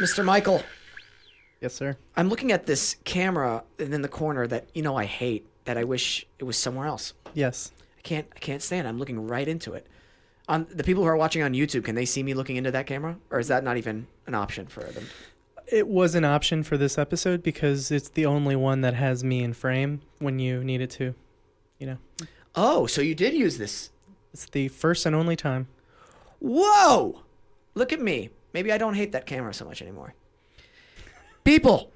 Mr. Michael. Yes, sir. I'm looking at this camera in the corner that I hate, that I wish it was somewhere else. Yes. I can't stand it. I'm looking right into it. On the people who are watching on YouTube, can they see me looking into that camera, or is that not even an option for them? It was an option for this episode because it's the only one that has me in frame when you need it to, Oh, so you did use this. It's the first and only time. Whoa! Look at me. Maybe I don't hate that camera so much anymore. People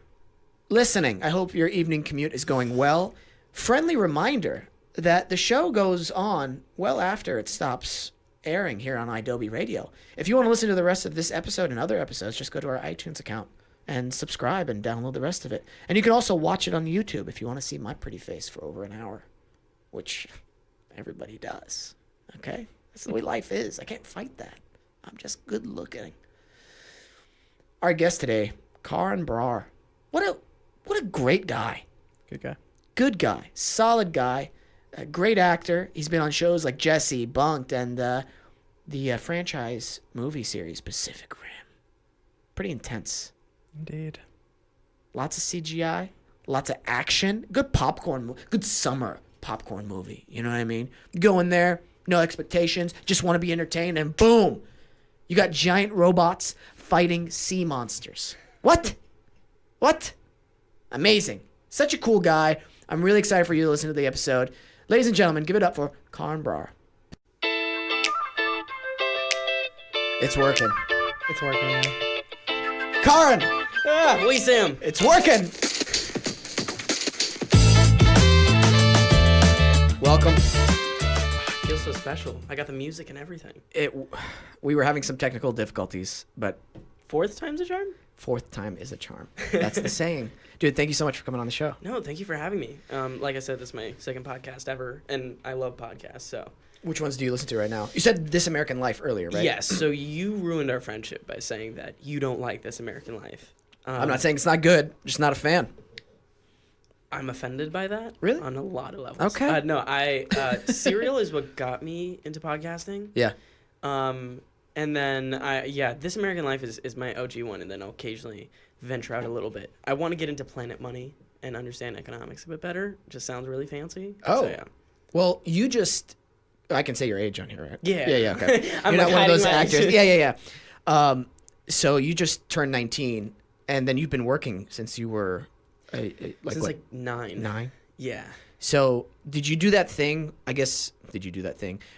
listening, I hope your evening commute is going well. Friendly reminder that the show goes on well after it stops airing here on iDoby Radio. If you want to listen to the rest of this episode and other episodes, just go to our iTunes account and subscribe and download the rest of it. And you can also watch it on YouTube if you want to see my pretty face for over an hour, which everybody does. Okay? That's the way life is. I can't fight that. I'm just good looking. Our guest today, Karan Brar. What a great guy. Good guy. Good guy. Solid guy. A great actor. He's been on shows like Jessie, BUNK'D, and the franchise movie series Pacific Rim. Pretty intense. Indeed. Lots of CGI. Lots of action. Good popcorn. Good summer popcorn movie. You know what I mean? You go in there, no expectations, just want to be entertained, and boom, you got giant robots fighting sea monsters. What? Amazing. Such a cool guy. I'm really excited for you to listen to the episode. Ladies and gentlemen, give it up for Karan Brar. It's working. It's working, yeah. Karan! Wesam! It's working! Welcome. I feel so special. I got the music and everything. We were having some technical difficulties, but Fourth time's a charm? fourth time is a charm. That's the saying. Dude, thank you so much for coming on the show. No, thank you for having me. Like I said, this is my second podcast ever, and I love podcasts, so. Which ones do you listen to right now? You said This American Life earlier, right? Yes, so you ruined our friendship by saying that you don't like This American Life. I'm not saying it's not good. I'm just not a fan. I'm offended by that. Really? On a lot of levels. Okay. No, Serial is what got me into podcasting. Yeah. And then, This American Life is my OG one, and then I'll occasionally venture out a little bit. I want to get into Planet Money and understand economics a bit better. It just sounds really fancy. Oh. So, yeah. Well, you just... I can say your age on here, right? Yeah. Yeah, okay. I'm You're not like one of those hiding my actors. age. Yeah. So you just turned 19, and then you've been working since you were... Since like 9. 9? Yeah. So did you do that thing,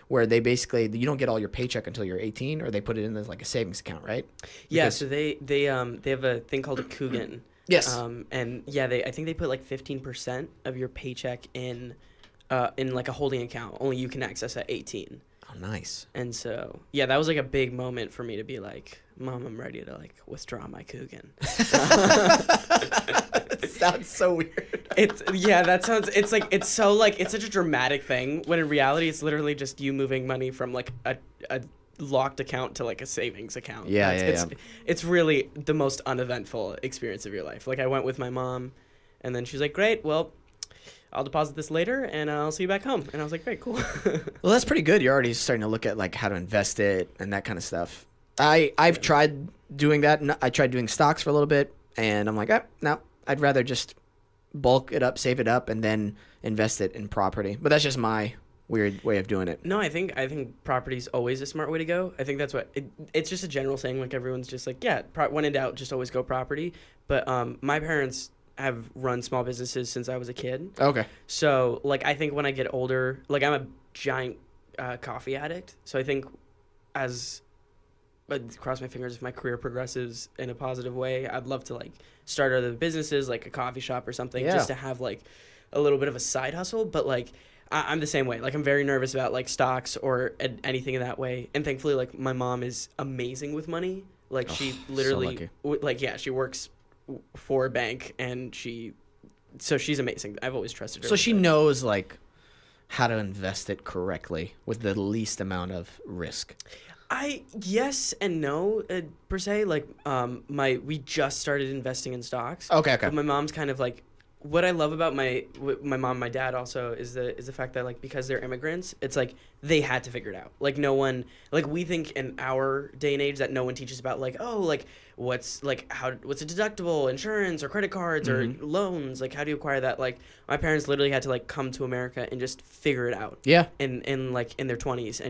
where they basically, you don't get all your paycheck until you're 18, or they put it in as like a savings account, right? Yeah, Because- so they have a thing called a Coogan. Yes. And yeah, I think they put like 15% of your paycheck in like a holding account. Only you can access at 18. Oh, nice. And so, yeah, that was like a big moment for me to be like, Mom, I'm ready to like withdraw my Coogan. It sounds so weird. It's such a dramatic thing when in reality it's literally just you moving money from like a locked account to like a savings account. It's really the most uneventful experience of your life. Like I went with my mom, and then she's like, great, well, I'll deposit this later and I'll see you back home. And I was like, great, cool. Well, that's pretty good. You're already starting to look at like how to invest it and that kind of stuff. I've tried doing that. I tried doing stocks for a little bit, and I'm like, no, I'd rather just bulk it up, save it up, and then invest it in property. But that's just my weird way of doing it. No, I think property's always a smart way to go. I think that's what it's just a general saying. Like everyone's just like, yeah, when in doubt, just always go property. But my parents have run small businesses since I was a kid. Okay. So like I think when I get older, like I'm a giant coffee addict. So I think cross my fingers if my career progresses in a positive way, I'd love to like start other businesses like a coffee shop or something, just to have like a little bit of a side hustle. But like I'm the same way. Like I'm very nervous about like stocks or anything in that way. And thankfully, like my mom is amazing with money. Like she literally she works for a bank, and she's amazing. I've always trusted her. So she knows like how to invest it correctly with the least amount of risk. Yes and no, per se. Like we just started investing in stocks. Okay. But my mom's kind of like what I love about my mom and my dad also is the fact that like because they're immigrants, it's like they had to figure it out. Like no one, like we think in our day and age that no one teaches about like, oh, like what's a deductible, insurance or credit cards or loans, like how do you acquire that? Like my parents literally had to like come to America and just figure it out. Yeah. In like in their 20s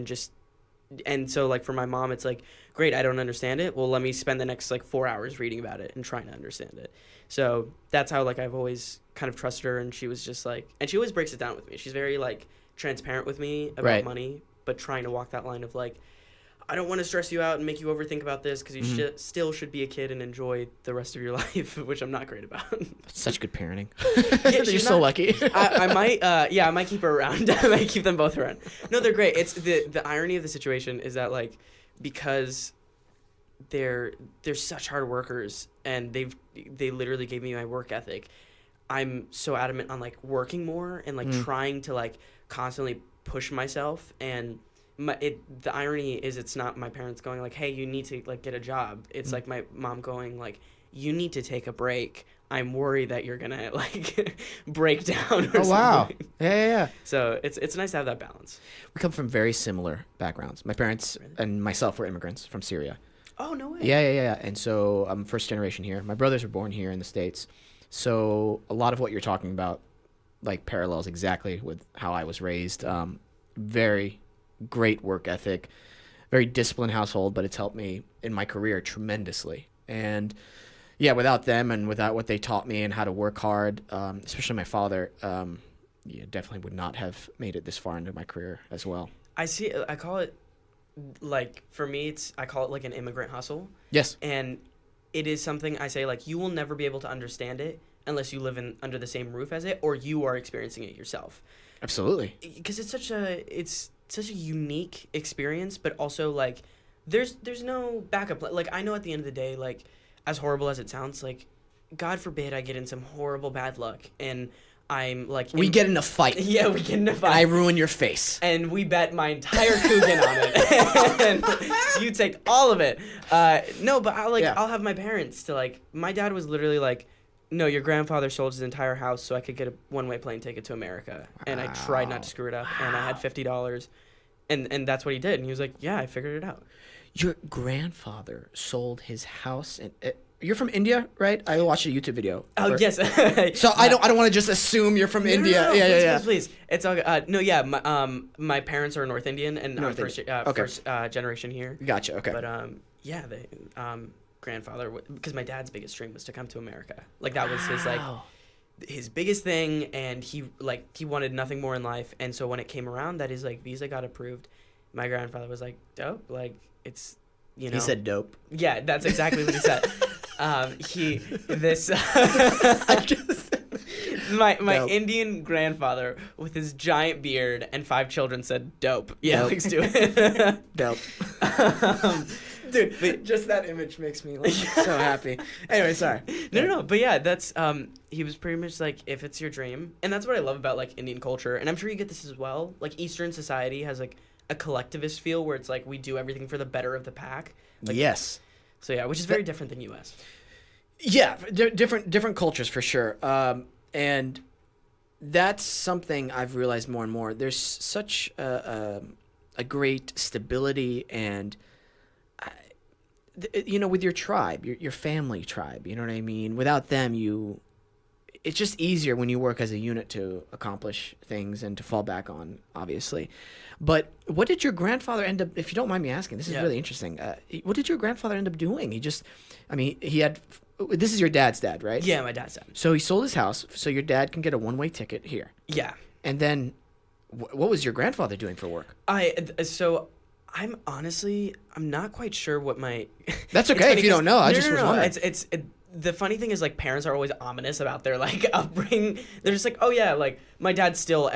and so like for my mom it's like, great, I don't understand it, well let me spend the next like 4 hours reading about it and trying to understand it. So that's how like I've always kind of trusted her, and she was just like, and she always breaks it down with me. She's very like transparent with me about money, but trying to walk that line of like, I don't want to stress you out and make you overthink about this because you still should be a kid and enjoy the rest of your life, which I'm not great about. That's such good parenting. Yeah, You're so lucky. I might keep her around. I might keep them both around. No, they're great. It's the irony of the situation is that like because they're such hard workers and they literally gave me my work ethic. I'm so adamant on like working more and like trying to like constantly push myself, and the irony is it's not my parents going like, hey, you need to like get a job. It's like my mom going like, you need to take a break. I'm worried that you're gonna like break down or wow. something. Yeah. So it's nice to have that balance. We come from very similar backgrounds. My parents and myself were immigrants from Syria. Oh, no way. Yeah. And so I'm first generation here. My brothers were born here in the States. So a lot of what you're talking about like parallels exactly with how I was raised. Very great work ethic, very disciplined household, but it's helped me in my career tremendously. And yeah, without them and without what they taught me and how to work hard, especially my father, definitely would not have made it this far into my career as well. I call it like, for me, I call it like an immigrant hustle. Yes. And it is something I say like, you will never be able to understand it unless you live under the same roof as it or you are experiencing it yourself. Absolutely. Because it's such a unique experience, but also like there's no backup. Like I know at the end of the day, like as horrible as it sounds, like God forbid I get in some horrible bad luck and I'm like we get in a fight. Yeah, we get in a fight. I ruin your face. And we bet my entire Coogan on it. And you take all of it. No, but I'll have my parents to like, my dad was literally like, no, your grandfather sold his entire house so I could get a one-way plane ticket to America. Wow. And I tried not to screw it up. Wow. And I had $50. And that's what he did. And he was like, yeah, I figured it out. Your grandfather sold his house. You're from India, right? I watched a YouTube video. Oh, yes. So I don't want to just assume you're from India. No, Yeah. Please. It's all my parents are North Indian and I'm first generation here. Gotcha. Okay. But they grandfather, because my dad's biggest dream was to come to America. Like that was his biggest thing, and he wanted nothing more in life. And so when it came around that his like visa got approved, my grandfather was like, dope, like it's, you know. He said dope. Yeah, that's exactly what he said. My Indian grandfather with his giant beard and 5 children said dope. Yeah, dope. Let's do it. Dope. Dude, but just that image makes me like so happy. Anyway, sorry. No. But yeah, that's he was pretty much like, if it's your dream, and that's what I love about like Indian culture, and I'm sure you get this as well. Like Eastern society has like a collectivist feel where it's like we do everything for the better of the pack. Like, yes. So yeah, which is very different than U.S. Yeah, different cultures for sure. And that's something I've realized more and more. There's such a great stability and. With your tribe, your family tribe, you know what I mean? Without them, it's just easier when you work as a unit to accomplish things and to fall back on, obviously. But what did your grandfather end up, if you don't mind me asking, this is really interesting. What did your grandfather end up doing? This is your dad's dad, right? Yeah, my dad's dad. So he sold his house so your dad can get a one-way ticket here. Yeah. And then what was your grandfather doing for work? I'm not quite sure what my. That's okay if you don't know. I was wondering. The funny thing is like parents are always ominous about their like upbringing. They're just like, oh yeah, like my dad still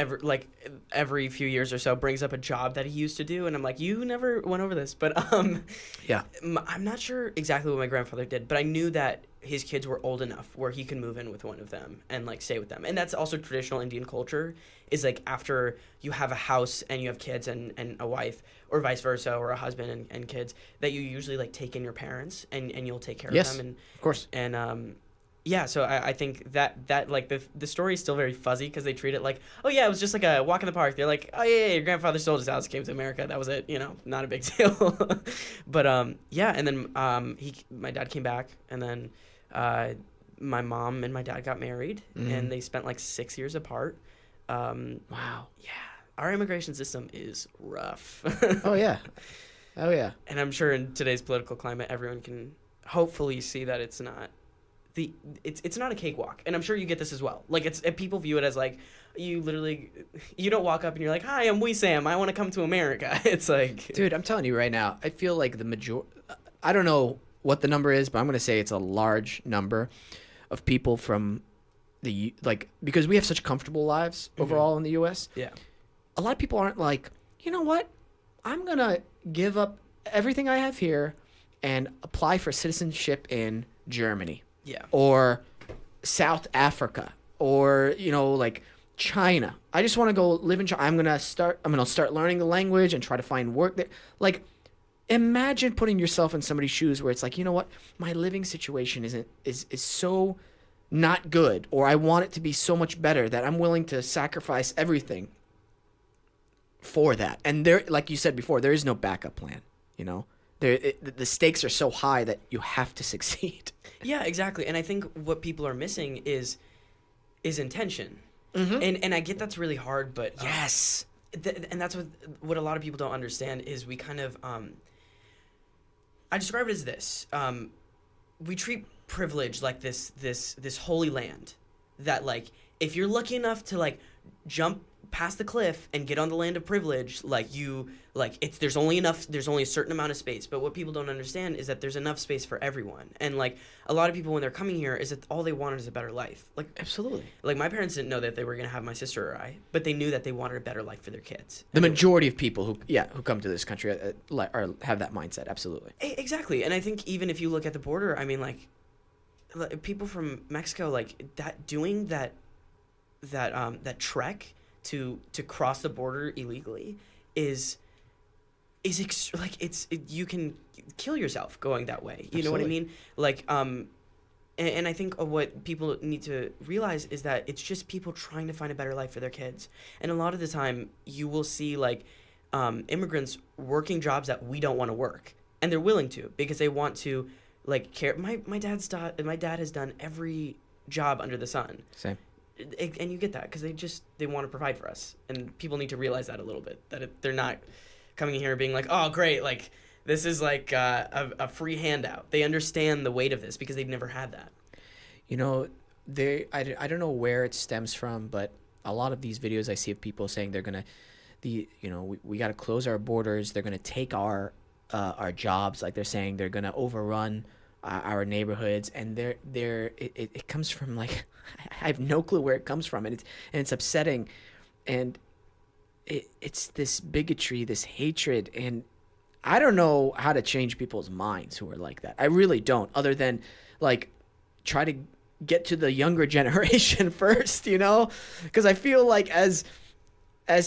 every few years or so brings up a job that he used to do, and I'm like, you never went over this, but yeah, I'm not sure exactly what my grandfather did, but I knew that his kids were old enough where he can move in with one of them and like stay with them, and that's also traditional Indian culture. Is like after you have a house and you have kids and a wife, or vice versa, or a husband and kids, that you usually like take in your parents and you'll take care of them. And of course. And yeah, so I think that like the story is still very fuzzy because they treat it like, oh yeah, it was just like a walk in the park. They're like, oh yeah, your grandfather sold his house, came to America, that was it, not a big deal. But yeah, and then my dad came back, and then my mom and my dad got married, and they spent like 6 years apart. Wow. Yeah, our immigration system is rough. Oh yeah. Oh yeah. And I'm sure in today's political climate, everyone can hopefully see that it's not. It's not a cakewalk, and I'm sure you get this as well. Like people view it as like you don't walk up and you're like, "Hi, I'm Wesam. I want to come to America." It's like, dude, I'm telling you right now, I feel like I don't know what the number is, but I'm gonna say it's a large number of people from because we have such comfortable lives overall in the U.S. Yeah, a lot of people aren't like, you know what, I'm gonna give up everything I have here and apply for citizenship in Germany. Yeah. Or South Africa, or like China. I just want to go live in China. I'm gonna start learning the language and try to find work there. Like, imagine putting yourself in somebody's shoes where it's like, you know what, my living situation is so not good, or I want it to be so much better that I'm willing to sacrifice everything for that. And there, like you said before, there is no backup plan. The stakes are so high that you have to succeed. Yeah, exactly. And I think what people are missing is intention. And I get that's really hard, but yes. And that's what a lot of people don't understand is we kind of I describe it as this. We treat privilege like this holy land that, like, if you're lucky enough to like jump past the cliff and get on the land of privilege, there's only a certain amount of space. But what people don't understand is that there's enough space for everyone. And like a lot of people when they're coming here is that all they wanted is a better life. Like, absolutely. Like my parents didn't know that they were going to have my sister or I, but they knew that they wanted a better life for their kids. The majority of people who come to this country have that mindset. Absolutely. Exactly. And I think even if you look at the border, I mean, like people from Mexico, like doing that trek to cross the border illegally you can kill yourself going that way. You know what I mean? Like, and I think what people need to realize is that it's just people trying to find a better life for their kids. And a lot of the time you will see like immigrants working jobs that we don't want to work, and they're willing to because they want to like care. My dad has done every job under the sun. Same. And you get that because they want to provide for us, and people need to realize that a little bit, that they're not coming in here being like, oh great, like this is like a free handout. They understand the weight of this because they've never had that. I don't know where it stems from, but a lot of these videos I see of people saying they're gonna we got to close our borders, they're gonna take our jobs, like they're saying they're gonna overrun our neighborhoods, and it comes from, like, I have no clue where it comes from, and it's upsetting, and it's this bigotry, this hatred, and I don't know how to change people's minds who are like that. I really don't, other than like try to get to the younger generation first, because I feel like as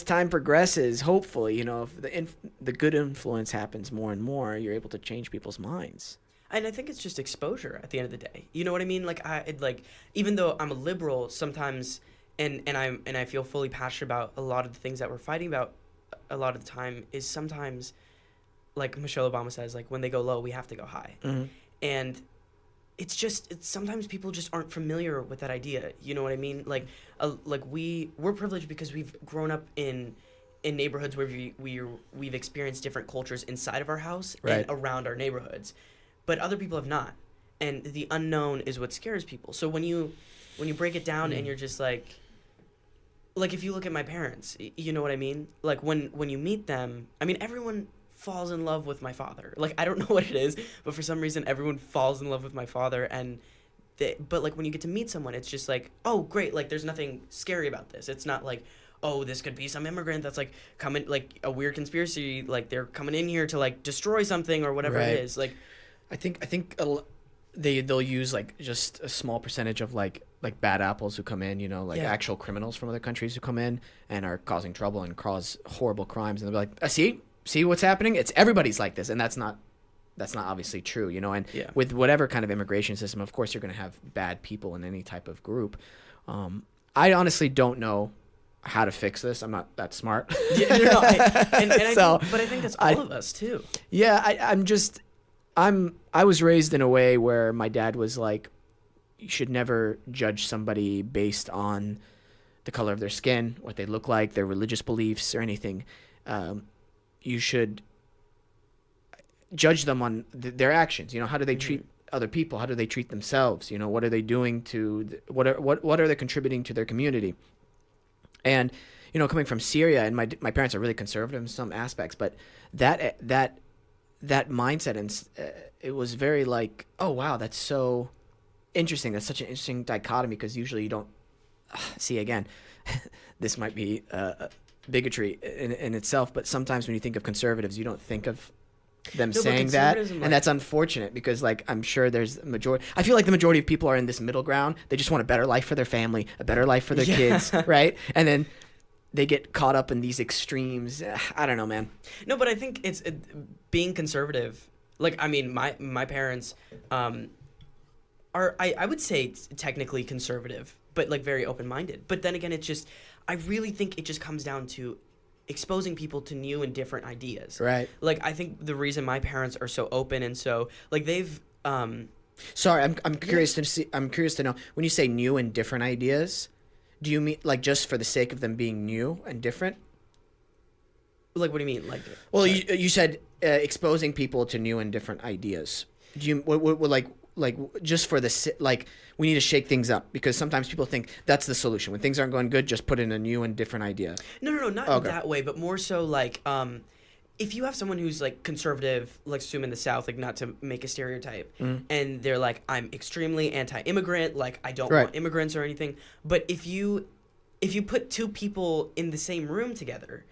time progresses, hopefully, if the good influence happens more and more, you're able to change people's minds. And I think it's just exposure at the end of the day. You know what I mean? Like even though I'm a liberal sometimes, and I feel fully passionate about a lot of the things that we're fighting about a lot of the time, is sometimes, like Michelle Obama says, like when they go low, we have to go high. Mm-hmm. And it's sometimes people just aren't familiar with that idea. You know what I mean? Like we're privileged because we've grown up in neighborhoods where we've experienced different cultures inside of our house and around our neighborhoods. But other people have not, and the unknown is what scares people. So when you break it down and you're just like if you look at my parents, you know what I mean? Like when you meet them, I mean everyone falls in love with my father. Like I don't know what it is, but for some reason everyone falls in love with my father, but like when you get to meet someone, it's just like, oh great, like there's nothing scary about this. It's not like, oh, this could be some immigrant that's like coming, like a weird conspiracy, like they're coming in here to like destroy something or whatever it is. Like I think they'll use like just a small percentage of like bad apples who come in, actual criminals from other countries who come in and are causing trouble and cause horrible crimes, and they'll be like, see what's happening? It's everybody's like this, and that's not that's not obviously true, you know. And Yeah. with whatever kind of immigration system, of course, you're going to have bad people in any type of group. I honestly don't know how to fix this. I'm not that smart. Yeah, no, So, but I think that's all of us too. Yeah, I was raised in a way where my dad was like, you should never judge somebody based on the color of their skin, what they look like, their religious beliefs, or anything. You should judge them on their actions. You know, how do they treat other people? How do they treat themselves? You know, what are they doing what are they contributing to their community? And, you know, coming from Syria, and my parents are really conservative in some aspects, but that mindset, and it was very like, oh wow, that's so interesting. That's such an interesting dichotomy, because usually you don't see, again, this might be bigotry in itself, but sometimes when you think of conservatives, you don't think of them saying that, and that's unfortunate, because like I'm sure there's a majority. I feel like the majority of people are in this middle ground. They just want a better life for their family, a better life for their kids, right? And then they get caught up in these extremes. I don't know, man. No, but I think it's being conservative. Like, I mean, my parents are, I would say, technically conservative, but like very open-minded. But then again, it's just, I really think it just comes down to exposing people to new and different ideas. Right. Like, I think the reason my parents are so open and so like they've Sorry, I'm curious to see. I'm curious to know, when you say new and different ideas, do you mean like just for the sake of them being new and different? Like, what do you mean? Like, well, you said exposing people to new and different ideas. Do you what like just for the like, we need to shake things up, because sometimes people think that's the solution. When things aren't going good, just put in a new and different idea. No, not in that way, but more so like if you have someone who's like conservative, like assume in the South, like not to make a stereotype, and they're like, I'm extremely anti-immigrant, like I don't want immigrants or anything. But if you put two people in the same room together,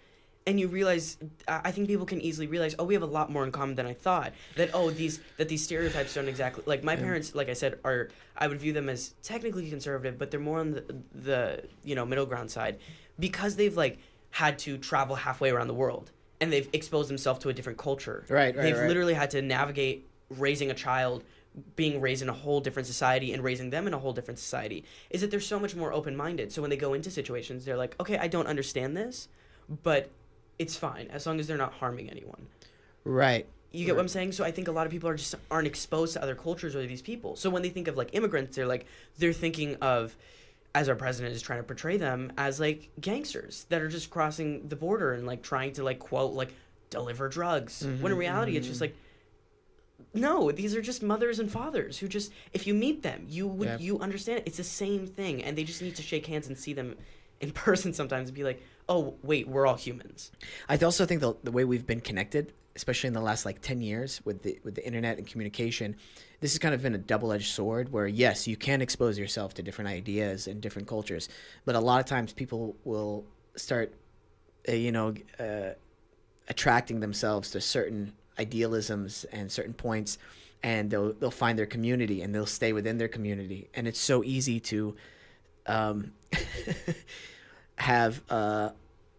and you realize, I think people can easily realize, oh, we have a lot more in common than I thought. That these stereotypes don't exactly, like my parents, like I said, I would view them as technically conservative, but they're more on the middle ground side, because they've like had to travel halfway around the world, and they've exposed themselves to a different culture. Right. They've literally had to navigate raising a child, being raised in a whole different society, and raising them in a whole different society. Is that they're so much more open-minded. So when they go into situations, they're like, okay, I don't understand this, but it's fine as long as they're not harming anyone. Right. You get what I'm saying? So I think a lot of people aren't exposed to other cultures or these people. So when they think of like immigrants, they're thinking of, as our president is trying to portray them, as like gangsters that are just crossing the border and like trying to like quote like deliver drugs. When in reality it's just like, no, these are just mothers and fathers who just, if you meet them, you understand it. It's the same thing, and they just need to shake hands and see them in person sometimes and be like, oh wait, we're all humans. I also think the way we've been connected, especially in the last like 10 years with the internet and communication, this has kind of been a double-edged sword, where yes, you can expose yourself to different ideas and different cultures, but a lot of times people will start attracting themselves to certain idealisms and certain points, and they'll find their community, and they'll stay within their community. And it's so easy to have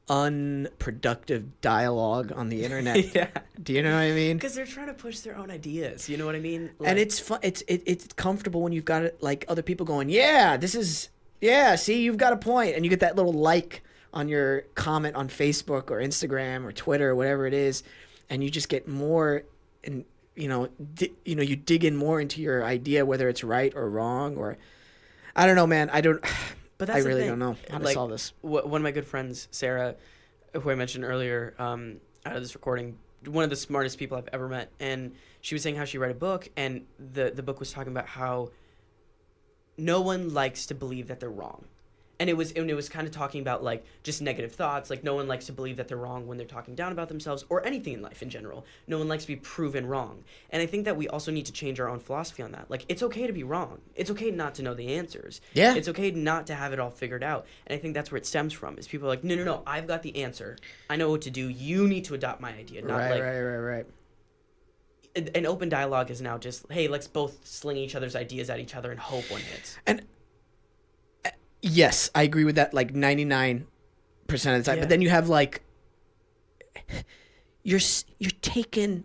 unproductive dialogue on the internet. Yeah. Do you know what I mean? Because they're trying to push their own ideas. You know what I mean? Like, and it's fun. It's comfortable when you've got it, like other people going, see, you've got a point, and you get that little like on your comment on Facebook or Instagram or Twitter or whatever it is, and you just get more, and you dig in more into your idea, whether it's right or wrong, or I don't know, man. But that's I really don't know how to solve this. One of my good friends, Sarah, who I mentioned earlier, out of this recording, one of the smartest people I've ever met, and she was saying how she read a book, and the book was talking about how no one likes to believe that they're wrong. And it was kind of talking about like just negative thoughts. Like no one likes to believe that they're wrong when they're talking down about themselves or anything in life in general. No one likes to be proven wrong. And I think that we also need to change our own philosophy on that. Like it's okay to be wrong. It's okay not to know the answers. Yeah. It's okay not to have it all figured out. And I think that's where it stems from. Is people are like, no, I've got the answer. I know what to do. You need to adopt my idea. Not Right. An open dialogue is now just, hey, let's both sling each other's ideas at each other and hope one hits. And yes, I agree with that like 99% of the time. Yeah. But then you have like you're taking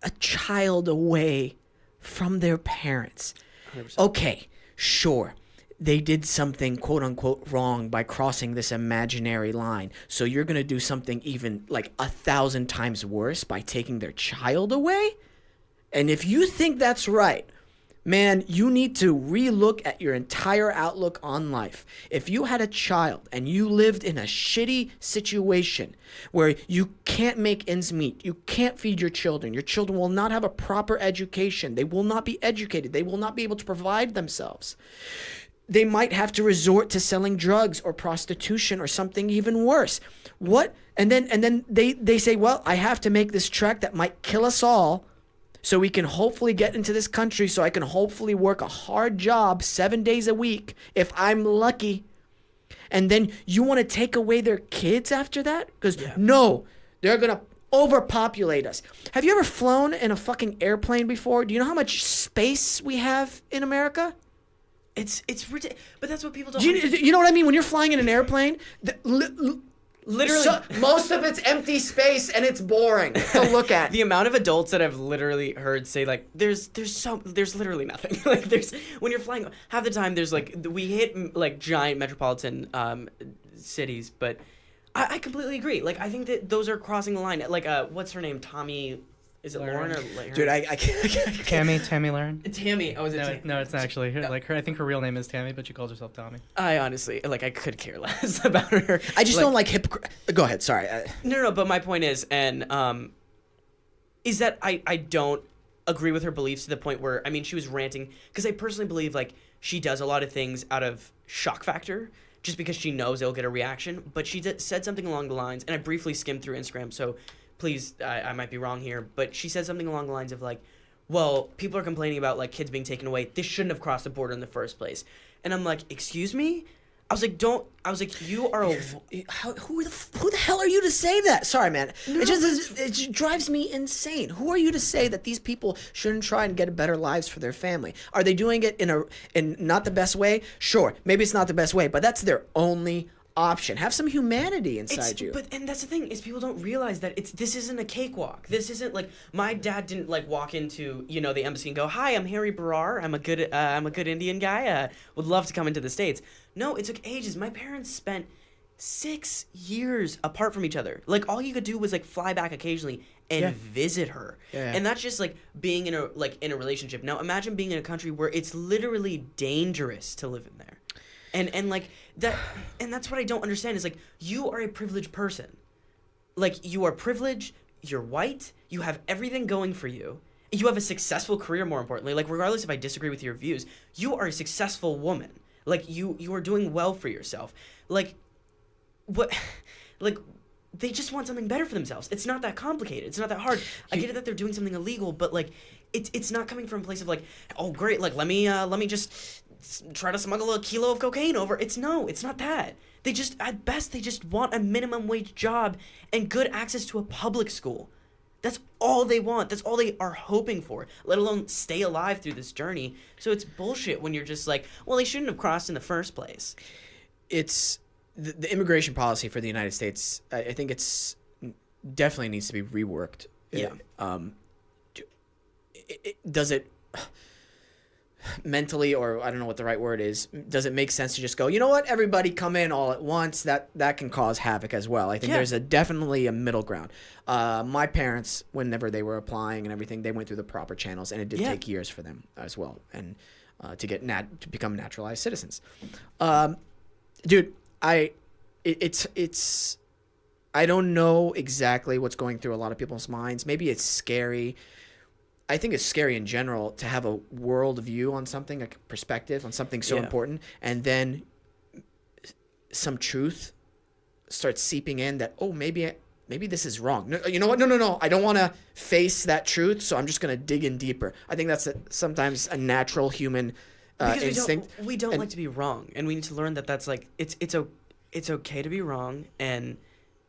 a child away from their parents. 100%. Okay, sure. They did something quote unquote wrong by crossing this imaginary line. So you're going to do something even like 1,000 times worse by taking their child away? And if you think that's right, man, you need to relook at your entire outlook on life. If you had a child and you lived in a shitty situation where you can't make ends meet, you can't feed your children will not have a proper education, they will not be educated, they will not be able to provide themselves. They might have to resort to selling drugs or prostitution or something even worse. What? And then they say, well, I have to make this trek that might kill us all so we can hopefully get into this country so I can hopefully work a hard job 7 days a week if I'm lucky. And then you want to take away their kids after that? Because no, they're going to overpopulate us. Have you ever flown in a fucking airplane before? Do you know how much space we have in America? It's ridiculous. But that's what people don't. You know what I mean? When you're flying in an airplane, Literally, most of it's empty space and it's boring to look at. The amount of adults that I've literally heard say like, there's literally nothing. Like when you're flying, half the time there's like we hit like giant metropolitan cities, but I completely agree. Like I think that those are crossing the line. Like what's her name? Tommy. Is it Lauren or Lauren? Dude, I can't. Tammy Lauren. Tammy. Oh, is it? No, it's not actually her. Like her, I think her real name is Tammy, but she calls herself Tommy. I honestly I could care less about her. I just don't like hypocrite. Go ahead. Sorry. No. But my point is, is that I don't agree with her beliefs to the point where she was ranting because I personally believe like she does a lot of things out of shock factor just because she knows it'll get a reaction. But she said something along the lines, and I briefly skimmed through Instagram, so. Please, I might be wrong here, but she said something along the lines of like, well, people are complaining about like kids being taken away. This shouldn't have crossed the border in the first place. And I'm like, excuse me? I was like, you are a... Who the hell are you to say that? Sorry, man. No, it just drives me insane. Who are you to say that these people shouldn't try and get better lives for their family? Are they doing it in not the best way? Sure, maybe it's not the best way, but that's their only option. Have some humanity inside you. And that's the thing is people don't realize that this isn't a cakewalk. This isn't like my dad didn't like walk into the embassy and go, "Hi, I'm Harry Brar. I'm a good Indian guy. Would love to come into the States." No, it took ages. My parents spent 6 years apart from each other. Like all you could do was like fly back occasionally and visit her. Yeah. And that's just like being in a relationship. Now imagine being in a country where it's literally dangerous to live in there. And like that, and that's what I don't understand is like you are a privileged person, like you are privileged, you're white, you have everything going for you, you have a successful career. More importantly, like regardless if I disagree with your views, you are a successful woman. Like you are doing well for yourself. Like what, like they just want something better for themselves. It's not that complicated. It's not that hard. I get it that they're doing something illegal, but like it's not coming from a place of like, oh great, like let me just try to smuggle a kilo of cocaine over. It's not that. They just, at best, they just want a minimum wage job and good access to a public school. That's all they want. That's all they are hoping for, let alone stay alive through this journey. So it's bullshit when you're just like, well, they shouldn't have crossed in the first place. It's the immigration policy for the United States. I think it's definitely needs to be reworked. Yeah. Does it mentally, or I don't know what the right word is, does it make sense to just go, you know what, everybody come in all at once? That can cause havoc as well. I think there's definitely a middle ground. My parents, whenever they were applying and everything, they went through the proper channels, and it did take years for them as well, and to get to become naturalized citizens. Dude, I don't know exactly what's going through a lot of people's minds. Maybe it's scary. I think it's scary in general to have a world view on something, like perspective on something so important, and then some truth starts seeping in that, oh, maybe this is wrong. No, you know what? No. I don't want to face that truth, so I'm just going to dig in deeper. I think that's sometimes a natural human instinct. We don't like to be wrong, and we need to learn that that's like it's okay to be wrong, and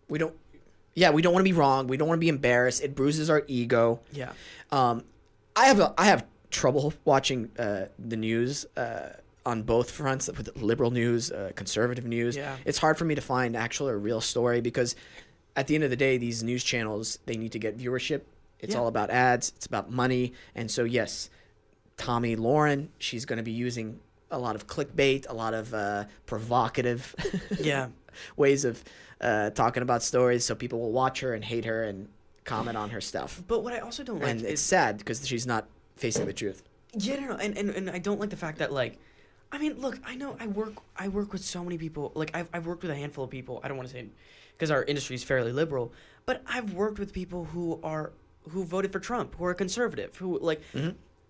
we don't want to be wrong. We don't want to be embarrassed. It bruises our ego. Yeah. I have trouble watching the news on both fronts, with liberal news, conservative news. Yeah. It's hard for me to find actual or real story because at the end of the day, these news channels, they need to get viewership It's Yeah. all about ads. It's about money. And so, yes, Tommy Lauren, she's going to be using a lot of clickbait, a lot of provocative Yeah. ways of talking about stories. So people will watch her and hate her and comment on her stuff. But what I also don't like And it's is sad because she's not facing the truth. yeah, no, and I don't like the fact that like, I mean, look, I know I work with so many people. Like I've worked with a handful of people. I don't want to say because our industry is fairly liberal, but I've worked with people who voted for Trump, who are conservative, who like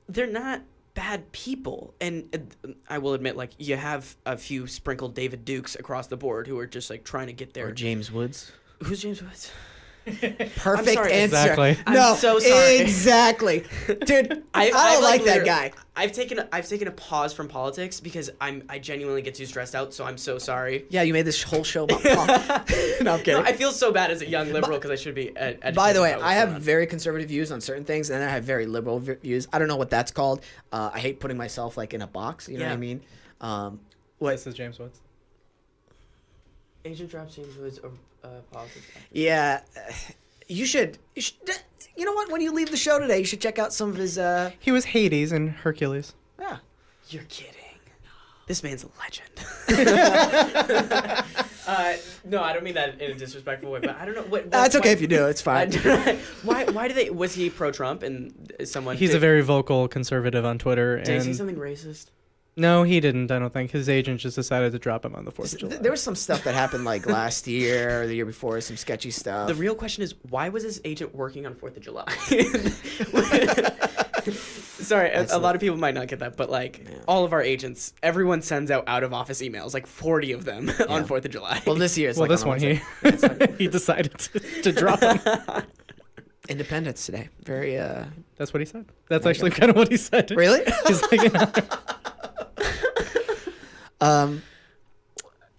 they're not bad people. And I will admit, like, you have a few sprinkled David Dukes across the board who are just like trying to get there. Or James Woods. Who's James Woods? Perfect sorry. answer. Exactly. No, I'm so sorry. Exactly. Dude, I don't like that guy. I've taken a pause from politics because I genuinely get too stressed out, so I'm so sorry. Yeah, you made this whole show about politics. No, I'm kidding. No, I feel so bad as a young liberal because I should be educated. By the way, about what's I have going on. very conservative views on certain things, and then I have very liberal views. I don't know what that's called. I hate putting myself like in a box. You know what I mean? What? This is James Woods. Agent Drops James Woods or politics. Yeah, you should. You know what? When you leave the show today, you should check out some of his. He was Hades in Hercules. Yeah. You're kidding. This man's a legend. No, I don't mean that in a disrespectful way, but I don't know what. It's okay if you do. It's fine. Why do they? Was he pro-Trump and someone? He's a very vocal conservative on Twitter. Did he say And something racist? no, he didn't. I don't think his agent just decided to drop him on the 4th of July. There was some stuff that happened like last year or the year before, some sketchy stuff. The real question is, why was his agent working on 4th of July? Sorry, a lot of people might not get that, but like all of our agents, everyone sends out of office emails, like 40 of them on 4th of July. Well, this year it's well, like this on one Wednesday. he decided to drop him. Independence Day. Very. That's what he said. That's actually kind of what he said. Really? He's like,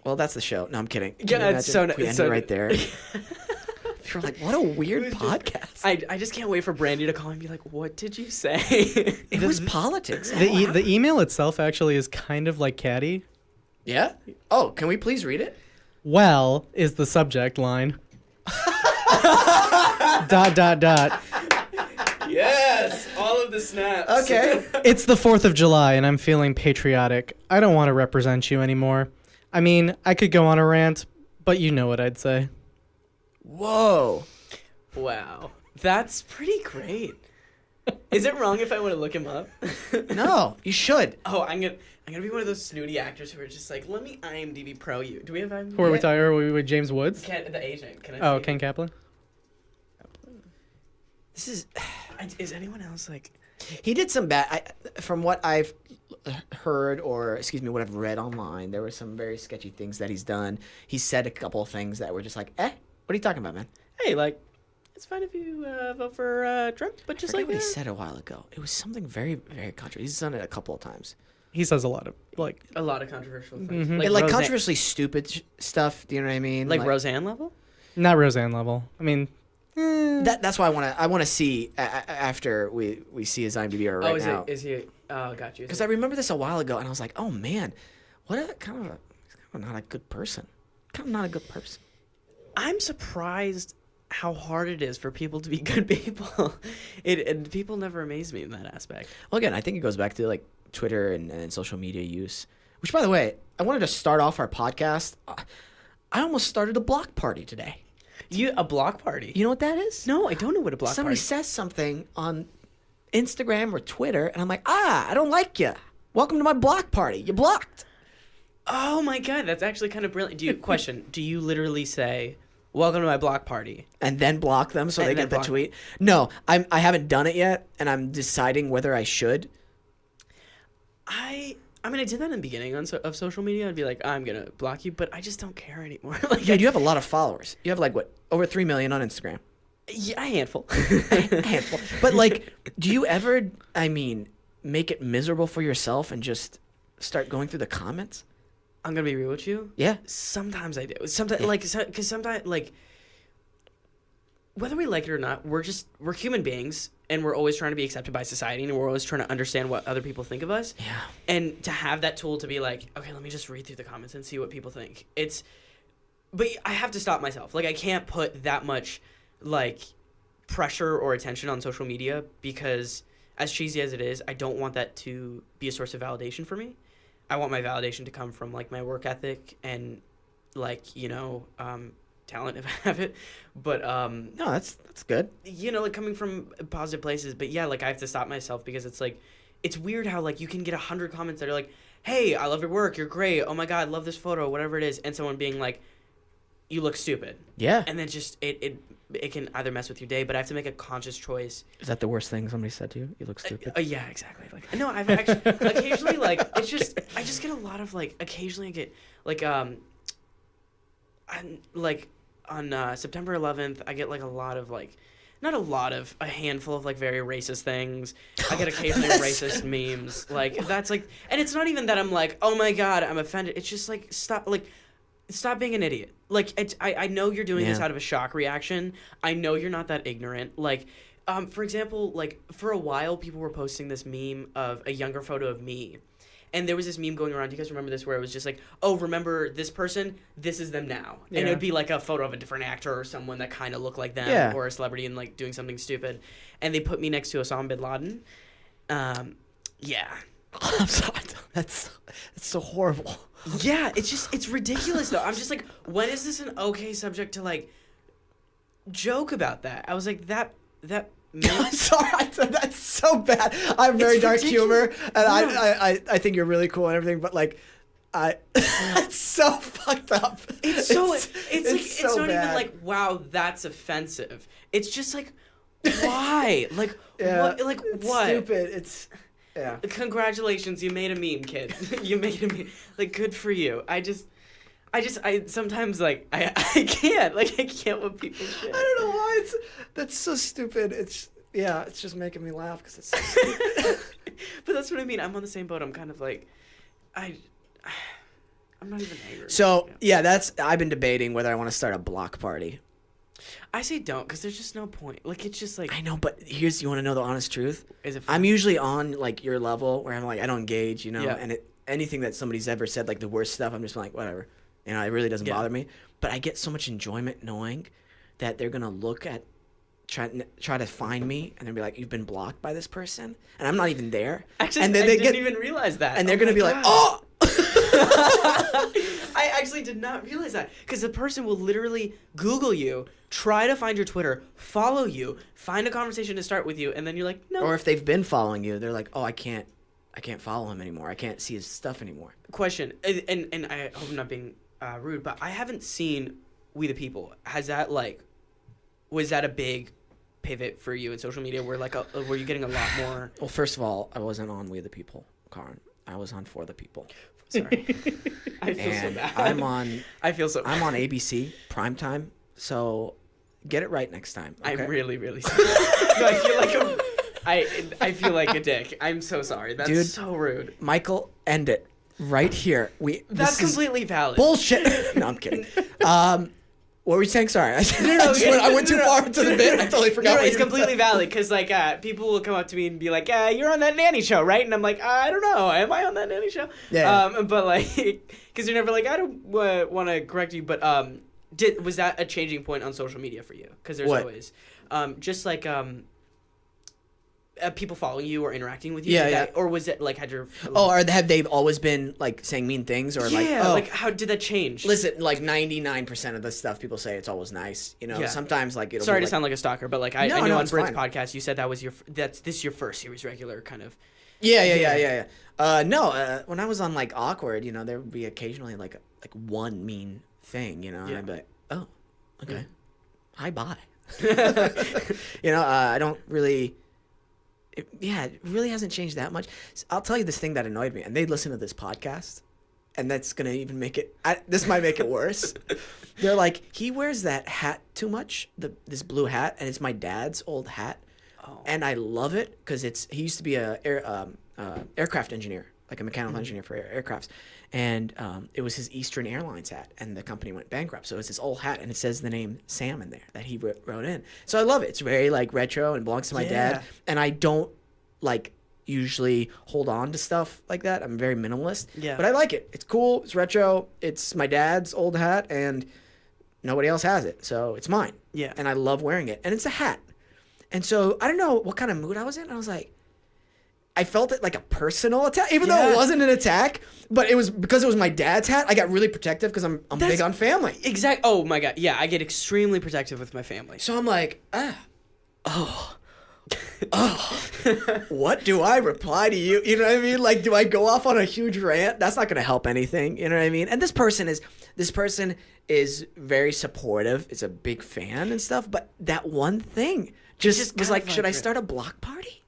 Well, that's the show. No, I'm kidding. Can Yeah, you it's imagine so- if we it's ended so- right there. You're like, what a weird podcast. I just can't wait for Brandy to call and be like, "What did you say?" It was politics. the email itself actually is kind of like catty. Yeah? Oh, can we please read it? Well is the subject line. ... Yes, all of the snaps. Okay. It's the 4th of July and I'm feeling patriotic. I don't want to represent you anymore. I mean, I could go on a rant, but you know what I'd say. Whoa. Wow, that's pretty great. Is it wrong if I want to look him up? No, you should. Oh, I'm gonna be one of those snooty actors who are just like, let me IMDb pro you. Do we have IMDb? Who are we talking? Are we with James Woods? The agent. Can I? Oh, see Ken it? Kaplan. This is. Is anyone else like? He did some bad. From what I've heard, or excuse me, what I've read online, there were some very sketchy things that he's done. He said a couple of things that were just like, what are you talking about, man? Hey, like, it's fine if you vote for Trump, but I just forget like what he said a while ago. It was something very, very controversial. He's done it a couple of times. He says a lot of like a lot of controversial things, Mhm. Like Roseanne- controversially stupid stuff. Do you know what I mean? like Roseanne level. not Roseanne level. I mean, That's why I want to see after we see his IMDb right now. Is he? Oh, got you. Because I remember this a while ago, and I was like, oh man, what a kind of not a good person. Kind of not a good person. I'm surprised how hard it is for people to be good people. And people never amaze me in that aspect. Well, again, I think it goes back to like Twitter and social media use. Which, by the way, I wanted to start off our podcast. I almost started a block party today. A block party? You know what that is? No, I don't know what a block Somebody party. says something on Instagram or Twitter, and I'm like, I don't like you. Welcome to my block party. You blocked. Oh my god, that's actually kind of brilliant. Do you literally say, "Welcome to my block party"? And then block them so And they then get the block- tweet? No, I haven't done it yet, and I'm deciding whether I should. I mean, I did that in the beginning of social media. I'd be like, I'm gonna block you, but I just don't care anymore. Like, Dude, you have a lot of followers. You have like what, over 3 million on Instagram. yeah, a handful. A handful. But like, do you ever, I mean, make it miserable for yourself and just start going through the comments? I'm gonna be real with you. Yeah. Sometimes I do. Sometimes, because sometimes, like, whether we like it or not, we're human beings, and we're always trying to be accepted by society, and we're always trying to understand what other people think of us. Yeah. And to have that tool to be like, okay, let me just read through the comments and see what people think. But I have to stop myself. Like, I can't put that much, like, pressure or attention on social media because, as cheesy as it is, I don't want that to be a source of validation for me. I want my validation to come from like my work ethic and like, talent if I have it. But No, that's good. like coming from positive places. But yeah, like I have to stop myself because it's like, it's weird how like you can get 100 comments that are like, hey, I love your work, you're great, oh my god, love this photo, whatever it is, and someone being like, you look stupid. Yeah. And then just it can either mess with your day, but I have to make a conscious choice. Is that the worst thing somebody said to you? You look stupid. Yeah, exactly. Like no, I've actually occasionally like it's just I just get a lot of like occasionally I get like like on September 11th I get like a lot of like not a lot of a handful of like very racist things. I get occasionally racist memes. Like that's like, and it's not even that I'm like, oh my god, I'm offended. It's just like stop being an idiot. Like I know you're doing this out of a shock reaction. I know you're not that ignorant. Like, for example, like for a while people were posting this meme of a younger photo of me. And there was this meme going around. Do you guys remember this? Where it was just like, oh, remember this person? This is them now. Yeah. And it would be like a photo of a different actor or someone that kind of looked like them or a celebrity and like doing something stupid. And they put me next to Osama bin Laden. Yeah. I'm sorry. That's so horrible. Yeah, it's ridiculous though. I'm just like, when is this an okay subject to like joke about that? I was like, that I'm sorry, that's so bad. I have very dark humor, and I think you're really cool and everything, but like, it's so fucked up. It's not even like, wow, that's offensive. It's just like, why? Like, what? Like, what? Stupid. Congratulations, you made a meme, kid. You made a meme. Like, good for you. I sometimes like I can't with people shit. I don't know why that's so stupid. It's just making me laugh because it's so stupid. But that's what I mean. I'm on the same boat. I'm kind of like, I'm not even angry. So I've been debating whether I want to start a block party. I say don't because there's just no point. Like it's just like I know, but you want to know the honest truth? Is it fun? I'm usually on like your level where I'm like I don't engage, Yeah. and anything that somebody's ever said, like the worst stuff, I'm just like whatever. It really doesn't bother me. But I get so much enjoyment knowing that they're gonna look at, try to find me, and they'll be like, "You've been blocked by this person," and I'm not even there. Actually, and then I didn't even realize that. And they're gonna be like, "Oh." I actually did not realize that because the person will literally Google you, try to find your Twitter, follow you, find a conversation to start with you, and then you're like, no. Or if they've been following you, they're like, "Oh, I can't follow him anymore. I can't see his stuff anymore." Question, and I hope I'm not being rude, but I haven't seen We the People. Was that a big pivot for you in social media? Where were you getting a lot more? Well, first of all, I wasn't on We the People, Karan. I was on For the People. Sorry, I feel so bad. I'm on ABC primetime, so get it right next time. Okay? I'm really, really sorry. No, I feel like a dick. I'm so sorry. That's so rude. Michael, end it right here. That's completely valid. Bullshit. No, I'm kidding. What were you saying? Sorry. I went too far into the bit. I totally forgot. It's completely valid because people will come up to me and be like, "You're on that nanny show, right?" And I'm like, "I don't know. Am I on that nanny show?" Yeah. But because you're never like, I don't want to correct you, but was that a changing point on social media for you? Because there's always just like people following you or interacting with you. Or was it like have they always been like saying mean things or how did that change? Listen, like 99% of the stuff people say, it's always nice. Sometimes like it'll. Sorry be to sound like a stalker, but like I know on Brent's podcast you said that was your first series regular kind of. Yeah. When I was on like Awkward, there would be occasionally like one mean thing, and I'd be like, oh, okay, hi, bye. I don't really. It really hasn't changed that much. I'll tell you this thing that annoyed me, and they listen to this podcast, and that's gonna even make it. This might make it worse. They're like, he wears that hat too much, this blue hat, and it's my dad's old hat, and I love it because he used to be a aircraft engineer, like a mechanical engineer for aircrafts, and it was his Eastern Airlines hat, and the company went bankrupt, so it's this old hat, and it says the name Sam in there that he wrote in. So I love it. It's very like retro and belongs to my dad, and I don't like usually hold on to stuff like that. I'm very minimalist, but I like it. It's cool. It's retro. It's my dad's old hat, and nobody else has it, so it's mine. Yeah, and I love wearing it, and it's a hat. And so I don't know what kind of mood I was in. I was like, I felt it like a personal attack, even though it wasn't an attack, but it was because it was my dad's hat. I got really protective because I'm big on family. Exactly. Oh my God. Yeah, I get extremely protective with my family. So I'm like, what do I reply to you? You know what I mean? Like, do I go off on a huge rant? That's not going to help anything. You know what I mean? And this person is very supportive. Is a big fan and stuff. But that one thing just was like, should I start a block party?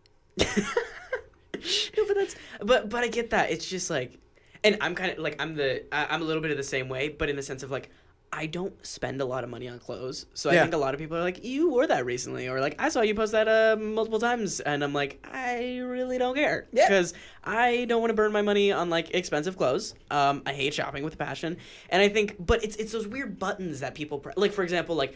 No, but I get that. It's just like, and I'm kind of like, I'm a little bit of the same way, but in the sense of like, I don't spend a lot of money on clothes. So I think a lot of people are like, you wore that recently, or like, I saw you post that multiple times, and I'm like, I really don't care, because I don't want to burn my money on like expensive clothes. I hate shopping with a passion, and I think, but it's those weird buttons that people like, for example, like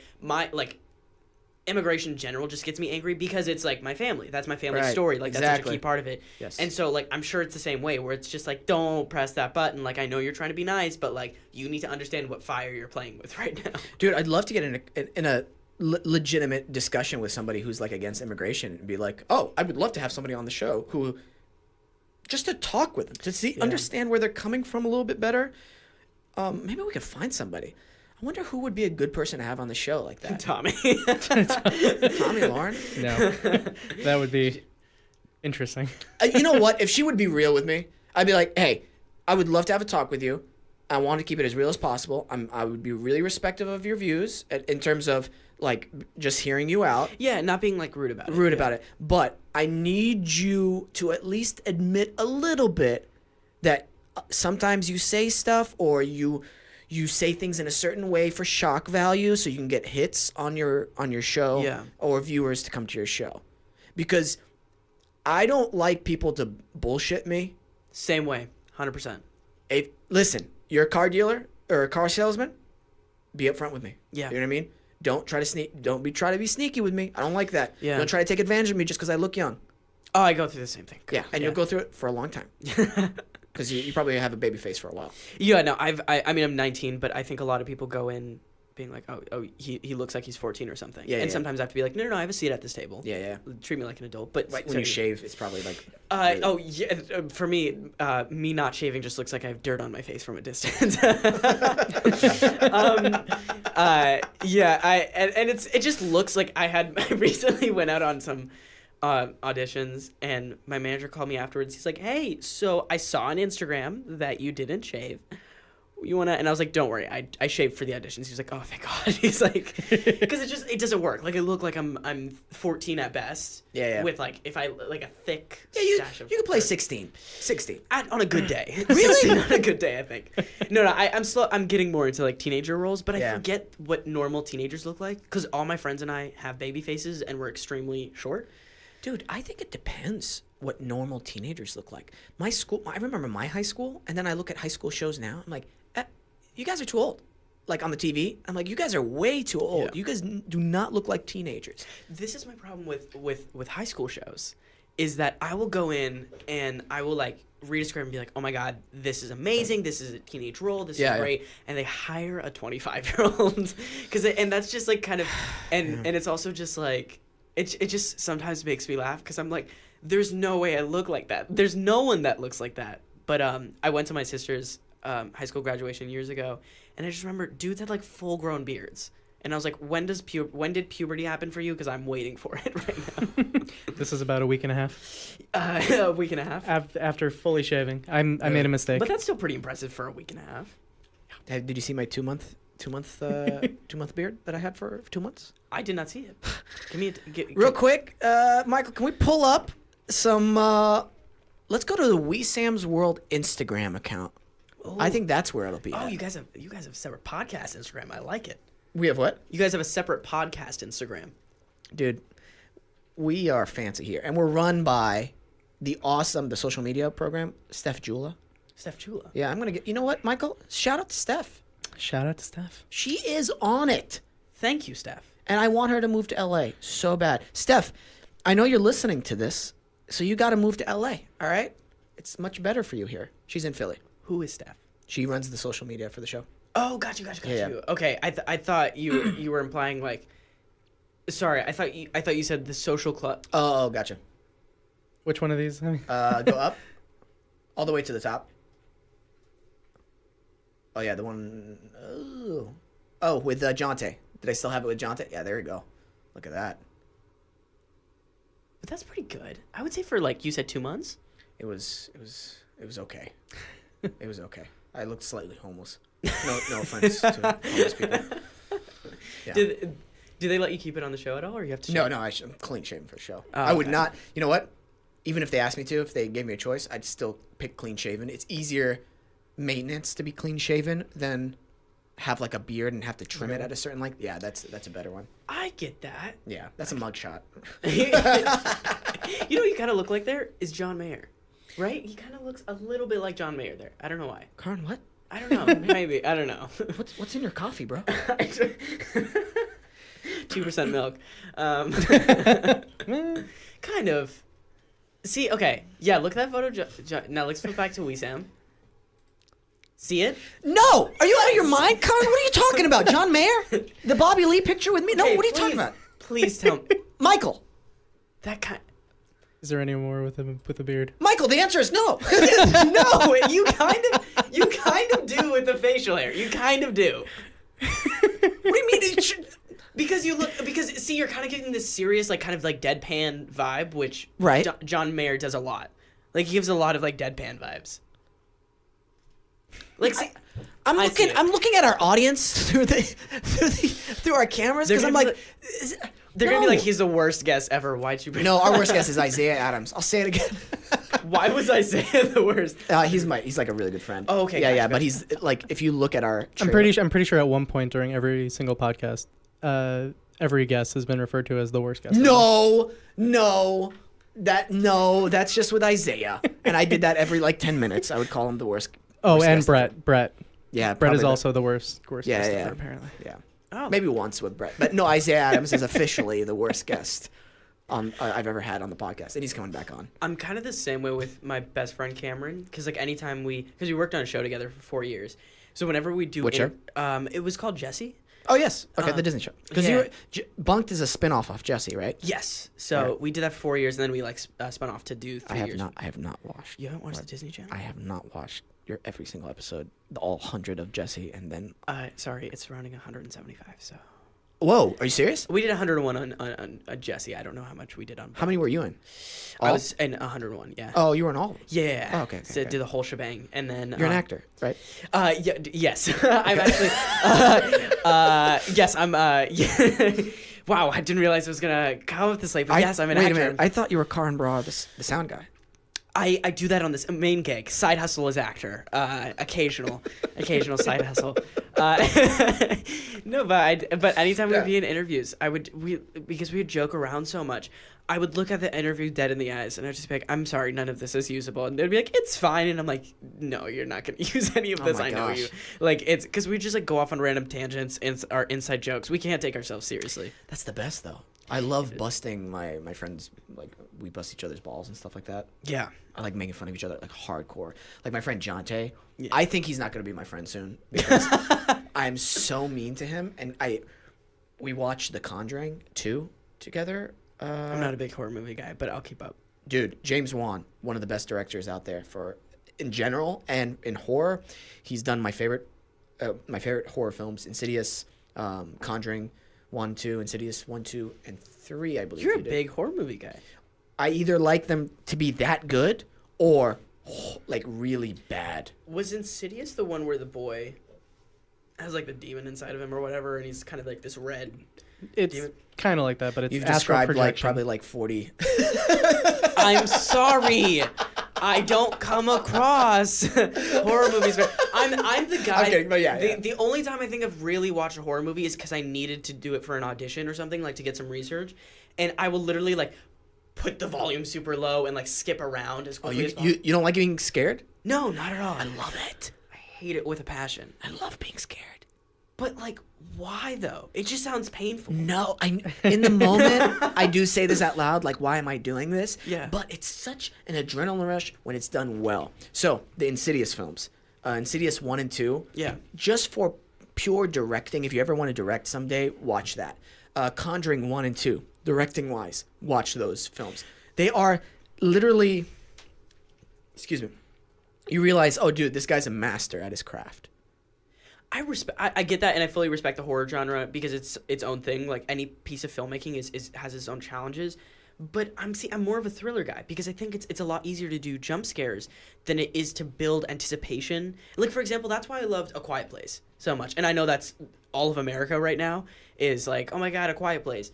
immigration in general just gets me angry because it's like my family. That's my family story. Like that's such a key part of it. Yes. And so like I'm sure it's the same way where it's just like, don't press that button. Like I know you're trying to be nice, but like you need to understand what fire you're playing with right now. Dude, I'd love to get in a legitimate discussion with somebody who's like against immigration and be like, oh, I would love to have somebody on the show who just to talk with them, to see understand where they're coming from a little bit better. Maybe we could find somebody. I wonder who would be a good person to have on the show like that. Tommy. Tommy Lauren? No. That would be interesting. You know what? If she would be real with me, I'd be like, hey, I would love to have a talk with you. I want to keep it as real as possible. I would be really respectful of your views in terms of like just hearing you out. Yeah, not being like rude about it. But I need you to at least admit a little bit that sometimes you say stuff or you say things in a certain way for shock value so you can get hits on your show or viewers to come to your show. Because I don't like people to bullshit me. Same way, 100%. Listen, you're a car dealer or a car salesman, be upfront with me. Yeah. You know what I mean? Don't try to be sneaky with me. I don't like that. Yeah. Don't try to take advantage of me just because I look young. Oh, I go through the same thing. Yeah, and you'll go through it for a long time. Because you probably have a baby face for a while. Yeah, no, I mean, I'm 19, but I think a lot of people go in being like, oh, he looks like he's 14 or something. Yeah, and sometimes I have to be like, no, I have a seat at this table. Yeah. Treat me like an adult. But when you shave, it's probably like... for me, me not shaving just looks like I have dirt on my face from a distance. It just looks like I recently went out on some auditions, and my manager called me afterwards. He's like, hey, so I saw on Instagram that you didn't shave. You wanna? And I was like, don't worry, I shaved for the auditions. He was like, oh, thank God. He's like, because it doesn't work. Like, I look like I'm 14 at best. Yeah. With like, if I like a thick stash of... You could play 16 on a good day. Really? On a good day, I think. No, I'm getting more into like teenager roles, but I forget what normal teenagers look like because all my friends and I have baby faces and we're extremely short. Dude, I think it depends what normal teenagers look like. I remember my high school, and then I look at high school shows now. I'm like, you guys are too old. Like on the TV, I'm like, you guys are way too old. Yeah. You guys do not look like teenagers. This is my problem with high school shows, is that I will go in and I will like read a script and be like, oh my God, this is amazing. This is a teenage role. This is great. And they hire a 25-year-old and that's just like kind of, and it's also just like, it just sometimes makes me laugh because I'm like, there's no way I look like that. There's no one that looks like that. But I went to my sister's high school graduation years ago, and I just remember dudes had like full-grown beards, and I was like, when did puberty happen for you? Because I'm waiting for it right now. This is about a week and a half. A week and a half after fully shaving. I made a mistake, but that's still pretty impressive for a week and a half. Did you see my two month beard that I had for 2 months? I did not see it. Real quick, Michael, can we pull up some? Let's go to the Wesam's World Instagram account. Ooh. I think that's where it'll be. Oh, you guys have a separate podcast Instagram. I like it. We have what? You guys have a separate podcast Instagram. Dude, we are fancy here, and we're run by the social media program, Steph Jula. Yeah, I'm gonna get. You know what, Michael? Shout out to Steph. She is on it. Thank you, Steph. And I want her to move to LA so bad. Steph, I know you're listening to this, so you got to move to LA. All right? It's much better for you here. She's in Philly. Who is Steph? She runs the social media for the show. Oh, got you. Okay, I thought you were implying like Sorry, I thought you said the social club. Oh, gotcha. Which one of these? Go up, all the way to the top. Oh yeah, the one. Oh, with Jonte. Did I still have it with Jonte? Yeah, there we go. Look at that. But that's pretty good. I would say for like you said 2 months. It was okay. It was okay. I looked slightly homeless. No offense to homeless people. Yeah. Do they let you keep it on the show at all, or you have to? No, I'm clean shaven for the show. Oh, I would okay. not. You know what? Even if they asked me to, if they gave me a choice, I'd still pick clean shaven. It's easier maintenance to be clean shaven than have like a beard and have to trim it at a certain length. Yeah, that's a better one. I get that. Yeah, that's a mugshot. You know what you kind of look like there is John Mayer, right? He kind of looks a little bit like John Mayer there. I don't know why. Karan, what? I don't know. Maybe. I don't know. What's in your coffee, bro? 2% milk. Kind of. See, okay. Yeah, look at that photo. Now let's flip back to Wesam. See it? No! Are you out of your mind, Karan? What are you talking about? John Mayer? The Bobby Lee picture with me? No, Okay, what are you talking about? Please tell me. Michael. That kind. Is there any more with a beard? Michael, the answer is no. No, you kind of do with the facial hair. You kind of do. What do you mean? Because see, you're kind of getting this serious, like, kind of like deadpan vibe, which Right. John Mayer does a lot. Like, he gives a lot of like deadpan vibes. Like, see, I'm looking at our audience through our cameras because I'm like, they're gonna be like, he's the worst guest ever. Why'd you bring? No, our worst guest is Isaiah Adams. I'll say it again. Why was Isaiah the worst? He's like a really good friend. Oh, okay, Yeah, gotcha, yeah. But gotcha. he's like, if you look at our, I'm pretty sure at one point during every single podcast, every guest has been referred to as the worst guest. No, that's just with Isaiah. And I did that every like 10 minutes. I would call him the worst. Oh, worst and guest Brett. Yeah, Brett is probably also the worst Yeah, guest yeah. ever, apparently. Yeah. Oh. Maybe once with Brett, but no, Isaiah Adams is officially the worst guest I've ever had on the podcast, and he's coming back on. I'm kind of the same way with my best friend Cameron, because like anytime because we worked on a show together for 4 years, so whenever we do Which show? It was called Jessie. Oh yes, okay, the Disney show. Because yeah. Bunk'd is a spin-off off Jessie, right? Yes. So Right. we did that for 4 years, and then we like spun off to do 3 years. I have not watched. You haven't watched the Disney Channel? I have not watched your every single episode, all 100 of Jessie, and then. Sorry, it's running 175. So Whoa, are you serious? we did 101 on Jessie. I don't know how much we did on. How many were you in? I All? was in 101. Yeah. Oh, you were in all of them. Yeah. Oh, okay, So okay. did the whole shebang, and then You're an actor, right? Yes, I'm actually. Yes, I'm. Yeah. Wow, I didn't realize I was gonna come with this late, but yes, I'm an wait actor. a minute. I thought you were Karan Brar, the sound guy. I do that on this main gig. Side hustle as actor. Occasional side hustle. No, but anytime we'd be in interviews, because we would joke around so much, I would look at the interview dead in the eyes, and I'd just be like, "I'm sorry, none of this is usable," and they'd be like, "It's fine," and I'm like, "No, you're not gonna use any of this. my I know gosh. you." Like it's because we just like go off on random tangents and our inside jokes. We can't take ourselves seriously. That's the best though. I love busting my friends, like we bust each other's balls and stuff like that. Yeah. I like making fun of each other, like hardcore. Like my friend Jonte, Yeah. I think he's not going to be my friend soon because I'm so mean to him. And we watched The Conjuring 2 together. I'm not a big horror movie guy, but I'll keep up. Dude, James Wan, one of the best directors out there in general and in horror. He's done my favorite horror films: Insidious, Conjuring 1, 2, Insidious 1, 2, and 3. I believe You're a he did. big horror movie guy. I either like them to be that good or like really bad. Was Insidious the one where the boy has like the demon inside of him or whatever, and he's kind of like this red? It's kind of like that, but it's You've astral described like projection. probably like 40. I'm sorry, I don't come across horror movies. But I'm the guy. I'm kidding, but yeah. The only time I think I've really watched a horror movie is because I needed to do it for an audition or something, like to get some research, and I will literally like put the volume super low and like skip around as quickly as possible. You don't like being scared? No, not at all. I love it. I hate it with a passion. I love being scared. But like, why though? It just sounds painful. No, in the moment I do say this out loud, like, why am I doing this? Yeah. But it's such an adrenaline rush when it's done well. So the Insidious films, Insidious 1 and 2. Yeah. Just for pure directing. If you ever want to direct someday, watch that. Conjuring 1 and 2, directing wise, watch those films. They are literally, excuse me, you realize, oh, dude, this guy's a master at his craft. I get that, and I fully respect the horror genre because it's its own thing. Like any piece of filmmaking has its own challenges. But I'm more of a thriller guy because I think it's a lot easier to do jump scares than it is to build anticipation. Like, for example, that's why I loved A Quiet Place so much. And I know that's all of America right now is like, oh my God, A Quiet Place.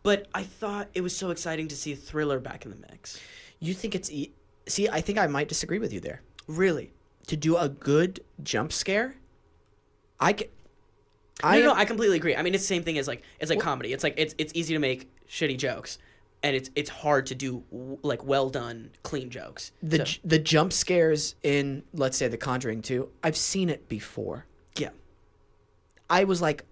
But I thought it was so exciting to see a thriller back in the mix. You think it's... See, I think I might disagree with you there. Really? To do a good jump scare, I completely agree. I mean, it's the same thing as like, it's like comedy. It's like, it's easy to make shitty jokes. And it's hard to do like well done, clean jokes. The jump scares in, let's say, The Conjuring 2, I've seen it before. Yeah. I was like,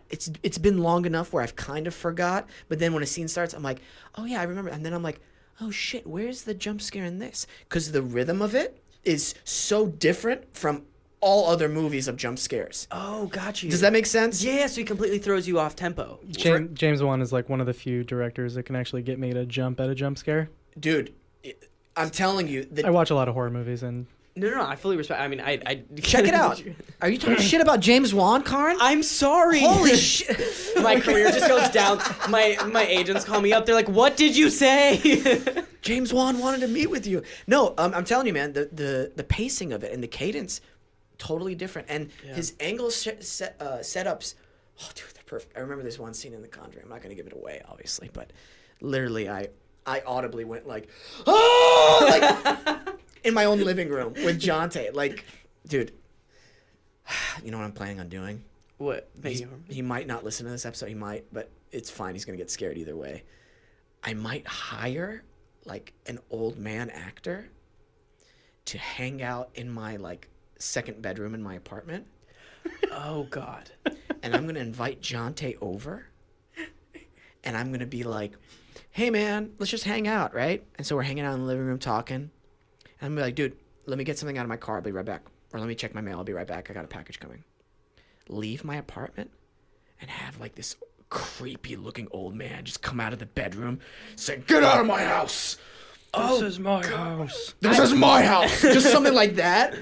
it's been long enough where I've kind of forgot. But then when a scene starts, I'm like, oh yeah, I remember. And then I'm like, oh shit, where's the jump scare in this? Because the rhythm of it is so different from all other movies of jump scares. Oh, got you. Does that make sense? Yeah, so he completely throws you off tempo. James Wan is like one of the few directors that can actually get me to jump at a jump scare. Dude, I'm telling you. I watch a lot of horror movies and... No, I fully respect. I mean, I check it out. Are you talking shit about James Wan, Karan? I'm sorry. Holy shit! My career just goes down. My agents call me up. They're like, "What did you say?" James Wan wanted to meet with you. No, I'm telling you, man. The pacing of it and the cadence, totally different. And his angle setups. Oh, dude, they're perfect. I remember this one scene in The Conjuring. I'm not gonna give it away, obviously, but literally, I audibly went like, "Oh!" Like, in my own living room with Jonte. Like, dude, you know what I'm planning on doing? What? He might not listen to this episode. He might, but it's fine. He's going to get scared either way. I might hire, like, an old man actor to hang out in my, like, second bedroom in my apartment. Oh, God. And I'm going to invite Jonte over. And I'm going to be like, hey, man, let's just hang out, right? And so we're hanging out in the living room talking. And I'm like, dude, let me get something out of my car. I'll be right back. Or let me check my mail. I'll be right back. I got a package coming. Leave my apartment and have like this creepy looking old man just come out of the bedroom saying, get out of my house. This is my house. This is my house. Just something like that.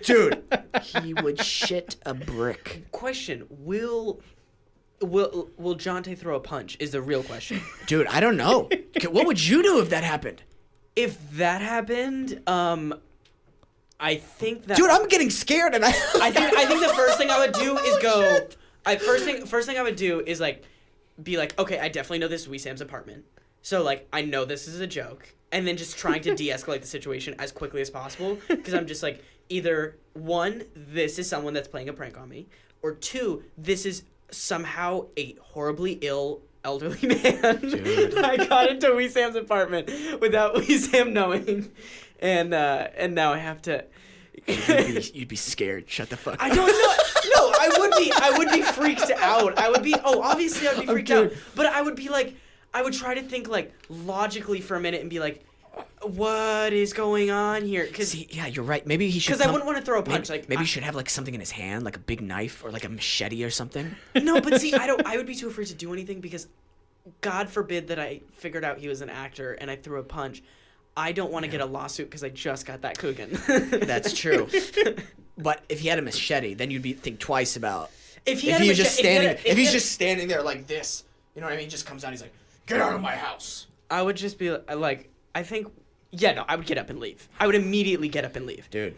Dude, he would shit a brick. Question, will Jonte throw a punch is the real question. Dude, I don't know. What would you do if that happened? If that happened, I think that... Dude, I'm getting scared, and I think the first thing I would do is go... First thing I would do is, like, be like, okay, I definitely know this is Wesam's apartment. So, like, I know this is a joke. And then just trying to de-escalate the situation as quickly as possible. Because I'm just like, either, one, this is someone that's playing a prank on me. Or two, this is somehow a horribly ill... elderly man. Dude. I got into Wesam's apartment without Wesam knowing, and now I have to. You'd be scared. Shut the fuck up. I don't know. No, I would be freaked out. Obviously I'd be freaked out, but I would be like, I would try to think like logically for a minute and be like, what is going on here? Because yeah, you're right. Maybe he should. Because I wouldn't want to throw a punch. Maybe he should have like something in his hand, like a big knife or like a machete or something. No, but see, I would be too afraid to do anything because, God forbid that I figured out he was an actor and I threw a punch. I don't want to get a lawsuit because I just got that Coogan. That's true. But if he had a machete, then you'd think twice about if he's just standing there like this. You know what I mean? He just comes out. He's like, "Get out of my house." I would just be like, I think, I would get up and leave. I would immediately get up and leave. Dude,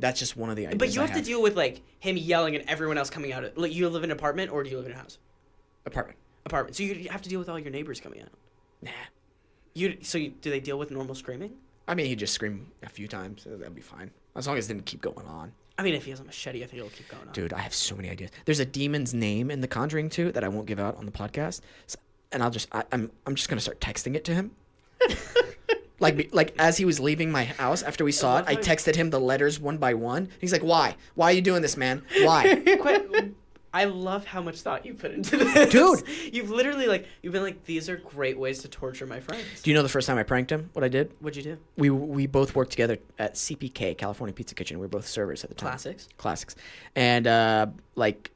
that's just one of the ideas. But you have to deal with like him yelling and everyone else coming out. Like, you live in an apartment or do you live in a house? Apartment. So you have to deal with all your neighbors coming out. Nah. Do they deal with normal screaming? I mean, he'd just scream a few times. So that'd be fine. As long as it didn't keep going on. I mean, if he has a machete, I think it'll keep going on. Dude, I have so many ideas. There's a demon's name in The Conjuring 2 that I won't give out on the podcast. And I'm just going to start texting it to him. Like as he was leaving my house after we saw it, I texted him the letters one by one. He's like, "Why? Why are you doing this, man? Why?" I love how much thought you put into this. Dude. You've literally, like, you've been like, these are great ways to torture my friends. Do you know the first time I pranked him? What I did? What'd you do? We both worked together at CPK, California Pizza Kitchen. We were both servers at the time. Classics. And like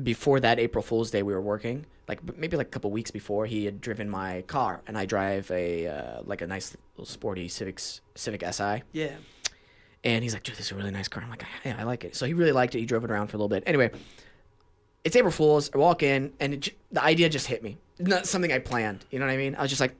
before that April Fool's Day, we were working. Like maybe like a couple weeks before, he had driven my car, and I drive a like a nice little sporty Civic Si. Yeah. And he's like, dude, this is a really nice car. I'm like, yeah, I like it. So he really liked it. He drove it around for a little bit. Anyway, it's April Fool's. I walk in, and the idea just hit me. Not something I planned. You know what I mean? I was just like,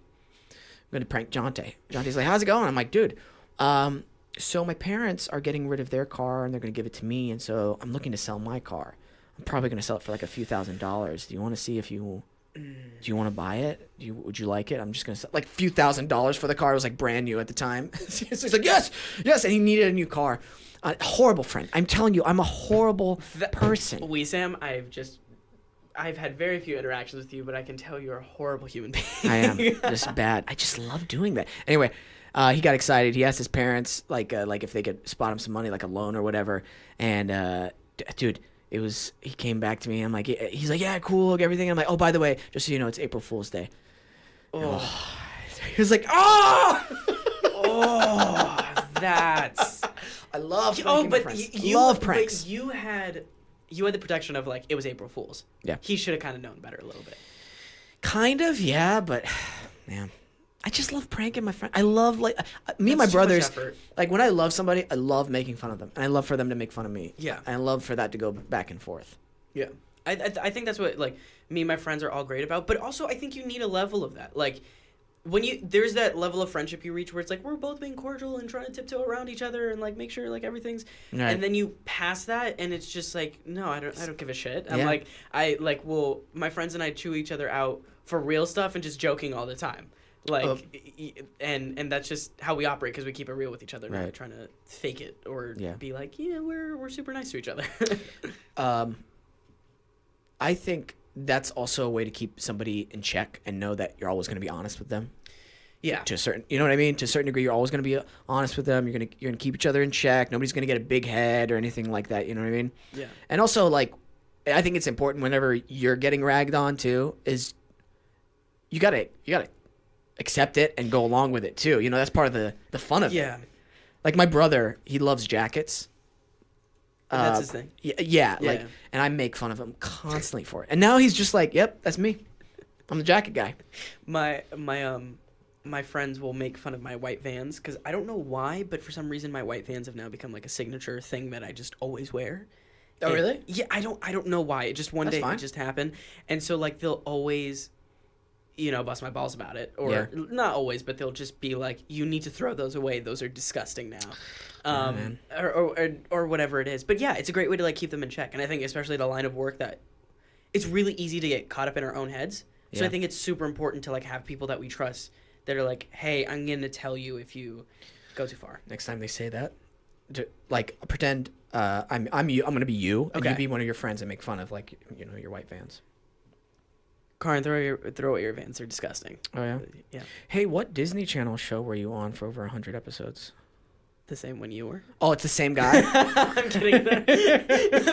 I'm going to prank Jonte. Jonte's like, how's it going? I'm like, dude, so my parents are getting rid of their car, and they're going to give it to me. And so I'm looking to sell my car. I'm probably going to sell it for like a few $1,000s. Do you want to see if you... Do you want to buy it? Would you like it? I'm just going to sell like a few $1,000s for the car. It was like brand new at the time. So he's like, yes. And he needed a new car. Horrible friend. I'm telling you, I'm a horrible person. Wesam, I've had very few interactions with you, but I can tell you're a horrible human being. I am. Just bad. I just love doing that. Anyway, he got excited. He asked his parents like if they could spot him some money, like a loan or whatever. And dude, he came back to me. I'm like, he's like, yeah, cool, everything. I'm like, oh, by the way, just so you know, it's April Fool's Day. Oh. He was like, oh! Oh, that's... I love pranking but my friends. you love pranks. But you had the protection of, like, it was April Fool's. Yeah. He should have kind of known better a little bit. Kind of, yeah, but, man. I just love pranking my friend. I love, like, me and my brothers, like, when I love somebody, I love making fun of them. And I love for them to make fun of me. Yeah. And I love for that to go back and forth. Yeah. I think that's what, like, me and my friends are all great about. But also, I think you need a level of that. Like, there's that level of friendship you reach where it's like, we're both being cordial and trying to tiptoe around each other and, like, make sure, like, everything's... Right. And then you pass that, and it's just like, no, I don't give a shit. I'm like, my friends and I chew each other out for real stuff and just joking all the time. Like, and that's just how we operate because we keep it real with each other, not trying to fake it or be like, yeah, we're super nice to each other. I think that's also a way to keep somebody in check and know that you're always going to be honest with them. Yeah. To a certain, you know what I mean? To a certain degree, you're always going to be honest with them. You're gonna keep each other in check. Nobody's going to get a big head or anything like that. You know what I mean? Yeah. And also, like, I think it's important whenever you're getting ragged on too, is you gotta accept it and go along with it too. You know, that's part of the fun of it. Yeah. Like my brother, he loves jackets. That's his thing. Yeah, like, and I make fun of him constantly for it. And now he's just like, yep, that's me. I'm the jacket guy. My friends will make fun of my white Vans because I don't know why, but for some reason my white Vans have now become like a signature thing that I just always wear. Oh, and, really? Yeah, I don't know why. It just one day it just happened, and so like they'll always, bust my balls about it, or not always, but they'll just be like, "You need to throw those away. Those are disgusting now," or whatever it is. But yeah, it's a great way to like keep them in check, and I think especially at a line of work that it's really easy to get caught up in our own heads. So I think it's super important to like have people that we trust that are like, "Hey, I'm going to tell you if you go too far." Next time they say that, like pretend I'm you. I'm going to be you, and you be one of your friends and make fun of like your white Vans. Karan, throw away your Vans. They're disgusting. Oh yeah. Yeah. Hey, what Disney Channel show were you on for over 100 episodes? The same when you were. Oh, it's the same guy. I'm kidding.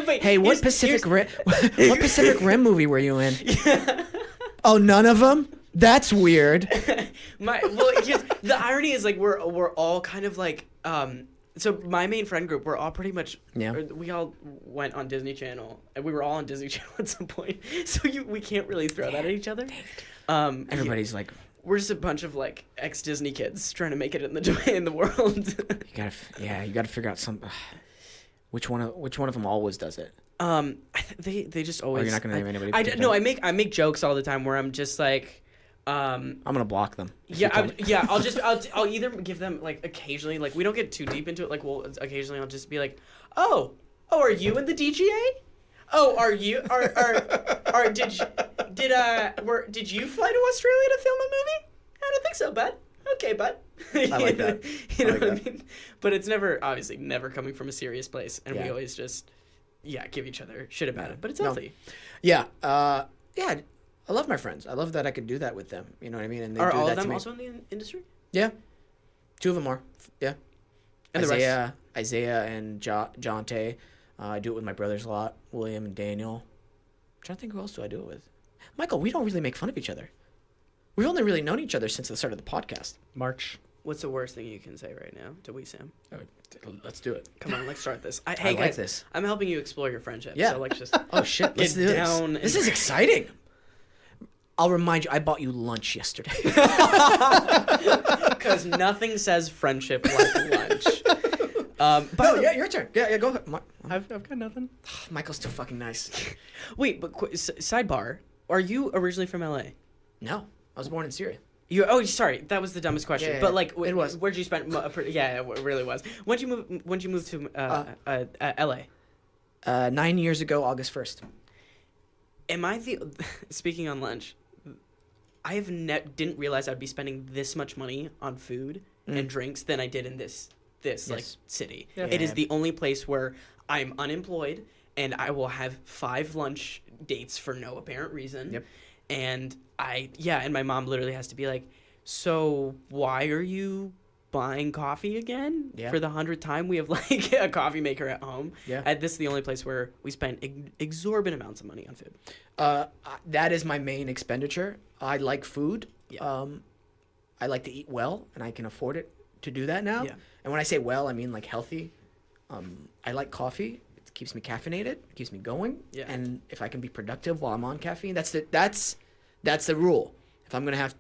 Wait, hey, what Pacific Rim movie were you in? Yeah. Oh, none of them? That's weird. The irony is like we're all kind of like so my main friend group, we're all pretty much we all went on Disney Channel and we were all on Disney Channel at some point. So we can't really throw that at each other. Everybody's like, we're just a bunch of like ex-Disney kids trying to make it in the world. you gotta figure out some. Which one of them always does it? They just always. Or you're not gonna name anybody. I make jokes all the time where I'm just like. I'm gonna block them. I'll either give them like occasionally, like we don't get too deep into it. Like occasionally I'll just be like, oh, are you in the DGA? Oh, are you? Did you fly to Australia to film a movie? I don't think so, bud. Okay, bud. I like that. You know what I mean? But it's never coming from a serious place, and we always just give each other shit about it. But it's healthy. Yeah. I love my friends. I love that I could do that with them. You know what I mean? And they are do all that of them to me. also in the industry? Yeah. 2 of them are. Yeah. And Isaiah and Jonte. I do it with my brothers a lot, William and Daniel. trying to think who else do I do it with. Michael, we don't really make fun of each other. We've only really known each other since the start of the podcast. March. What's the worst thing you can say right now to Wesam? Oh, let's do it. Come on, let's start this. I Hey like guys, this. I'm helping you explore your friendship. Yeah. So let's just Oh shit, let's get do down. this. This is exciting. I'll remind you, I bought you lunch yesterday. Because nothing says friendship like lunch. No, yeah, your turn. Yeah, go ahead. I've got nothing. Michael's too fucking nice. Wait, but sidebar. Are you originally from LA? No, I was born in Syria. Oh, sorry, that was the dumbest question. Yeah, but like, it was. Where'd you spend? Yeah, it really was. When'd you move to LA? 9 years ago, August 1st. Am I the? Speaking on lunch, I have didn't realize I'd be spending this much money on food and drinks than I did in this like city. Yeah. It is the only place where I'm unemployed and I will have 5 lunch dates for no apparent reason. Yep. And and my mom literally has to be like, so why are you buying coffee again? Yeah. For the 100th time? We have like a coffee maker at home. Yeah. And this is the only place where we spend exorbitant amounts of money on food. That is my main expenditure. I like food. Yeah. I like to eat well, and I can afford it to do that now. Yeah. And when I say well, I mean like healthy. I like coffee. It keeps me caffeinated, keeps me going. Yeah. And if I can be productive while I'm on caffeine, that's the rule. If I'm gonna have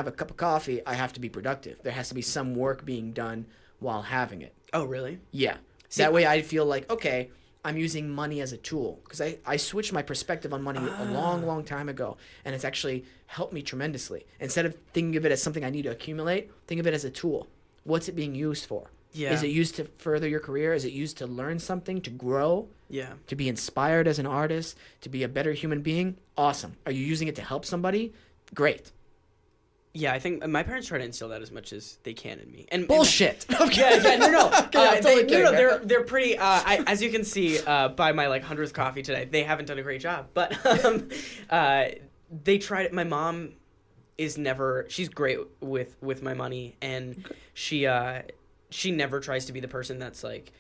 a cup of coffee, I have to be productive. There has to be some work being done while having it. Oh, really? Yeah. See, that way I feel like, okay, I'm using money as a tool. Because I switched my perspective on money a long time ago. And it's actually helped me tremendously. Instead of thinking of it as something I need to accumulate, think of it as a tool. What's it being used for? Yeah. Is it used to further your career? Is it used to learn something, to grow? Yeah. To be inspired as an artist? To be a better human being? Awesome. Are you using it to help somebody? Great. Yeah, I think my parents try to instill that as much as they can in me. And Bullshit. no. Okay, I'm totally kidding, man. They're pretty. As you can see by my like 100th coffee today, they haven't done a great job. But they tried. My mom is never. She's great with my money, and she never tries to be the person that's like,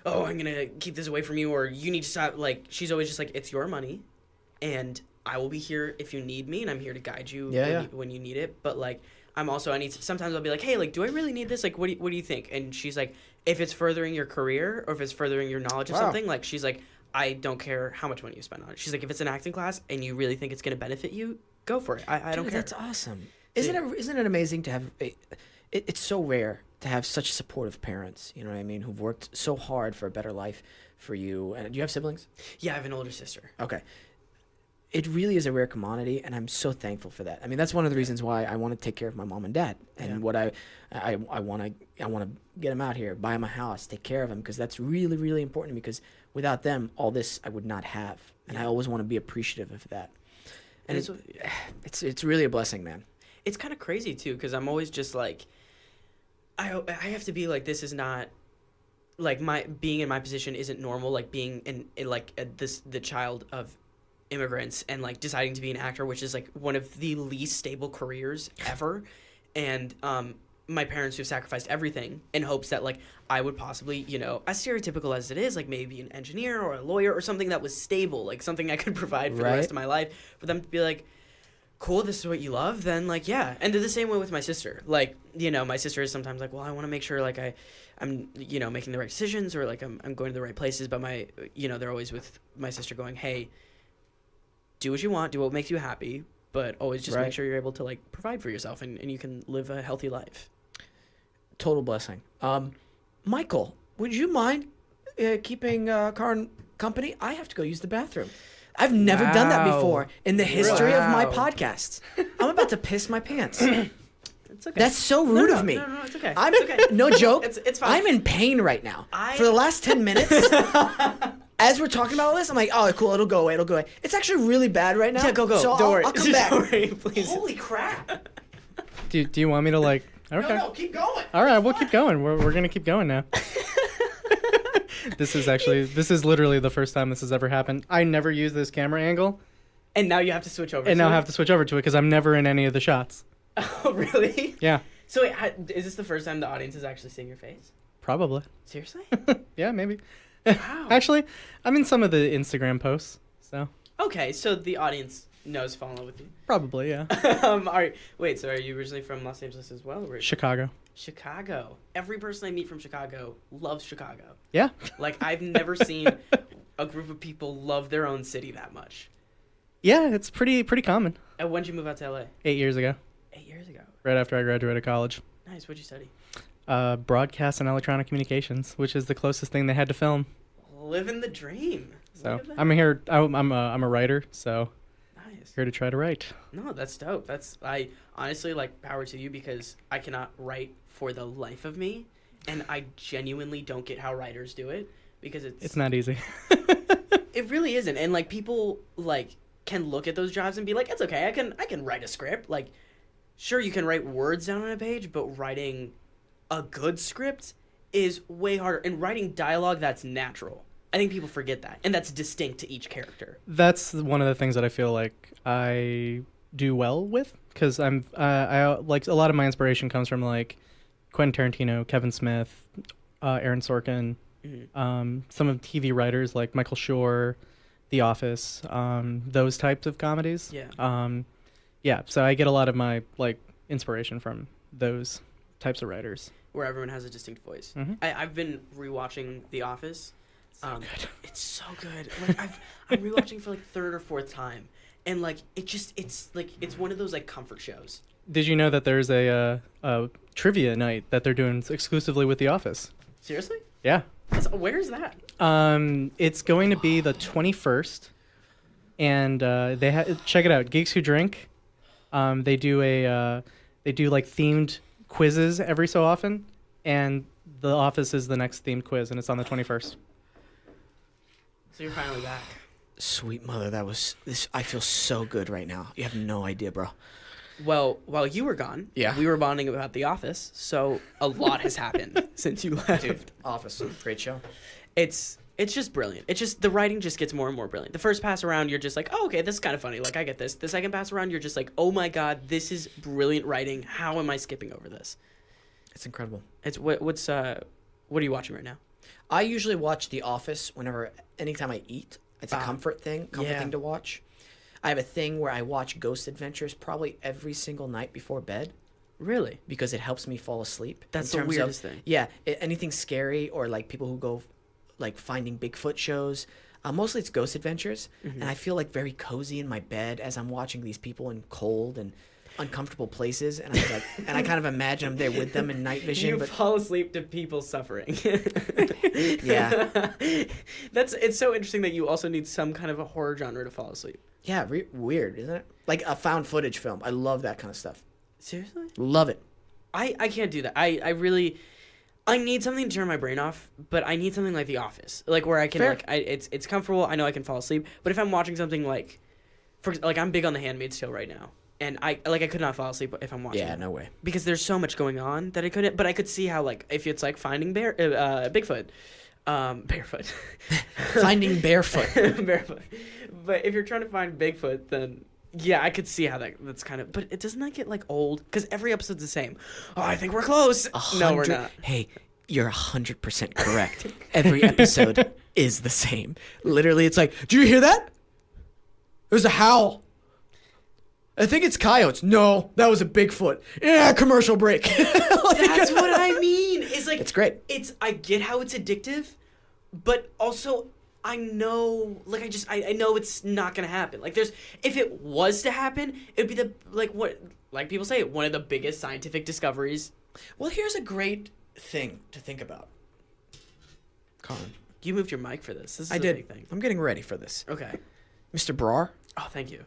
oh, I'm gonna keep this away from you, or you need to stop. Like, she's always just like, it's your money, and I will be here if you need me, and I'm here to guide you when you need it. But like, sometimes I'll be like, hey, like, do I really need this? Like, what do you think? And she's like, if it's furthering your career or if it's furthering your knowledge of something, like, she's like, I don't care how much money you spend on it. She's like, if it's an acting class and you really think it's gonna benefit you, go for it. I don't care. That's awesome. Isn't it amazing to have it's so rare to have such supportive parents, you know what I mean, who've worked so hard for a better life for you. And do you have siblings? Yeah, I have an older sister. Okay. It really is a rare commodity, and I'm so thankful for that. I mean, that's one of the reasons why I want to take care of my mom and dad, and what I want to get them out here, buy them a house, take care of them, because that's really, really important to me. Because without them, all this I would not have, and I always want to be appreciative of that. And it's really a blessing, man. It's kind of crazy too, because I'm always just like, I have to be like, this is not. Like, my being in my position isn't normal. Like, being the child of immigrants and like deciding to be an actor, which is like one of the least stable careers ever, and my parents who've sacrificed everything in hopes that like I would possibly, you know, as stereotypical as it is, like maybe an engineer or a lawyer or something that was stable, like something I could provide for the rest of my life, for them to be like, cool, this is what you love, then like, yeah. And they're the same way with my sister. Like, you know, my sister is sometimes like, well, I want to make sure like I'm you know, making the right decisions, or like I'm going to the right places, but my, you know, they're always with my sister going, hey, do what you want, do what makes you happy, but always just make sure you're able to like provide for yourself and you can live a healthy life. Total blessing. Michael, would you mind keeping Karan company? I have to go use the bathroom. I've never done that before in the history of my podcasts. I'm about to piss my pants. It's okay. That's so rude of me. No, it's okay. It's okay. No joke. It's fine. I'm in pain right now. For the last 10 minutes, as we're talking about all this, I'm like, oh, cool, it'll go away. It's actually really bad right now. Yeah, go. So Don't worry. I'll come back. Don't worry, please. Holy crap. Do you want me to like? Okay. No, keep going. All right, we'll keep going. We're gonna keep going now. This is literally the first time this has ever happened. I never use this camera angle. And now you have to switch over. And now I have to switch over to it because I'm never in any of the shots. Oh, really? Yeah. So wait, is this the first time the audience is actually seeing your face? Probably. Seriously? Yeah, maybe. Wow. Actually, I'm in some of the Instagram posts. So. Okay, so the audience knows fall in love with you. Probably, yeah. All right. Wait, so are you originally from Los Angeles as well? Or Chicago. Chicago. Every person I meet from Chicago loves Chicago. Yeah. Like, I've never seen a group of people love their own city that much. Yeah, it's pretty common. And when did you move out to LA? 8 years ago, 8 years ago. right after I graduated college. Nice. What'd you study? Broadcast and electronic communications, which is the closest thing they had to film. Living the dream. So Look at that. I'm here. I'm a writer, so Nice. here to try to write. No, that's dope. I honestly, like, power to you, because I cannot write for the life of me, and I genuinely don't get how writers do it, because It's not easy. it really isn't. And, like, people, like, can look at those jobs and be like, it's okay, I can write a script. Like, sure, you can write words down on a page, but writing a good script is way harder. And writing dialogue that's natural, I think people forget that, and that's distinct to each character. That's one of the things that I feel like I do well with, because I like, a lot of my inspiration comes from like Quentin Tarantino, Kevin Smith, Aaron Sorkin, some of TV writers like Michael Schur, The Office, those types of comedies. Yeah. Yeah. So I get a lot of my like inspiration from those types of writers. Where everyone has a distinct voice. Mhm. I've been rewatching The Office. Good. It's so good. Like, I'm rewatching for like third or fourth time, and like it's one of those like comfort shows. Did you know that there's a trivia night that they're doing exclusively with The Office? Seriously? Yeah. Where's that? It's going to be the 21st, and check it out. Geeks Who Drink. They do like themed quizzes every so often, and The Office is the next themed quiz, and it's on the 21st. So you're finally back. Sweet mother, that was this. I feel so good right now. You have no idea, bro. Well, while you were gone, Yeah. we were bonding about The Office, so a lot has happened since you left. Dude, Office, great show. It's just brilliant. It's just, the writing just gets more and more brilliant. The first pass around, you're just like, oh, okay, this is kind of funny. Like, I get this. The second pass around, you're just like, oh my god, this is brilliant writing. How am I skipping over this? It's incredible. It's what are you watching right now? I usually watch The Office anytime I eat. It's a comfort thing to watch. I have a thing where I watch Ghost Adventures probably every single night before bed. Really? Because it helps me fall asleep. That's in the terms weirdest of, thing. Yeah, anything scary, or like people who go like finding Bigfoot shows. Mostly it's Ghost Adventures, and I feel like very cozy in my bed as I'm watching these people in cold and uncomfortable places, and I'm like, and I kind of imagine I'm there with them in night vision. You but fall asleep to people suffering. Yeah. It's so interesting that you also need some kind of a horror genre to fall asleep. Yeah, weird, isn't it? Like a found footage film. I love that kind of stuff. Seriously? Love it. I can't do that. I need something to turn my brain off, but I need something like The Office, like where I can Fair. it's comfortable. I know I can fall asleep, but if I'm watching something like I'm big on The Handmaid's Tale right now, and I could not fall asleep if I'm watching. Yeah, it. no way. Because there's so much going on that I couldn't. But I could see how, like, if it's like finding Bigfoot, barefoot, Finding Barefoot. barefoot. But if you're trying to find Bigfoot, then yeah, I could see how that's kind of. But it doesn't that get like old? Because every episode's the same. Oh, I think we're close. No, we're not. Hey, you're 100% correct. Every episode is the same. Literally, it's like, do you hear that? There's a howl. I think it's coyotes. No, that was a Bigfoot. Yeah, commercial break. That's what I mean. It's like It's great. I get how it's addictive, but also I know, like, I know it's not gonna happen. Like, if it was to happen, it'd be like people say, one of the biggest scientific discoveries. Well, here's a great thing to think about. Colin, You moved your mic for this. This is I a did. big thing. I'm getting ready for this. Okay. Mr. Brar. Oh, thank you.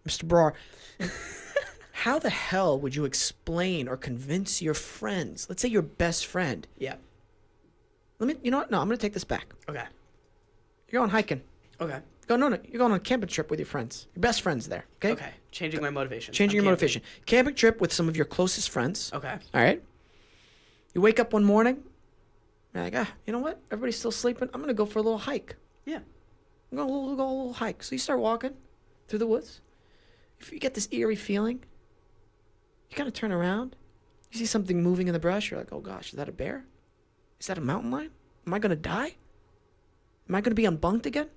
Mr. Brar, how the hell would you explain or convince your friends, let's say your best friend? Yeah. You know what? No, I'm going to take this back. Okay. You're going hiking. Okay. No, you're going on a camping trip with your friends. Your best friends there, okay? Okay. Changing my motivation. Changing your motivation. Camping trip with some of your closest friends. Okay. All right? You wake up one morning, you're like, you know what? Everybody's still sleeping. I'm going to go for a little hike. Yeah. I'm going to go a little hike. So you start walking through the woods. If you get this eerie feeling, you kind of turn around. You see something moving in the brush. You're like, oh gosh, is that a bear? Is that a mountain lion? Am I going to die? Am I going to be unbunked again?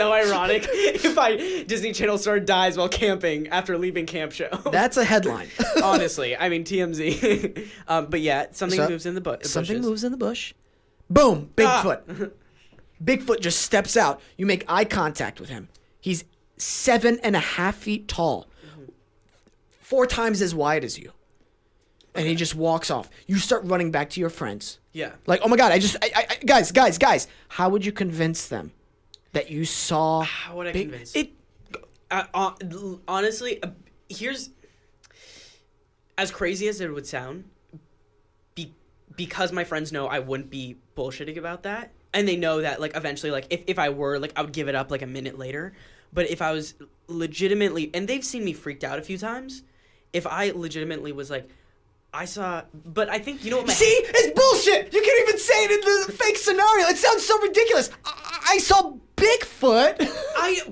so ironic if Disney Channel star dies while camping after leaving camp show. That's a headline. Honestly, I mean TMZ. But yeah, something moves in the bush. Something moves in the bush. Boom! Bigfoot. Bigfoot just steps out. You make eye contact with him. He's 7.5 feet tall, 4 times as wide as you, and he just walks off. You start running back to your friends. Yeah. Like, oh my God! Guys! How would you convince them that you saw? How would I convince it? Honestly, here's as crazy as it would sound. Because my friends know I wouldn't be bullshitting about that, and they know that like eventually, like if I were, like I would give it up like a minute later. But if I was legitimately, and they've seen me freaked out a few times, if I legitimately was like, I saw, but I think, you know what my... See? It's bullshit! You can't even say it in the fake scenario. It sounds so ridiculous. I saw Bigfoot.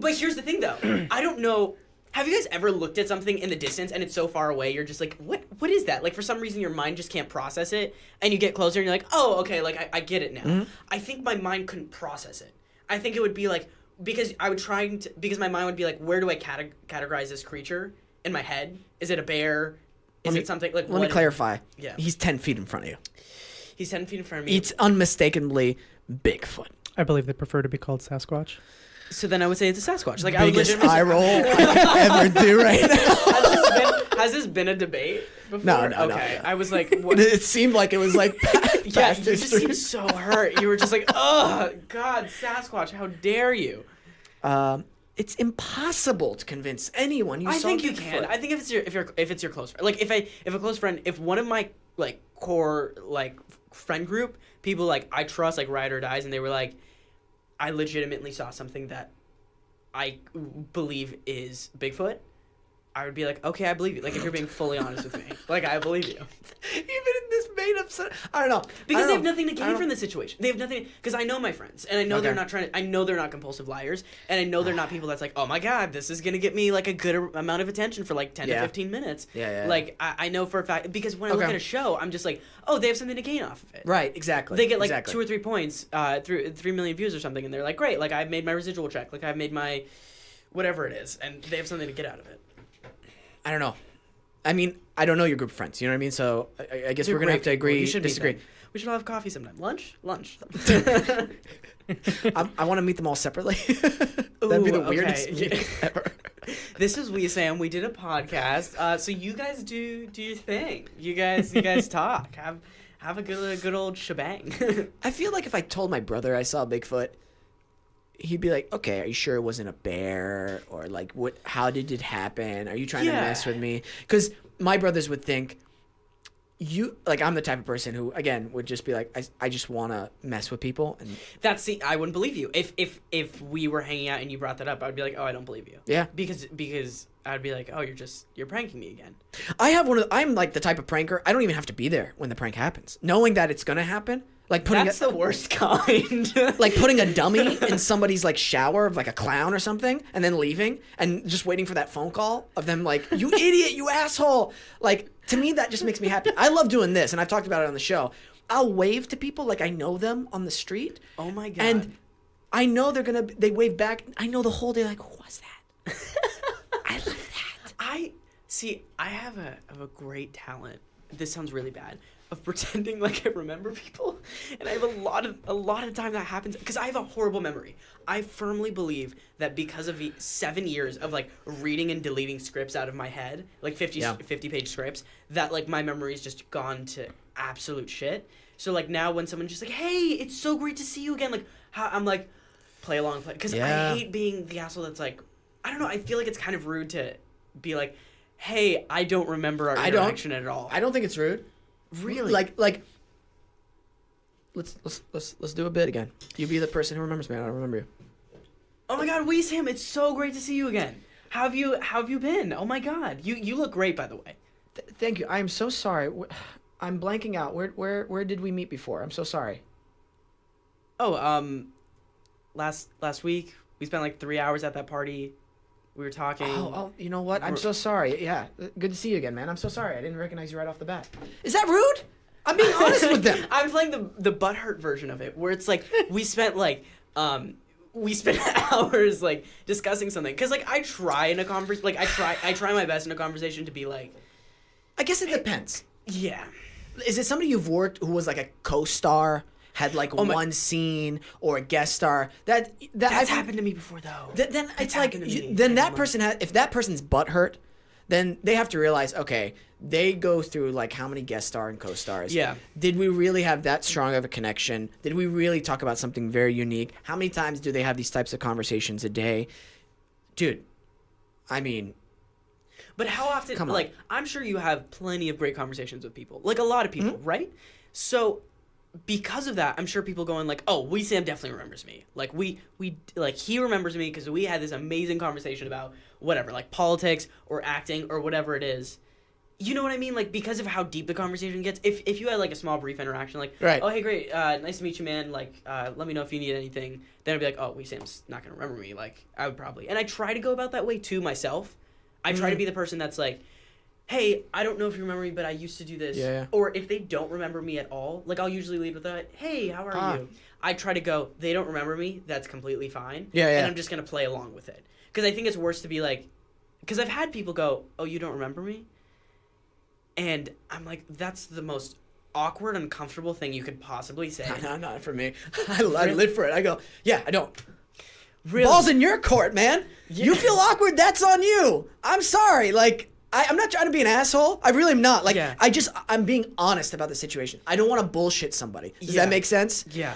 But here's the thing, though. I don't know... Have you guys ever looked at something in the distance and it's so far away, you're just like, what is that? Like, for some reason, your mind just can't process it, and you get closer and you're like, oh, okay, like, I get it now. Mm-hmm. I think my mind couldn't process it. I think it would be like, because my mind would be like, where do I categorize this creature in my head? Is it a bear? Is it something like? Let me clarify. Yeah. He's 10 feet in front of you. He's 10 feet in front of me. It's unmistakably Bigfoot. I believe they prefer to be called Sasquatch. So then I would say it's a Sasquatch. Like, biggest eye roll I could ever do right now. Has this been a debate before? No. Okay. No. I was like, what? It seemed like it was like yeah, you just seemed so hurt. You were just like, oh God, Sasquatch, how dare you? It's impossible to convince anyone. I think you can. I think if it's your close friend, like if a close friend, if one of my like core like friend group people like I trust, like ride or dies, and they were like, I legitimately saw something that I believe is Bigfoot, I would be like, okay, I believe you. Like, if you're being fully honest with me, like, I believe you. Even in this made up, I don't know. Because they have nothing to gain from the situation. They have nothing. Because I know my friends, and I know they're not I know they're not compulsive liars, and I know they're not people that's like, oh my God, this is gonna get me like a good amount of attention for like 10 to 15 minutes. Yeah. Like, I know for a fact, because when I look at a show, I'm just like, oh, they have something to gain off of it. Right. Exactly. They get like 2 or 3 points, 3 million views or something, and they're like, great, like I've made my residual check, like I've made my whatever it is, and they have something to get out of it. I don't know. I mean, I don't know your group of friends. You know what I mean? So I guess we're going to have to agree, disagree. We should all have coffee sometime. Lunch. I want to meet them all separately. That'd be the weirdest meeting ever. This is Wesam. We did a podcast. So you guys do your thing. You guys talk. Have a good old shebang. I feel like if I told my brother I saw Bigfoot, he'd be like, okay, are you sure it wasn't a bear? Or like, how did it happen? Are you trying to mess with me? Because my brothers would think, I'm the type of person who, again, would just be like, I just want to mess with people. And I wouldn't believe you. If we were hanging out and you brought that up, I'd be like, oh, I don't believe you. Yeah. Because I'd be like, oh, you're pranking me again. I'm like the type of pranker, I don't even have to be there when the prank happens. Knowing that it's going to happen. Like That's the worst kind. Like putting a dummy in somebody's like shower of like a clown or something, and then leaving and just waiting for that phone call of them like, you idiot, you asshole. Like, to me, that just makes me happy. I love doing this, and I've talked about it on the show. I'll wave to people like I know them on the street. Oh my God. And I know they wave back. I know the whole day, like, who was that? I love that. I have a great talent. This sounds really bad. Of pretending like I remember people, and I have a lot of time that happens because I have a horrible memory. I firmly believe that because of 7 years of like reading and deleting scripts out of my head, like 50-page scripts, that like my memory's just gone to absolute shit. So like now when someone's just like, hey, it's so great to see you again, like I'm like, play along, because I hate being the asshole that's like, I don't know, I feel like it's kind of rude to be like, hey, I don't remember our interaction at all. I don't think it's rude. Really? Like let's do a bit again. You be the person who remembers me. I don't remember you. Oh my God, Wesam, it's so great to see you again. How have you been? Oh my God, you look great, by the way. Thank you. I am so sorry. I'm blanking out. Where did we meet before? I'm so sorry. Oh, last week we spent like 3 hours at that party. We were talking. Oh, you know what? I'm so sorry. Yeah, good to see you again, man. I'm so sorry. I didn't recognize you right off the bat. Is that rude? I'm being honest with them. I'm playing the butthurt version of it, where it's like we spent like we spend hours like discussing something. Because like I try in a conversation, like I try my best in a conversation to be like, I guess it depends. yeah. Is it somebody you've worked who was like a co-star, had like one scene or a guest star? That's happened to me before though. Then it's like then that person if that person's butthurt, then they have to realize, okay, they go through like how many guest star and co-stars. Yeah. Did we really have that strong of a connection? Did we really talk about something very unique? How many times do they have these types of conversations a day? Dude, I mean, but how often, like, I'm sure you have plenty of great conversations with people. Like, a lot of people, right? So, because of that, I'm sure people going like, oh, Wesam definitely remembers me. Like, he remembers me because we had this amazing conversation about whatever, like, politics or acting or whatever it is. You know what I mean? Like, because of how deep the conversation gets, if you had, like, a small brief interaction, like, right. Oh, hey, great, nice to meet you, man. Like, let me know if you need anything. Then I'd be like, oh, Wesam's not going to remember me. Like, I would probably. And I try to go about that way, too, myself. I try to be the person that's like, hey, I don't know if you remember me, but I used to do this. Yeah. Or if they don't remember me at all, like, I'll usually lead with that, hey, how are you? I try to go, they don't remember me, that's completely fine. Yeah. And I'm just going to play along with it. Because I think it's worse to be like, because I've had people go, oh, you don't remember me? And I'm like, that's the most awkward, uncomfortable thing you could possibly say. No, not for me. I live for it. I go, yeah, I don't. Really? Ball's in your court, man. Yeah. You feel awkward, that's on you. I'm sorry. Like, I'm not trying to be an asshole. I really am not. Like, yeah. I'm being honest about the situation. I don't want to bullshit somebody. Does that make sense? Yeah.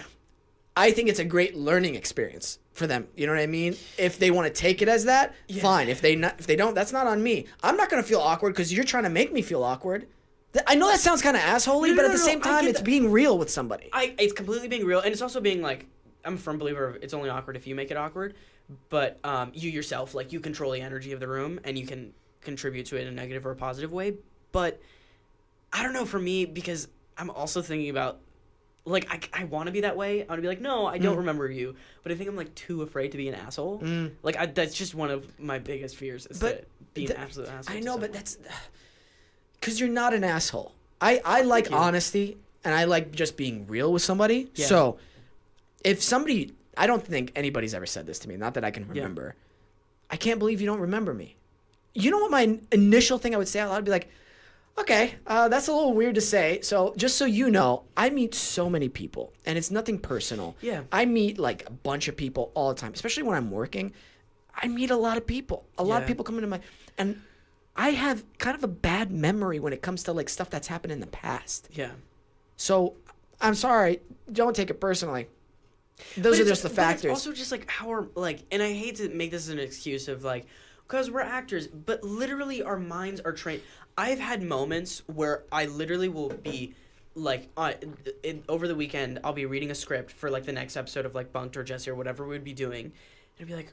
I think it's a great learning experience for them. You know what I mean? If they want to take it as that, fine. If they don't, that's not on me. I'm not going to feel awkward because you're trying to make me feel awkward. I know that sounds kind of assholey, but at the same time, it's being real with somebody. It's completely being real, and it's also being like, I'm a firm believer of it's only awkward if you make it awkward, but you yourself, like, you control the energy of the room, and you can contribute to it in a negative or a positive way. But I don't know, for me, because I'm also thinking about, like, I want to be that way. I want to be like, no, I don't remember you, but I think I'm, like, too afraid to be an asshole. Like, that's just one of my biggest fears, is to be an absolute asshole. I know, but that's because you're not an asshole. I like honesty, and I like just being real with somebody. Yeah. So if somebody, I don't think anybody's ever said this to me, not that I can remember. I can't believe you don't remember me. You know what my initial thing I would say out loud would be like, okay, that's a little weird to say. So just so you know, I meet so many people, and it's nothing personal. Yeah. I meet like a bunch of people all the time, especially when I'm working. I meet a lot of people. A lot of people come into my, and I have kind of a bad memory when it comes to like stuff that's happened in the past. Yeah. So I'm sorry, don't take it personally. Those are just the factors. It's also just like how we're like, and I hate to make this an excuse of like, because we're actors, but literally our minds are trained. I've had moments where I literally will be like, over the weekend, I'll be reading a script for like the next episode of like BUNK'D or Jessie or whatever we'd be doing. And I'd be like,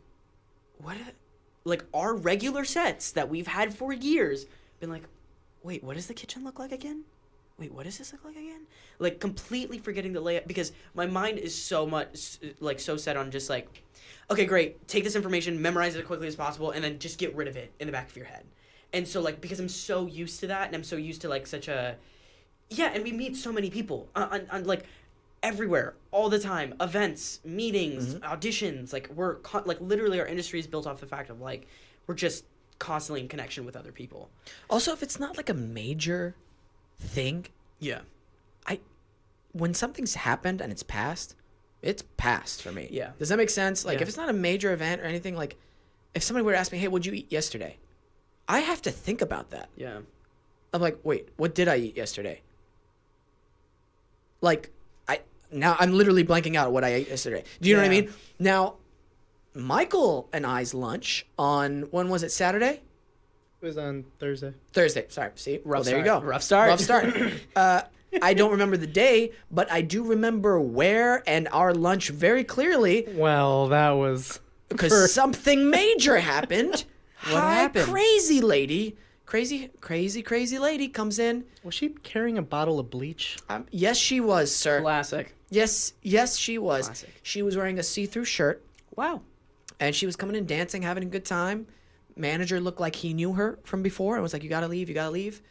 what? Like our regular sets that we've had for years, been like, wait, what does the kitchen look like again? Wait, what does this look like again? Like completely forgetting the layout because my mind is so much like so set on just like, okay, great, take this information, memorize it as quickly as possible, and then just get rid of it in the back of your head. And so like because I'm so used to that, and I'm so used to like such a, and we meet so many people on like everywhere all the time, events, meetings, auditions. Like we're like literally our industry is built off the fact of like we're just constantly in connection with other people. Also, if it's not like a major thing, when something's happened and it's past for me. Yeah. Does that make sense? Like if it's not a major event or anything, like if somebody were to ask me, hey, what'd you eat yesterday? I have to think about that. Yeah. I'm like, wait, what did I eat yesterday? Like now I'm literally blanking out what I ate yesterday. Do you know what I mean? Now, Michael and I's lunch on, when was it, Saturday? It was on Thursday. Sorry. See? Rough there start. you go. Rough start. I don't remember the day, but I do remember where and our lunch very clearly. Well, that was... Because something major happened. What happened? Crazy lady. Crazy lady comes in. Was she carrying a bottle of bleach? Yes, she was, sir. Classic. Yes, she was. Classic. She was wearing a see-through shirt. Wow. And she was coming in dancing, having a good time. Manager looked like he knew her from before and was like, you gotta leave.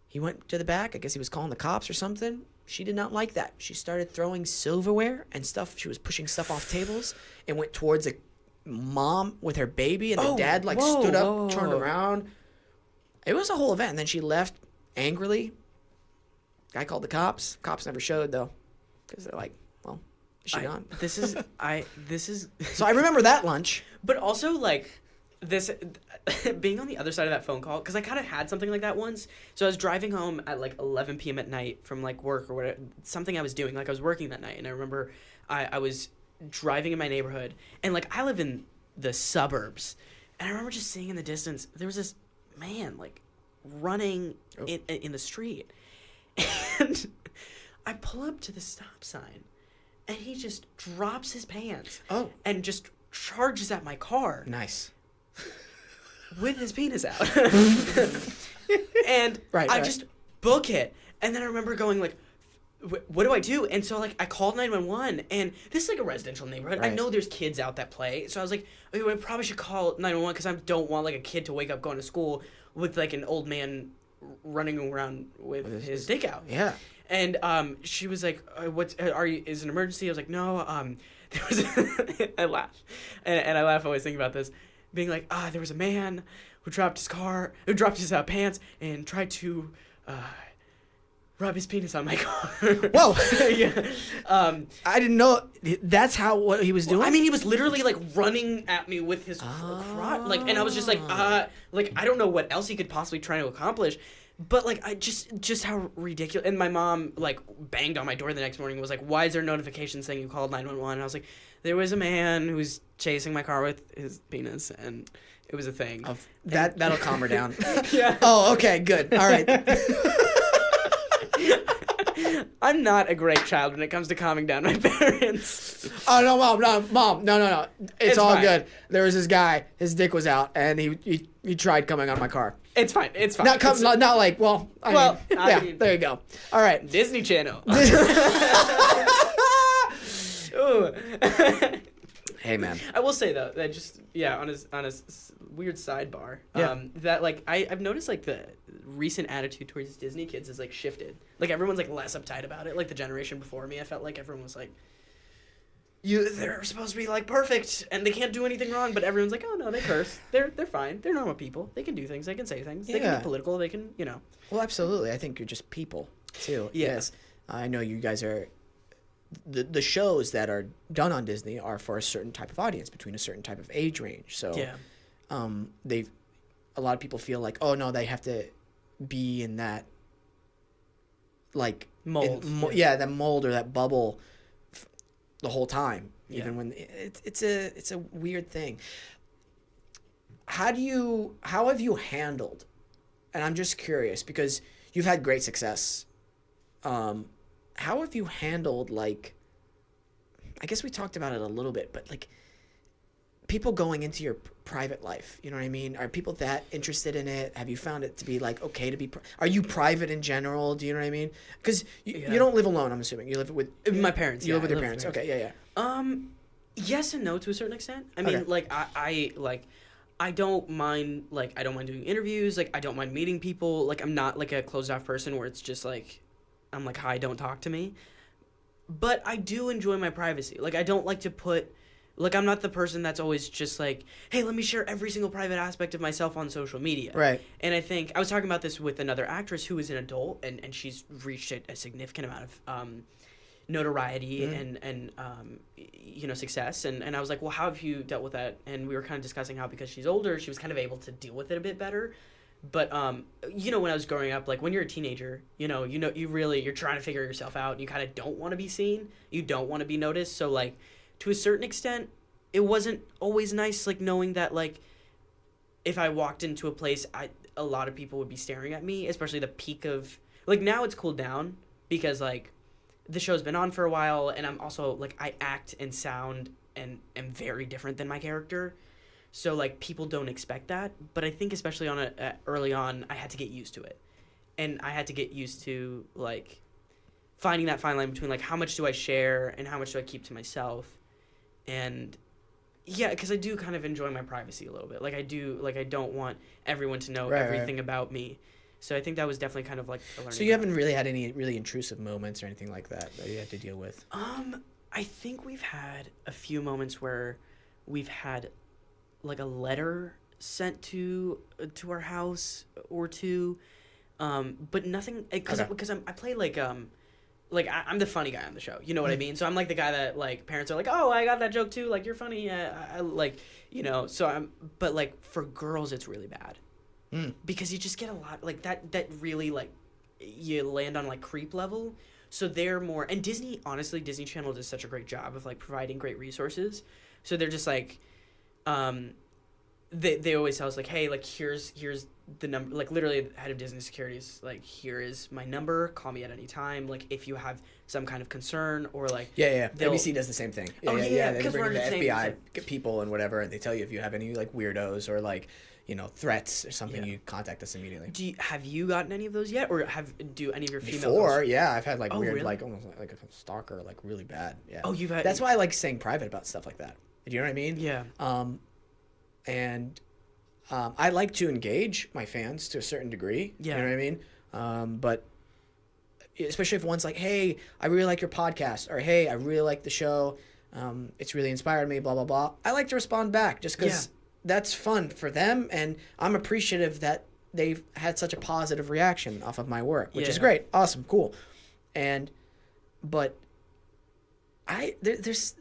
He went to the back. I guess he was calling the cops or something. She did not like that. She started throwing silverware and stuff. She was pushing stuff off tables and went towards a mom with her baby, and the dad like stood up, turned around. It was a whole event. And then she left angrily. Guy called the cops. Cops never showed though, because they're like, well, is she gone? This is So I remember that lunch. But also, like, this being on the other side of that phone call, because I kind of had something like that once. So I was driving home at like 11 p.m. at night from like work or whatever, something I was doing. Like I was working that night, and I remember I was driving in my neighborhood, and like I live in the suburbs, and I remember just seeing in the distance there was this man like running in the street, and I pull up to the stop sign, and he just drops his pants and just charges at my car. Nice. With his penis out. And I just book it. And then I remember going like, what do I do? And so like I called 911, and this is like a residential neighborhood. Right. I know there's kids out that play. So I was like, I probably should call 911 because I don't want like a kid to wake up going to school with like an old man running around with his dick out. Yeah. And she was like, is it an emergency? I was like, no. There was I laugh. And I laugh always thinking about this. Being like, there was a man who dropped his pants and tried to rub his penis on my car. Whoa. Yeah. I didn't know that's what he was doing. I mean, he was literally like running at me with his crotch, like, and I was just like I don't know what else he could possibly try to accomplish. But, like, I just how ridiculous. And my mom, like, banged on my door the next morning and was like, why is there a notification saying you called 911? And I was like, there was a man who was chasing my car with his penis, and it was a thing. That'll calm her down. Yeah. Oh, okay, good. All right. I'm not a great child when it comes to calming down my parents. Oh, no, Mom, no. It's all fine. good. There was this guy, his dick was out, and he tried coming on my car. It's fine. Not like, well, I mean, there you go. All right. Disney Channel. Ooh. Hey, man. I will say though that just on a weird sidebar that like I've noticed like the recent attitude towards Disney kids has like shifted. Like everyone's like less uptight about it. Like the generation before me, I felt like everyone was like, they're supposed to be like perfect and they can't do anything wrong, but everyone's like, oh no, they curse. They're fine. They're normal people. They can do things. They can say things. They can be political. They can, Well, absolutely. I think you're just people too. Yeah. Yes. I know you guys are. The shows that are done on Disney are for a certain type of audience between a certain type of age range. So, a lot of people feel like, oh no, they have to be in that like mold. That mold or that bubble the whole time, even when it's a weird thing. How have you handled? And I'm just curious because you've had great success. How have you handled, like, I guess we talked about it a little bit, but like people going into your private life, you know what I mean? Are people that interested in it? Have you found it to be like okay to be? Are you private in general? Do you know what I mean? Because you don't live alone. I'm assuming you live with my parents. You live with your parents. Okay, yeah. Yes and no to a certain extent. I mean, like I don't mind doing interviews. Like I don't mind meeting people. Like I'm not like a closed off person where it's just like I'm like, hi, don't talk to me. But I do enjoy my privacy. Like I don't like to put. Like, I'm not the person that's always just like, hey, let me share every single private aspect of myself on social media. Right. And I think, I was talking about this with another actress who is an adult, and she's reached a significant amount of notoriety and success. And I was like, well, how have you dealt with that? And we were kind of discussing how because she's older, she was kind of able to deal with it a bit better. But, when I was growing up, like, when you're a teenager, you're trying to figure yourself out. And you kind of don't want to be seen. You don't want to be noticed. So, like, to a certain extent, it wasn't always nice, like, knowing that, like, if I walked into a place, a lot of people would be staring at me, especially the peak of, like, now it's cooled down because, like, the show's been on for a while, and I'm also, like, I act and sound and am very different than my character. So, like, people don't expect that. But I think especially early on, I had to get used to it. And I had to get used to, like, finding that fine line between, like, how much do I share and how much do I keep to myself. And yeah, because I do kind of enjoy my privacy a little bit. Like I don't want everyone to know everything about me. So I think that was definitely kind of like a learning. So you haven't really had any really intrusive moments or anything like that you had to deal with? I think we've had a few moments where we've had like a letter sent to our house or two, but nothing because I play like I'm the funny guy on the show, you know what I mean? So I'm like the guy that like parents are like, oh, I got that joke too, like you're funny, I like, you know. So but like for girls it's really bad because you just get a lot like that really like you land on like creep level. So they're more, and Disney Channel does such a great job of like providing great resources. So they're just like, they always tell us like, hey, like here's the number, like literally the head of Disney security is like, here is my number, call me at any time, like if you have some kind of concern or like ABC does the same thing. They bring we're in the the same, FBI people and whatever, and they tell you if you have any like weirdos or like, you know, threats or something, you contact us immediately. Have you gotten any of those yet, or do any of your female before I've had like weird, really? like almost like a stalker, like really bad. You've had, that's why I like saying private about stuff like that. Do you know what I mean? And I like to engage my fans to a certain degree. You know what I mean? But especially if one's like, hey, I really like your podcast, or hey, I really like the show, it's really inspired me, blah blah blah, I like to respond back just because that's fun for them, and I'm appreciative that they've had such a positive reaction off of my work, which is great, awesome, cool. But there's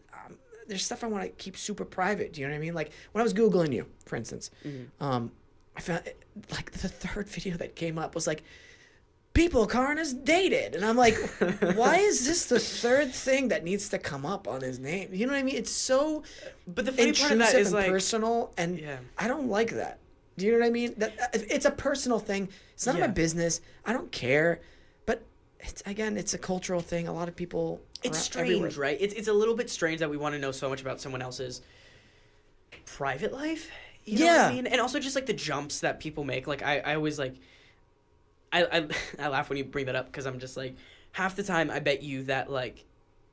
stuff I want to keep super private. Do you know what I mean? Like when I was Googling you, for instance, I found like the third video that came up was like, people Karan has dated, and I'm like, why is this the third thing that needs to come up on his name? You know what I mean? It's so but the funny part of that intrusive is and like personal, and I don't like that. Do you know what I mean? That it's a personal thing. It's none of my business. I don't care. But it's a cultural thing. A lot of people. It's strange, right? It's a little bit strange that we want to know so much about someone else's private life. You know what I mean? And also just like the jumps that people make. Like I always like. I laugh when you bring that up because I'm just like, half the time I bet you that like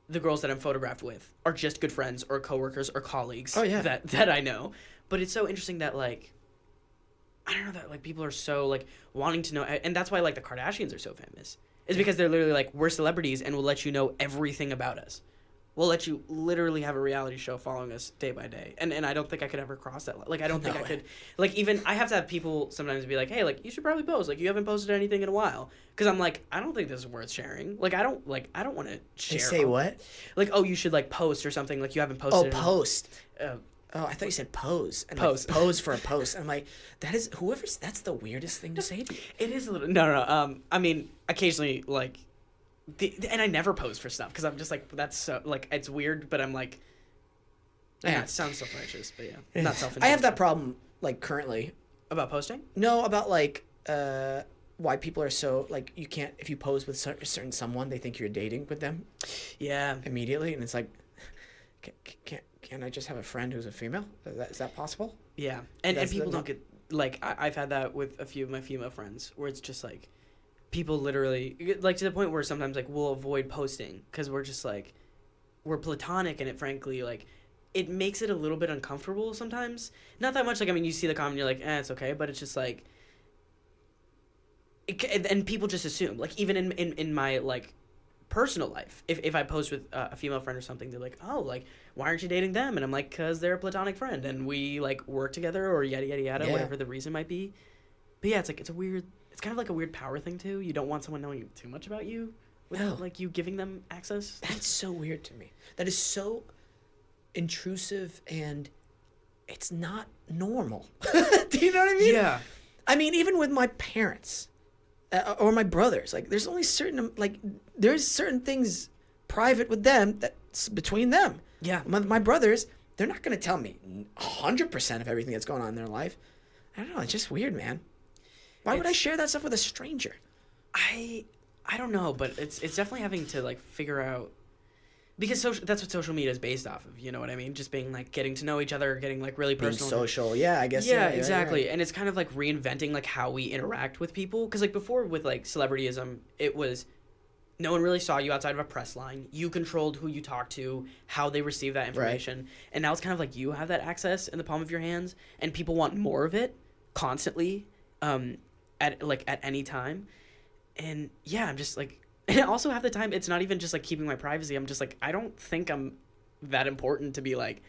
the girls that I'm photographed with are just good friends or coworkers or colleagues that I know. But it's so interesting that like, I don't know, that like people are so like wanting to know, and that's why like the Kardashians are so famous. Is because they're literally like, we're celebrities and we'll let you know everything about us. We'll let you literally have a reality show following us day by day. And I don't think I could ever cross that. Like, I don't think I could. Like, even I have to have people sometimes be like, hey, like, you should probably post. Like, you haven't posted anything in a while. Because I'm like, I don't think this is worth sharing. Like, I don't want to share. They say what? Like, oh, you should, like, post or something. Like, you haven't posted. Oh, post. Oh, I thought you said pose. And pose. Like, pose for a post. I'm like, that's the weirdest thing to say to you. It is a little. No. I mean, occasionally, like. And I never pose for stuff because I'm just like, that's so like, it's weird, but I'm like, it sounds self-righteous, but not self-indulgent. I have that problem like currently about posting. No, about like why people are so like, you can't, if you pose with a certain someone, they think you're dating with them. Yeah. Immediately, and it's like, can I just have a friend who's a female? Is that possible? Yeah, and people don't get like I've had that with a few of my female friends where it's just like. People literally like to the point where sometimes like we'll avoid posting because we're just like we're platonic, and it frankly like it makes it a little bit uncomfortable sometimes. Not that much, like I mean you see the comment, you're like it's okay, but it's just like and people just assume like even in my like personal life, if I post with a female friend or something, they're like, oh, like why aren't you dating them? And I'm like, because they're a platonic friend and we like work together or yada yada yada, whatever the reason might be. But yeah, it's like it's kind of like a weird power thing too. You don't want someone knowing too much about you without like you giving them access. That's so weird to me. That is so intrusive, and it's not normal. Do you know what I mean? Yeah. I mean, even with my parents or my brothers, like there's certain things private with them that's between them. Yeah. My brothers, they're not going to tell me 100% of everything that's going on in their life. I don't know. It's just weird, man. Why would I share that stuff with a stranger? I don't know, but it's definitely having to like figure out, because that's what social media is based off of. You know what I mean? Just being like getting to know each other, getting like really personal. Being social, yeah, I guess. Yeah, exactly. Right. And it's kind of like reinventing like how we interact with people. Because like before with like celebrityism, it was no one really saw you outside of a press line. You controlled who you talked to, how they receive that information, right. And now it's kind of like you have that access in the palm of your hands, and people want more of it constantly. at any time. And yeah, I'm just like, and also half the time it's not even just like keeping my privacy. I'm just like, I don't think I'm that important to be like,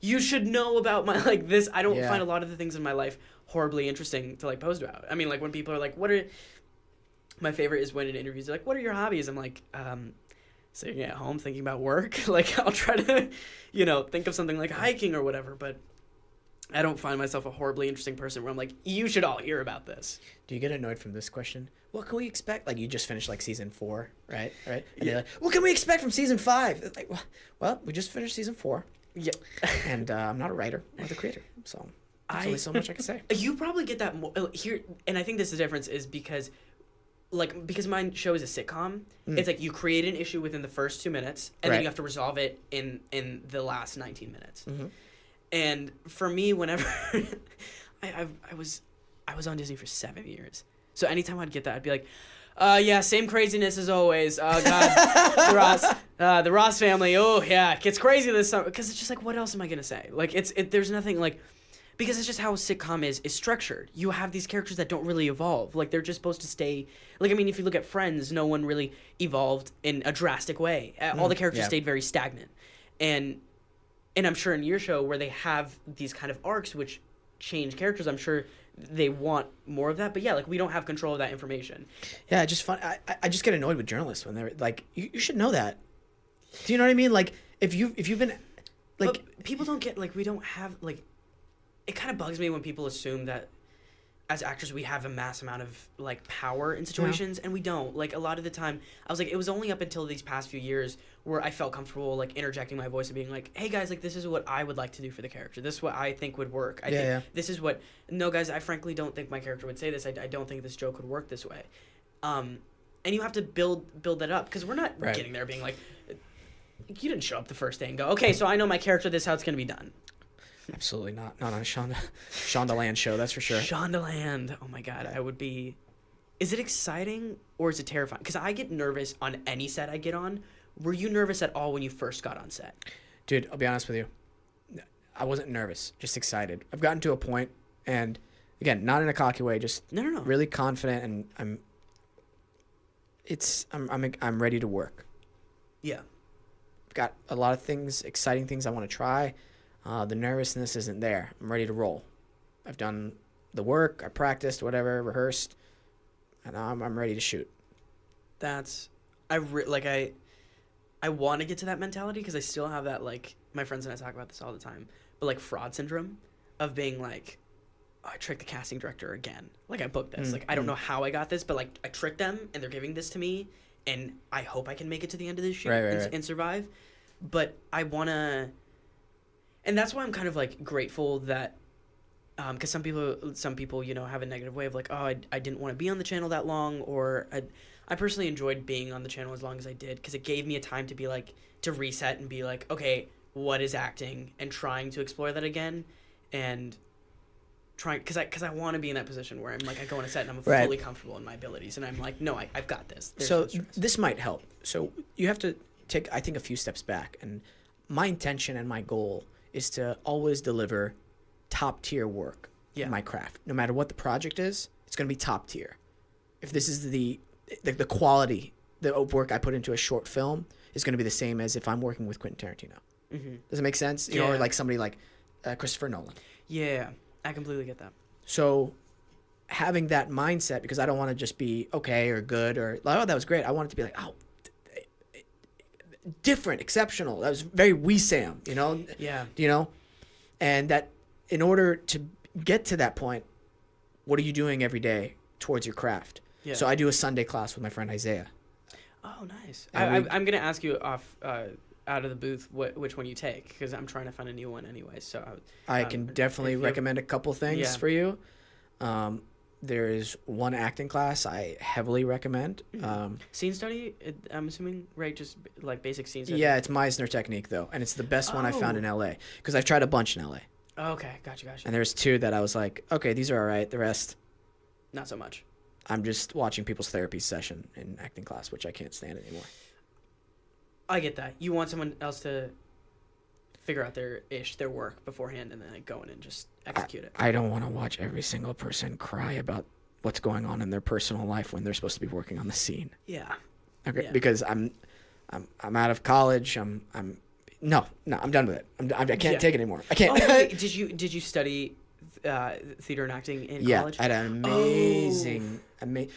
you should know about my like this. I don't find a lot of the things in my life horribly interesting to like post about. I mean, like when people are like, what are, my favorite is when in interviews they're like, what are your hobbies? I'm like, sitting at home thinking about work. Like I'll try to, think of something like hiking or whatever, but I don't find myself a horribly interesting person where I'm like, you should all hear about this. Do you get annoyed from this question? What can we expect? Like, you just finished, like, season 4, right? And you're like, what can we expect from season 5? It's like, well, we just finished season 4. Yeah. And I'm not a writer or the creator, so there's only so much I can say. You probably get that more here, and I think this is the difference is because my show is a sitcom, it's like you create an issue within the first 2 minutes, and then you have to resolve it in the last 19 minutes. Mm-hmm. And for me, whenever I was on Disney for 7 years, so anytime I'd get that, I'd be like, yeah, same craziness as always. Oh God, the Ross family. Oh yeah, it gets crazy this summer. Because it's just like, what else am I gonna say? Like there's nothing like, because it's just how a sitcom is structured. You have these characters that don't really evolve. Like they're just supposed to stay. Like I mean, if you look at Friends, no one really evolved in a drastic way. All the characters stayed very stagnant, and I'm sure in your show where they have these kind of arcs which change characters, I'm sure they want more of that. But yeah, like we don't have control of that information. Yeah, I just get annoyed with journalists when they're like, you should know that. Do you know what I mean? Like if you've been like, but people don't get, like, we don't have, like, it kind of bugs me when people assume that as actors we have a mass amount of like power in situations, and we don't. Like a lot of the time I was like, it was only up until these past few years where I felt comfortable like interjecting my voice and being like, hey guys, like this is what I would like to do for the character, this is what I think would work. I think this is what, no guys, I frankly don't think my character would say this. I don't think this joke would work this way. And you have to build that up, because we're not getting there being like, you didn't show up the first day and go, okay, so I know my character, this is how it's gonna be done. Absolutely not. Not on a Shondaland show, that's for sure. Shondaland. Oh my God, I would be. Is it exciting or is it terrifying? Because I get nervous on any set I get on. Were you nervous at all when you first got on set? Dude, I'll be honest with you. I wasn't nervous, just excited. I've gotten to a point, and again, not in a cocky way, just no. really confident, and I'm ready to work. Yeah. I've got a lot of things, exciting things I want to try. The nervousness isn't there. I'm ready to roll. I've done the work, I practiced, whatever, rehearsed, and I'm ready to shoot. I want to get to that mentality, because I still have that, like, my friends and I talk about this all the time, but like fraud syndrome of being like, oh, I tricked the casting director again. Like I booked this. Like I don't know how I got this, but like I tricked them and they're giving this to me, and I hope I can make it to the end of this shoot and survive. But I want to. And that's why I'm kind of like grateful that, because some people, have a negative way of like, oh, I didn't want to be on the channel that long, or I personally enjoyed being on the channel as long as I did, because it gave me a time to be like, to reset and be like, okay, what is acting, and trying to explore that again, and trying, because I want to be in that position where I'm like, I go on a set and I'm fully comfortable in my abilities, and I'm like, no, I've got this. So this might help. So you have to take, I think, a few steps back, and my intention and my goal is to always deliver top tier work in my craft. No matter what the project is, it's going to be top tier. If this is the quality of work I put into a short film is going to be the same as if I'm working with Quentin Tarantino. Mm-hmm. Does it make sense? You know, or like somebody like Christopher Nolan. Yeah, I completely get that. So having that mindset, because I don't want to just be okay or good or like, oh, that was great. I want it to be like, oh, different, exceptional. That was very Wesam, Yeah. And that in order to get to that point, what are you doing every day towards your craft? Yeah. So I do a Sunday class with my friend Isaiah. Oh, nice. I'm going to ask you off out of the booth which one you take, because I'm trying to find a new one anyway. So I can definitely recommend a couple things for you. There is one acting class I heavily recommend. Scene study, I'm assuming, right? Just like basic scene study? Yeah, it's Meisner technique, though. And it's the best one I found in LA, because I've tried a bunch in LA. Oh, okay, gotcha. And there's two that I was like, okay, these are all right. The rest, not so much. I'm just watching people's therapy session in acting class, which I can't stand anymore. I get that. You want someone else to figure out their work beforehand, and then go in and just execute it. I don't want to watch every single person cry about what's going on in their personal life when they're supposed to be working on the scene. Yeah. Okay, Yeah. because I'm out of college. I'm done with it. I can't take it anymore. I can't. Oh, wait, did you study theater and acting in college? I had an amazing.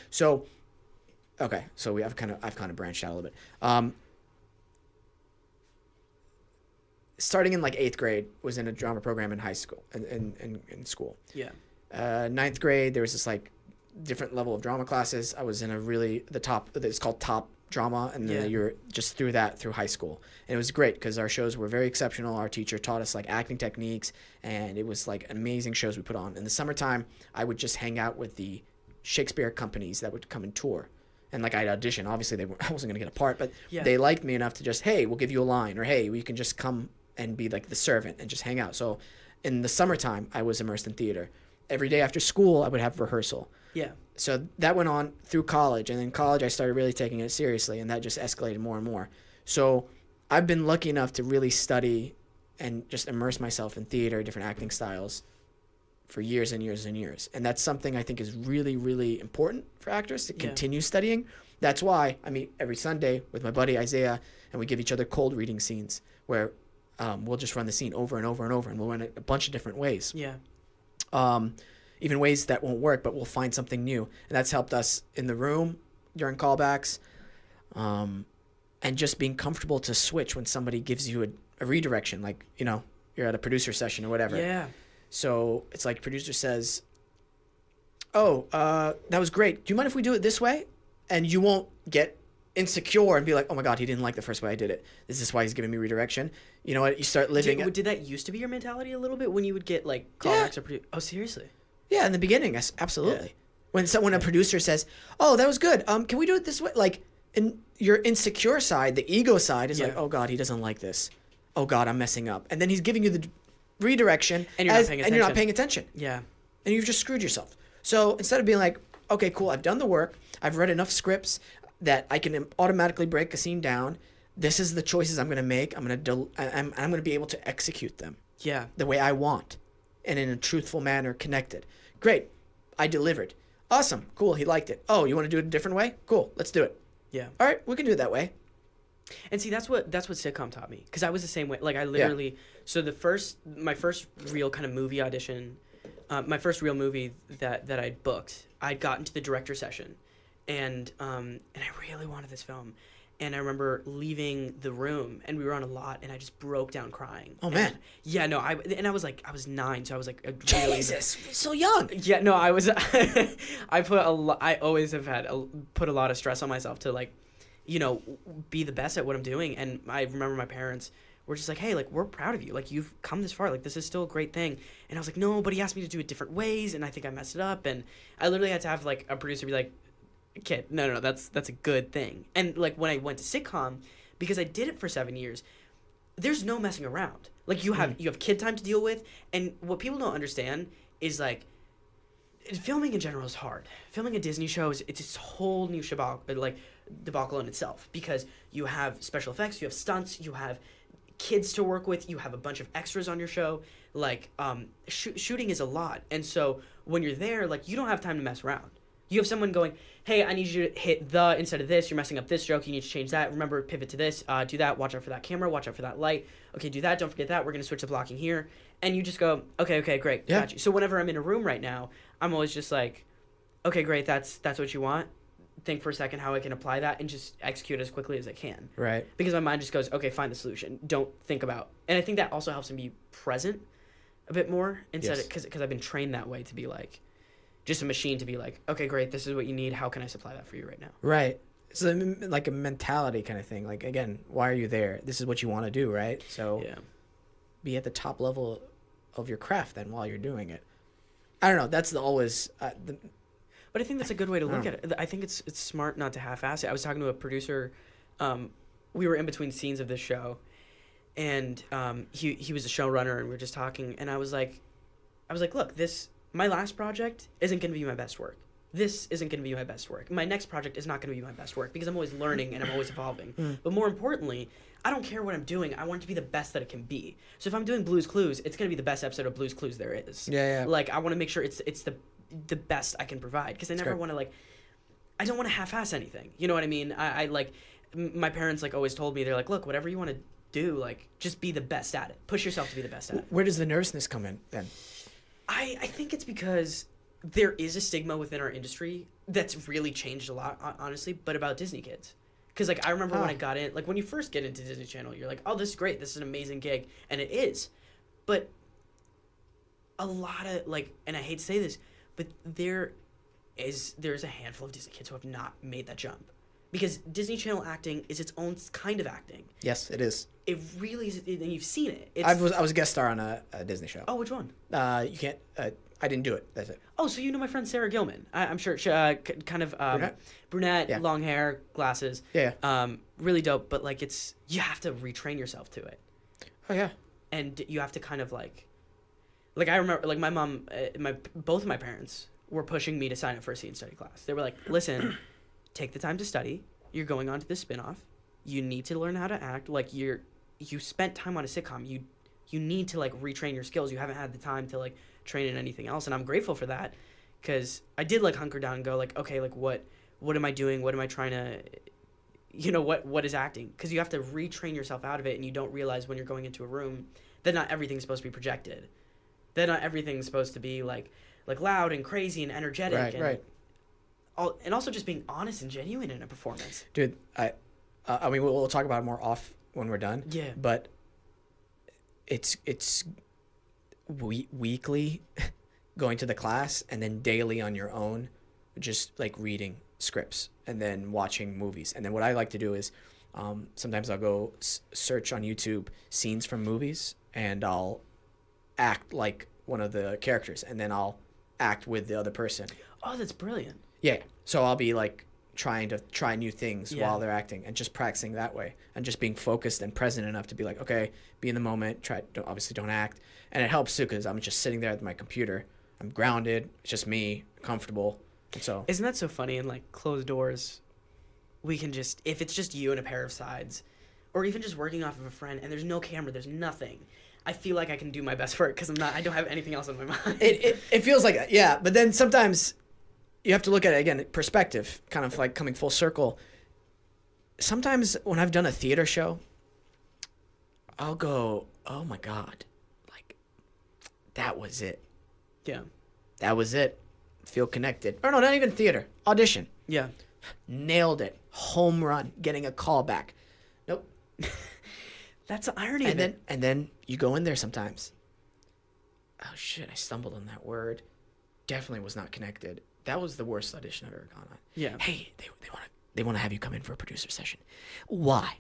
So, okay, so I've kind of branched out a little bit. Starting in like 8th grade, was in a drama program in high school, in school. Yeah. 9th grade, there was this like different level of drama classes. I was in the top. It's called top drama, and then you're just through high school, and it was great because our shows were very exceptional. Our teacher taught us like acting techniques, and it was like amazing shows we put on. In the summertime, I would just hang out with the Shakespeare companies that would come and tour, and like I'd audition. Obviously, I wasn't gonna get a part, but they liked me enough to just, hey, we'll give you a line, or hey, you can just come and be like the servant and just hang out. So in the summertime, I was immersed in theater. Every day after school, I would have rehearsal. Yeah. So that went on through college, and in college I started really taking it seriously, and that just escalated more and more. So I've been lucky enough to really study and just immerse myself in theater, different acting styles for years and years and years. And that's something I think is really, really important for actors to continue studying. That's why I meet every Sunday with my buddy Isaiah, and we give each other cold reading scenes where we'll just run the scene over and over and over, and we'll run it a bunch of different ways. Yeah. Even ways that won't work, but we'll find something new. And that's helped us in the room during callbacks, and just being comfortable to switch when somebody gives you a redirection, like, you know, you're at a producer session or whatever. Yeah. So it's like producer says, oh, that was great. Do you mind if we do it this way? And you won't get insecure and be like, oh my God, he didn't like the first way I did it. This is why he's giving me redirection. You know what? You start living. Did that used to be your mentality a little bit when you would get like callbacks or oh, seriously? Yeah, in the beginning, absolutely. Yeah. When a producer says, "Oh, that was good. Can we do it this way?" Like, in your insecure side, the ego side is like, "Oh God, he doesn't like this. Oh God, I'm messing up." And then he's giving you the redirection, and you're not paying attention. Yeah, and you've just screwed yourself. So instead of being like, "Okay, cool, I've done the work. I've read enough scripts that I can automatically break a scene down. This is the choices I'm going to make. I'm going to be able to execute them. Yeah, the way I want, and in a truthful manner, connected. Great, I delivered. Awesome, cool. He liked it. Oh, you want to do it a different way? Cool, let's do it. Yeah. All right, we can do it that way. And see, that's what sitcom taught me, because I was the same way. Like I literally, so my first real kind of movie audition, my first real movie that I'd booked, I'd gotten to the director session, and I really wanted this film. And I remember leaving the room, and we were on a lot, and I just broke down crying. Oh, man. Yeah, no, I was 9, so I was like, Jesus, so young. Yeah, no, I was, I always have put a lot of stress on myself to, like, you know, be the best at what I'm doing. And I remember my parents were just like, hey, like, we're proud of you. Like, you've come this far. Like, this is still a great thing. And I was like, no, but he asked me to do it different ways, and I think I messed it up. And I literally had to have, like, a producer be like, kid, no, that's a good thing. And like when I went to sitcom, because I did it for 7 years, there's no messing around. Like you have kid time to deal with, and what people don't understand is like filming in general is hard. Filming a Disney show it's this whole new debacle in itself, because you have special effects, you have stunts, you have kids to work with, you have a bunch of extras on your show. Like shooting is a lot, and so when you're there, like you don't have time to mess around. You have someone going, hey, I need you to hit the instead of this. You're messing up this joke. You need to change that. Remember, pivot to this. Do that. Watch out for that camera. Watch out for that light. Okay, do that. Don't forget that. We're going to switch the blocking here. And you just go, okay, great. Yeah. Got you. So whenever I'm in a room right now, I'm always just like, okay, great. That's what you want. Think for a second how I can apply that and just execute as quickly as I can. Right. Because my mind just goes, okay, find the solution. Don't think about. And I think that also helps me be present a bit more instead of, because I've been trained that way to be like, just a machine to be like, okay, great, this is what you need. How can I supply that for you right now? Right. So like a mentality kind of thing. Like, again, why are you there? This is what you want to do, right? So be at the top level of your craft then while you're doing it. I don't know. That's always... but I think that's a good way to look at it. I think it's smart not to half-ass it. I was talking to a producer. We were in between scenes of this show, and he was a showrunner, and we were just talking, and I was like, look, my last project isn't going to be my best work. This isn't going to be my best work. My next project is not going to be my best work, because I'm always learning and I'm always evolving. But more importantly, I don't care what I'm doing. I want it to be the best that it can be. So if I'm doing Blue's Clues, it's going to be the best episode of Blue's Clues there is. Yeah. Like, I want to make sure it's the, the best I can provide, because I never great. want to like, I don't want to half-ass anything. You know what I mean? I like, my parents like always told me, they're like, look, whatever you want to do, like just be the best at it. Push yourself to be the best at it. Where does the nervousness come in then? I think it's because there is a stigma within our industry that's really changed a lot, honestly, but about Disney kids. Because, like, I remember when I got in, like, when you first get into Disney Channel, you're like, oh, this is great. This is an amazing gig. And it is. But a lot of, like, and I hate to say this, but there's a handful of Disney kids who have not made that jump. Because Disney Channel acting is its own kind of acting. Yes, it is. It really is, and you've seen it. I was a guest star on a Disney show. Oh, which one? You can't. I didn't do it. That's it. Oh, so you know my friend Sarah Gilman? I'm sure she kind of brunette, Yeah. long hair, glasses. Yeah. Really dope. But like, you have to retrain yourself to it, Oh yeah. and you have to kind of like I remember like my mom, both of my parents were pushing me to sign up for a scene study class. They were like, listen, take the time to study. You're going on to this spinoff. You need to learn how to act. Like you spent time on a sitcom. You need to like retrain your skills. You haven't had the time to like train in anything else, and I'm grateful for that, because I did like hunker down and go like, okay, like what am I doing? What am I trying to, what is acting? Because you have to retrain yourself out of it, and you don't realize when you're going into a room that not everything's supposed to be projected, that not everything's supposed to be like loud and crazy and energetic, Right. And also just being honest and genuine in a performance. Dude, I mean, we'll talk about it more off when we're done. Yeah. But it's weekly going to the class, and then daily on your own, just like reading scripts and then watching movies. And then what I like to do is sometimes I'll go search on YouTube scenes from movies, and I'll act like one of the characters, and then I'll act with the other person. Oh, that's brilliant. Yeah. So I'll be like trying to try new things Yeah. while they're acting, and just practicing that way, and just being focused and present enough to be like, okay, be in the moment, obviously don't act. And it helps too, because I'm just sitting there at my computer. I'm grounded. It's just me, comfortable. And so Isn't that so funny? In like closed doors, we can just, if it's just you and a pair of sides, or even just working off of a friend, and there's no camera, there's nothing, I feel like I can do my best work because I don't have anything else on my mind. it feels like that, yeah. But then sometimes you have to look at it again, perspective, kind of like coming full circle. Sometimes when I've done a theater show, I'll go, oh my God, like that was it. Yeah. That was it. Feel connected. Or no, not even theater. Audition. Yeah. Nailed it. Home run. Getting a call back. Nope. That's the irony of it. And then you go in there sometimes. Oh shit, I stumbled on that word. Definitely was not connected. That was the worst audition I've ever gone on. Yeah. Hey, they want to have you come in for a producer session. Why?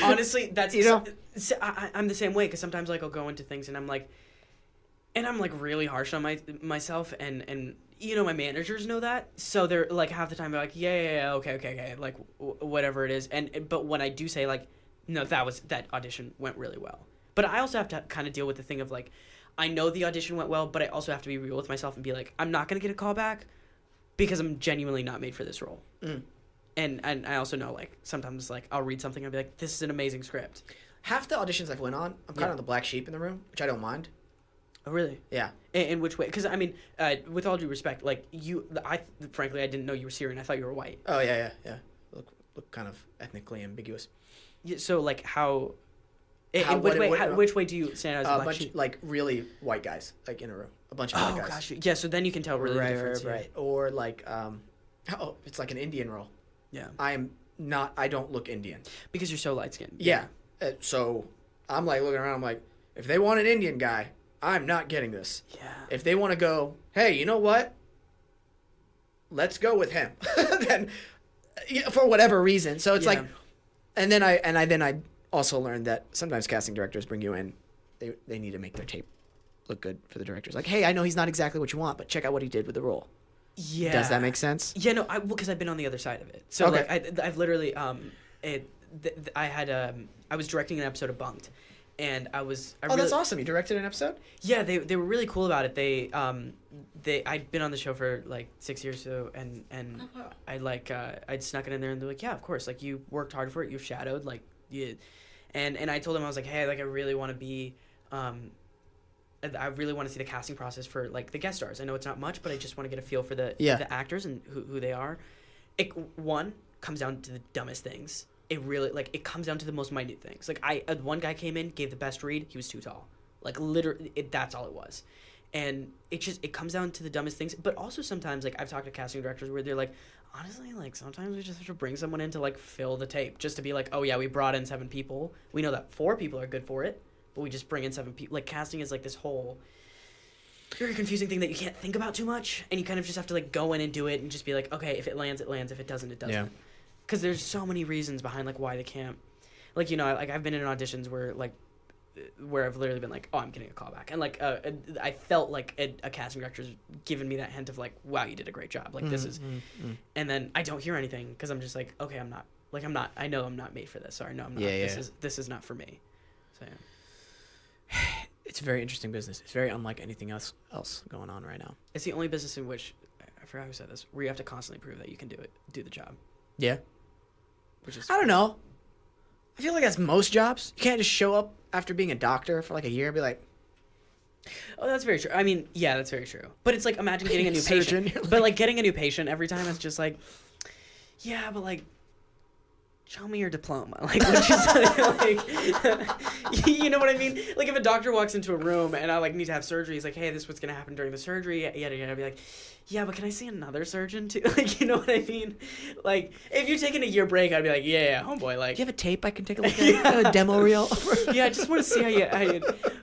Honestly, that's I'm the same way, because sometimes like I'll go into things and I'm like really harsh on myself, and my managers know that, so they're like half the time they're like yeah okay like whatever it is, but when I do say like no, that audition went really well, but I also have to kind of deal with the thing of like I know the audition went well, but I also have to be real with myself and be like, I'm not gonna get a call back because I'm genuinely not made for this role. And I also know like sometimes like I'll read something and I'll be like, this is an amazing script. Half the auditions I've went on, I'm kind of the black sheep in the room, which I don't mind. Oh, really? Yeah. In which way? Because I mean, with all due respect, like frankly, I didn't know you were Syrian. I thought you were white. Oh yeah. Look kind of ethnically ambiguous. Yeah, so like how? Which way do you stand out as a black sheep? Like really white guys, like in a room, a bunch of white guys. Gosh, yeah. So then you can tell really the difference. Right. Or like, it's like an Indian role. Yeah. I don't look Indian. Because you're so light skinned. Yeah. So I'm like looking around. I'm like, if they want an Indian guy, I'm not getting this. Yeah. If they want to go, hey, you know what? Let's go with him. Then, for whatever reason. So it's like, and then I also learned that sometimes casting directors bring you in. They need to make their tape look good for the directors. Like, hey, I know he's not exactly what you want, but check out what he did with the role. Yeah. Does that make sense? Yeah. No. Because I've been on the other side of it. So Okay. like I've literally I was directing an episode of BUNK'D. And that's awesome! You directed an episode. Yeah, they were really cool about it. I'd been on the show for like 6 years, so and Oh, wow. I'd snuck it in there, and they're like, yeah, of course, like you worked hard for it, you shadowed, like you, and I told them, I was like, hey, like I really want to be, I really want to see the casting process for like the guest stars. I know it's not much, but I just want to get a feel for the actors and who they are. It comes down to the dumbest things. It really it comes down to the most minute things. Like one guy came in, gave the best read. He was too tall. Like literally, that's all it was. And it comes down to the dumbest things. But also sometimes, like, I've talked to casting directors where they're like, honestly, like, sometimes we just have to bring someone in to, like, fill the tape. Just to be like, oh, yeah, we brought in 7 people. We know that 4 people are good for it, but we just bring in 7 people. Like, casting is, like, this whole very confusing thing that you can't think about too much. And you kind of just have to, like, go in and do it and just be like, okay, if it lands, it lands. If it doesn't, it doesn't. Because there's so many reasons behind, like, why they can't. Like, you know, like, I've been in auditions where, like, where I've literally been like, oh, I'm getting a call back. And, like, I felt like a casting director's given me that hint of, like, wow, you did a great job. Like, this is... And then I don't hear anything because I'm just like, okay, I know I'm not made for this. Sorry, no, I'm not. This is not for me. So, yeah. It's a very interesting business. It's very unlike anything else going on right now. It's the only business in which, I forgot who said this, where you have to constantly prove that you can do the job. Yeah. Which is... I don't know. I feel like that's most jobs. You can't just show up after being a doctor for like a year and be like, oh, that's very true. I mean, yeah, that's very true. But it's like, imagine getting a new patient. But like getting a new patient every time is just like, yeah, but like, show me your diploma. Like, you know what I mean? Like, if a doctor walks into a room and I like need to have surgery, he's like, hey, this is what's gonna happen during the surgery. Yada yada. I'd be like, yeah, but can I see another surgeon too? Like, you know what I mean? Like, if you're taking a year break, I'd be like, yeah, homeboy. Like, do you have a tape I can take a look at? A demo reel? Yeah, I just want to see how you.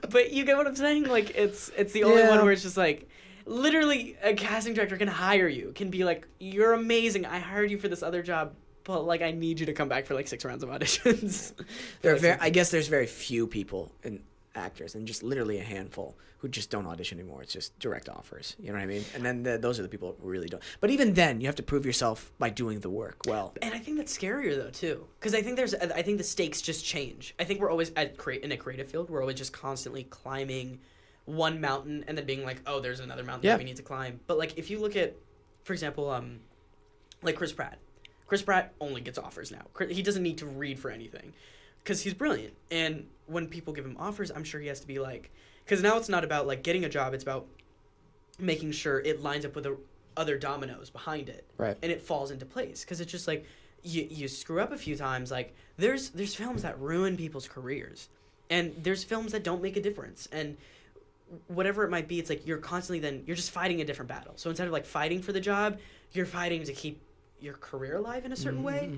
But you get what I'm saying? Like, it's the only one where it's just like, literally, a casting director can hire you, can be like, you're amazing. I hired you for this other job, but like, I need you to come back for like 6 rounds of auditions. I guess there's very few people and actors, and just literally a handful who just don't audition anymore. It's just direct offers. You know what I mean? And then those are the people who really don't. But even then, you have to prove yourself by doing the work well. And I think that's scarier though too, because I think the stakes just change. I think we're always in a creative field. We're always just constantly climbing one mountain and then being like, oh, there's another mountain that we need to climb. But like, if you look at, for example, like Chris Pratt. Chris Pratt only gets offers now. He doesn't need to read for anything because he's brilliant. And when people give him offers, I'm sure he has to be like, because now it's not about like getting a job. It's about making sure it lines up with the other dominoes behind it. Right. And it falls into place. Because it's just like you screw up a few times. Like there's films that ruin people's careers. And there's films that don't make a difference. And whatever it might be, it's like you're just fighting a different battle. So instead of like fighting for the job, you're fighting to keep your career alive in a certain way,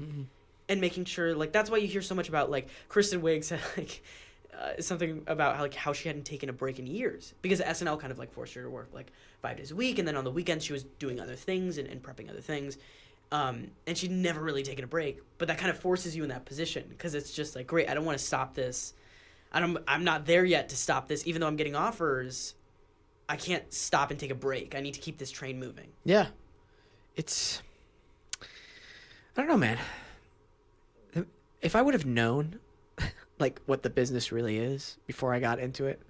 and making sure like that's why you hear so much about like Kristen Wiig said like something about how she hadn't taken a break in years because SNL kind of like forced her to work like 5 days a week, and then on the weekends she was doing other things and prepping other things, and she'd never really taken a break. But that kind of forces you in that position because it's just like, great, I don't want to stop this. I'm not there yet to stop this, even though I'm getting offers. I can't stop and take a break. I need to keep this train moving. Yeah, it's. I don't know, man. If I would have known, like, what the business really is before I got into it,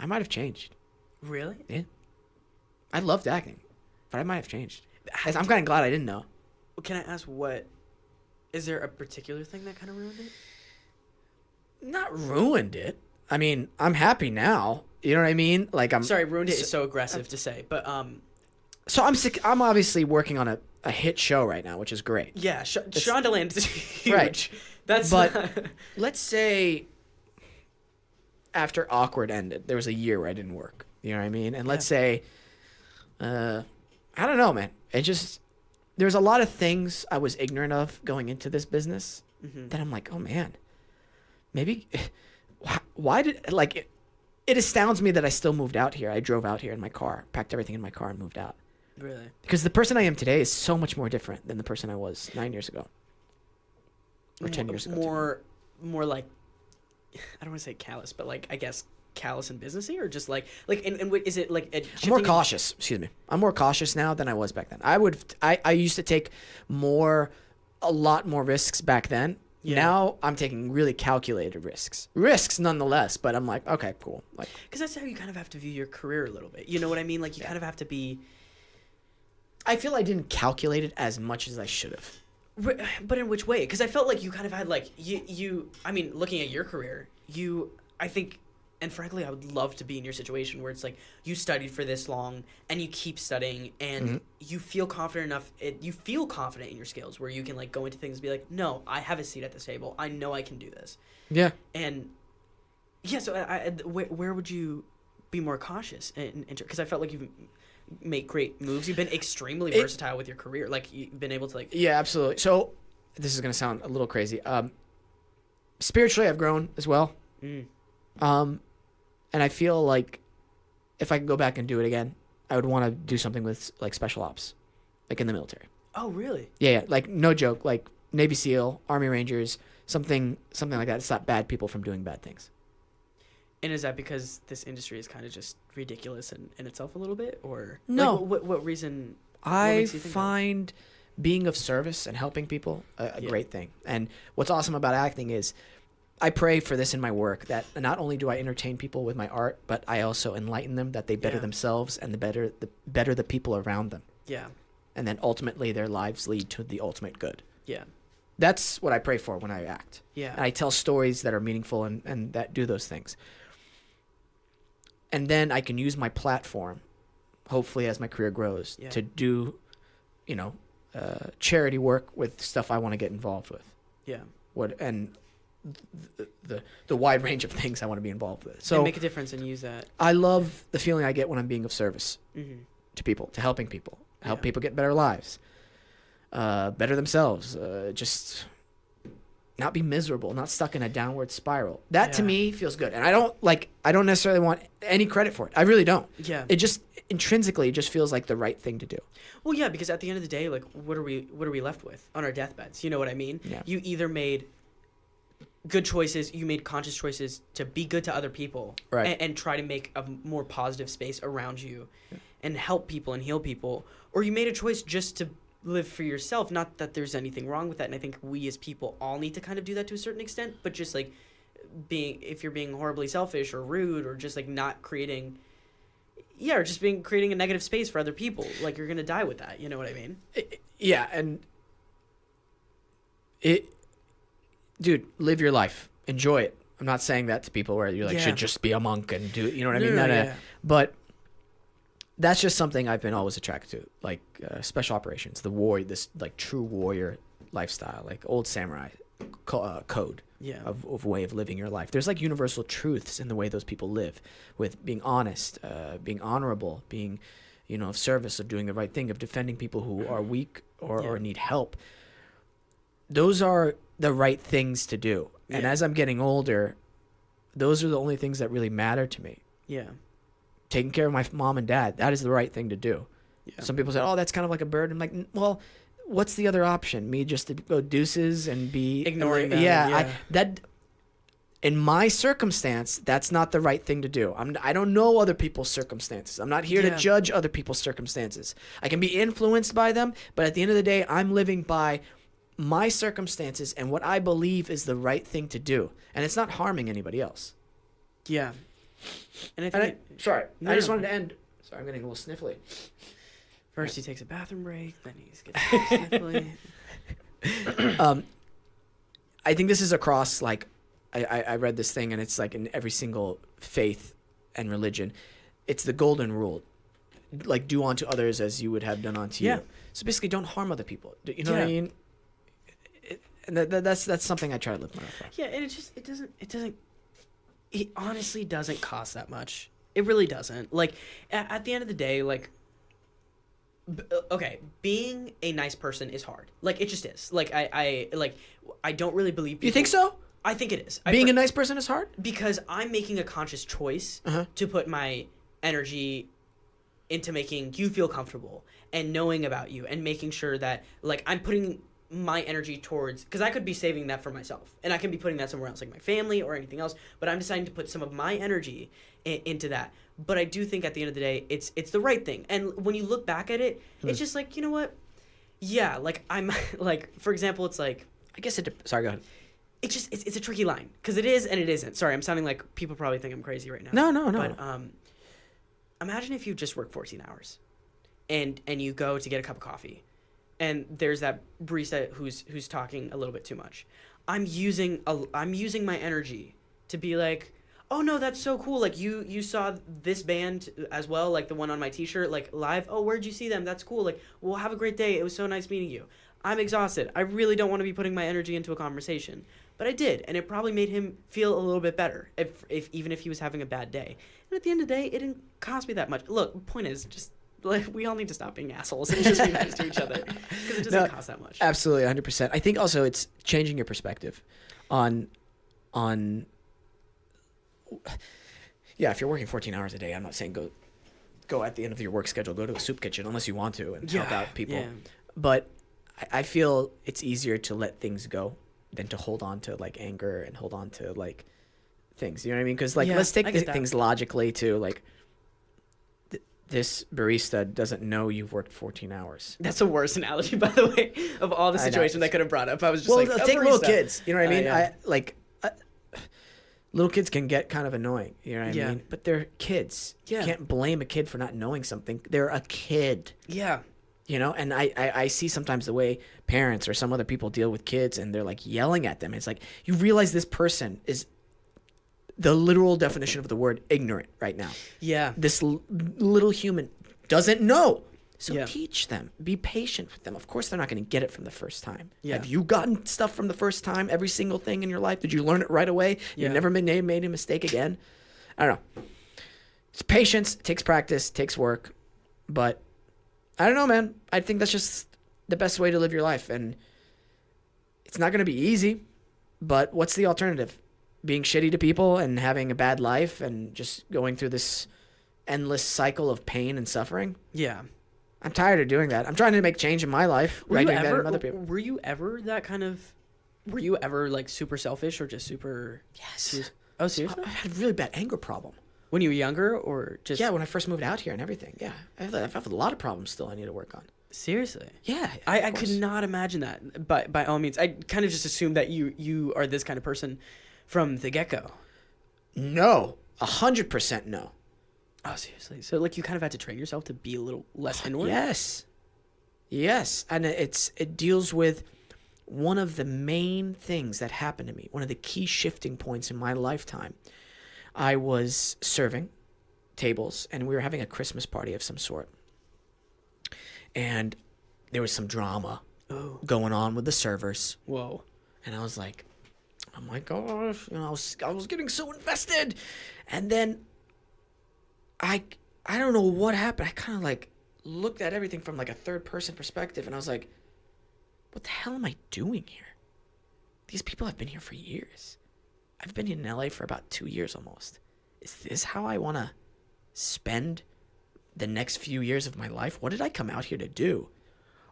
I might have changed. Really? Yeah. I loved acting, but I might have changed. I'm kind of glad I didn't know. Can I ask is there a particular thing that kind of ruined it? Not ruined it. I mean, I'm happy now. You know what I mean? Like, Sorry, ruined it is so aggressive to say, but So I'm obviously working on a hit show right now, which is great. Yeah, Shondaland is huge. Right. But let's say after Awkward ended, there was a year where I didn't work. You know what I mean? And let's say, I don't know, man. There's a lot of things I was ignorant of going into this business that I'm like, oh man, maybe, why did, like, it astounds me that I still moved out here. I drove out here in my car, packed everything in my car and moved out. Really? Because the person I am today is so much more different than the person I was 9 years ago. Or 10 years ago. More like, I don't want to say callous, but like, I guess callous and businessy, or just like and what is it like? I'm more cautious. Excuse me. I'm more cautious now than I was back then. I used to take a lot more risks back then. Yeah. Now I'm taking really calculated risks nonetheless, but I'm like, okay, cool. Like, because that's how you kind of have to view your career a little bit. You know what I mean? Like, you kind of have to be. I feel I didn't calculate it as much as I should have. But in which way? Because I felt like you kind of had like I mean, looking at your career, I think, And frankly, I would love to be in your situation where it's like you studied for this long and you keep studying and you feel confident enough. You feel confident in your skills where you can like go into things and be like, no, I have a seat at this table. I know I can do this. Yeah. And yeah, so where would you be more cautious? Because I felt like you've made great moves. You've been extremely versatile with your career. Like you've been able to like. Yeah, absolutely. So this is going to sound a little crazy. Spiritually, I've grown as well. And I feel like if I could go back and do it again, I would want to do something with like special ops, like in the military. Oh, really? Yeah, like no joke, like Navy SEAL, Army Rangers, something like that. It's not bad people from doing bad things. And is that because this industry is kind of just ridiculous in itself a little bit, or no? Like, what reason? I find being of service and helping people a great thing. And what's awesome about acting is I pray for this in my work, that not only do I entertain people with my art, but I also enlighten them, that they better themselves and the better the people around them. Yeah. And then ultimately their lives lead to the ultimate good. Yeah. That's what I pray for when I act. Yeah. And I tell stories that are meaningful and that do those things. And then I can use my platform, hopefully as my career grows, to do, charity work with stuff I want to get involved with. Yeah. The wide range of things I want to be involved with. So and make a difference and use that. I love the feeling I get when I'm being of service to people, to helping people, help people get better lives, better themselves, just not be miserable, not stuck in a downward spiral. That to me feels good. And I don't necessarily want any credit for it. I really don't. Yeah. It just intrinsically just feels like the right thing to do. Well, yeah, because at the end of the day, like what are we left with on our deathbeds? You know what I mean? Yeah. You either made good choices, you made conscious choices to be good to other people, right, and try to make a more positive space around you and help people and heal people, or you made a choice just to live for yourself. Not that there's anything wrong with that, and I think we as people all need to kind of do that to a certain extent, but just like if you're being horribly selfish or rude or just like not creating creating a negative space for other people, like you're gonna die with that, you know what I mean? And dude, live your life. Enjoy it. I'm not saying that to people where you're like, should just be a monk and do it. You know what I mean? No. But that's just something I've been always attracted to. Like special operations, this like true warrior lifestyle, like old samurai code of way of living your life. There's like universal truths in the way those people live, with being honest, being honorable, being, of service, of doing the right thing, of defending people who are weak or need help. Those are the right things to do. And as I'm getting older, those are the only things that really matter to me. Yeah. Taking care of my mom and dad, that is the right thing to do. Yeah. Some people say, oh, that's kind of like a burden. I'm like, well, what's the other option? Me just to go deuces and be ignoring them? Yeah. In my circumstance, that's not the right thing to do. I don't know other people's circumstances. I'm not here to judge other people's circumstances. I can be influenced by them, but at the end of the day, I'm living by my circumstances and what I believe is the right thing to do, and it's not harming anybody else. Yeah. And I think I just wanted to end. Sorry, I'm getting a little sniffly. First he takes a bathroom break, then he's getting sniffly. I think this is across, like, I read this thing, and it's like in every single faith and religion. It's the golden rule. Like, do unto others as you would have done unto you. So basically, don't harm other people. You know what I mean? And that's something I try to live my life by. Yeah, and it honestly doesn't cost that much. It really doesn't. Like, at the end of the day, like, okay, being a nice person is hard. Like, it just is. Like, I don't really believe people. You think so? I think it is. Being a nice person is hard? Because I'm making a conscious choice to put my energy into making you feel comfortable and knowing about you and making sure that, like, I'm putting my energy towards, because I could be saving that for myself and I can be putting that somewhere else, like my family or anything else, but I'm deciding to put some of my energy into that. But I do think at the end of the day, it's the right thing. And when you look back at it, it's just like, you know what? Yeah, like, I'm like, for example, it's like, I guess sorry, go ahead. It's a tricky line, because it is and it isn't. Sorry, I'm sounding like people probably think I'm crazy right now. No. But imagine if you just work 14 hours and you go to get a cup of coffee, and there's that barista who's talking a little bit too much. I'm using my energy to be like, oh no, that's so cool. Like you saw this band as well, like the one on my t-shirt, like live. Oh, where'd you see them? That's cool. Like, well, have a great day. It was so nice meeting you. I'm exhausted. I really don't want to be putting my energy into a conversation. But I did, and it probably made him feel a little bit better, if even if he was having a bad day. And at the end of the day, it didn't cost me that much. Look, point is, just like, we all need to stop being assholes and just be nice to each other, because it doesn't cost that much. Absolutely, 100%. I think also it's changing your perspective on yeah, if you're working 14 hours a day, I'm not saying go at the end of your work schedule, go to a soup kitchen unless you want to and help out people. Yeah. But I feel it's easier to let things go than to hold on to like anger and hold on to like things. You know what I mean? Because like, let's take things logically too. Like, this barista doesn't know you've worked 14 hours. That's the worst analogy, by the way, of all the situations I could have brought up. I was just well, like, take barista. little kids. You know what I mean? Yeah. Little kids can get kind of annoying. You know what I mean? But they're kids. Yeah. You can't blame a kid for not knowing something. They're a kid. Yeah. You know, and I see sometimes the way parents or some other people deal with kids, and they're like yelling at them. It's like, you realize this person is the literal definition of the word ignorant right now. Yeah. This little human doesn't know. So Yeah. teach them. Be patient with them. Of course, they're not going to get it from the first time. Yeah. Have you gotten stuff from the first time? Every single thing in your life? Did you learn it right away? Yeah. You've never made a mistake again? I don't know. It's patience. It takes practice. It takes work. But I don't know, man. I think that's just the best way to live your life. And it's not going to be easy. But what's the alternative? Being shitty to people and having a bad life and just going through this endless cycle of pain and suffering? Yeah. I'm tired of doing that. I'm trying to make change in my life by doing that in other people. Were you ever that kind of... Were you ever, like, super selfish or just super... Yes. Oh, seriously? I had a really bad anger problem. When you were younger or just... Yeah, when I first moved out here and everything. Yeah. I have a lot of problems still I need to work on. Seriously? Yeah. I could not imagine that, by all means. I kind of just assumed that you are this kind of person from the get-go. No. 100% no. Oh, seriously? So, like, you kind of had to train yourself to be a little less inward? Yes. Yes. And it deals with one of the main things that happened to me, one of the key shifting points in my lifetime. I was serving tables, and we were having a Christmas party of some sort. And there was some drama going on with the servers. Whoa. And I was like, oh my gosh, you know, I was getting so invested. And then I don't know what happened. I kind of like looked at everything from like a third person perspective, and I was like, what the hell am I doing here? These people have been here for years. I've been in LA for about 2 years almost. Is this how I want to spend the next few years of my life? What did I come out here to do?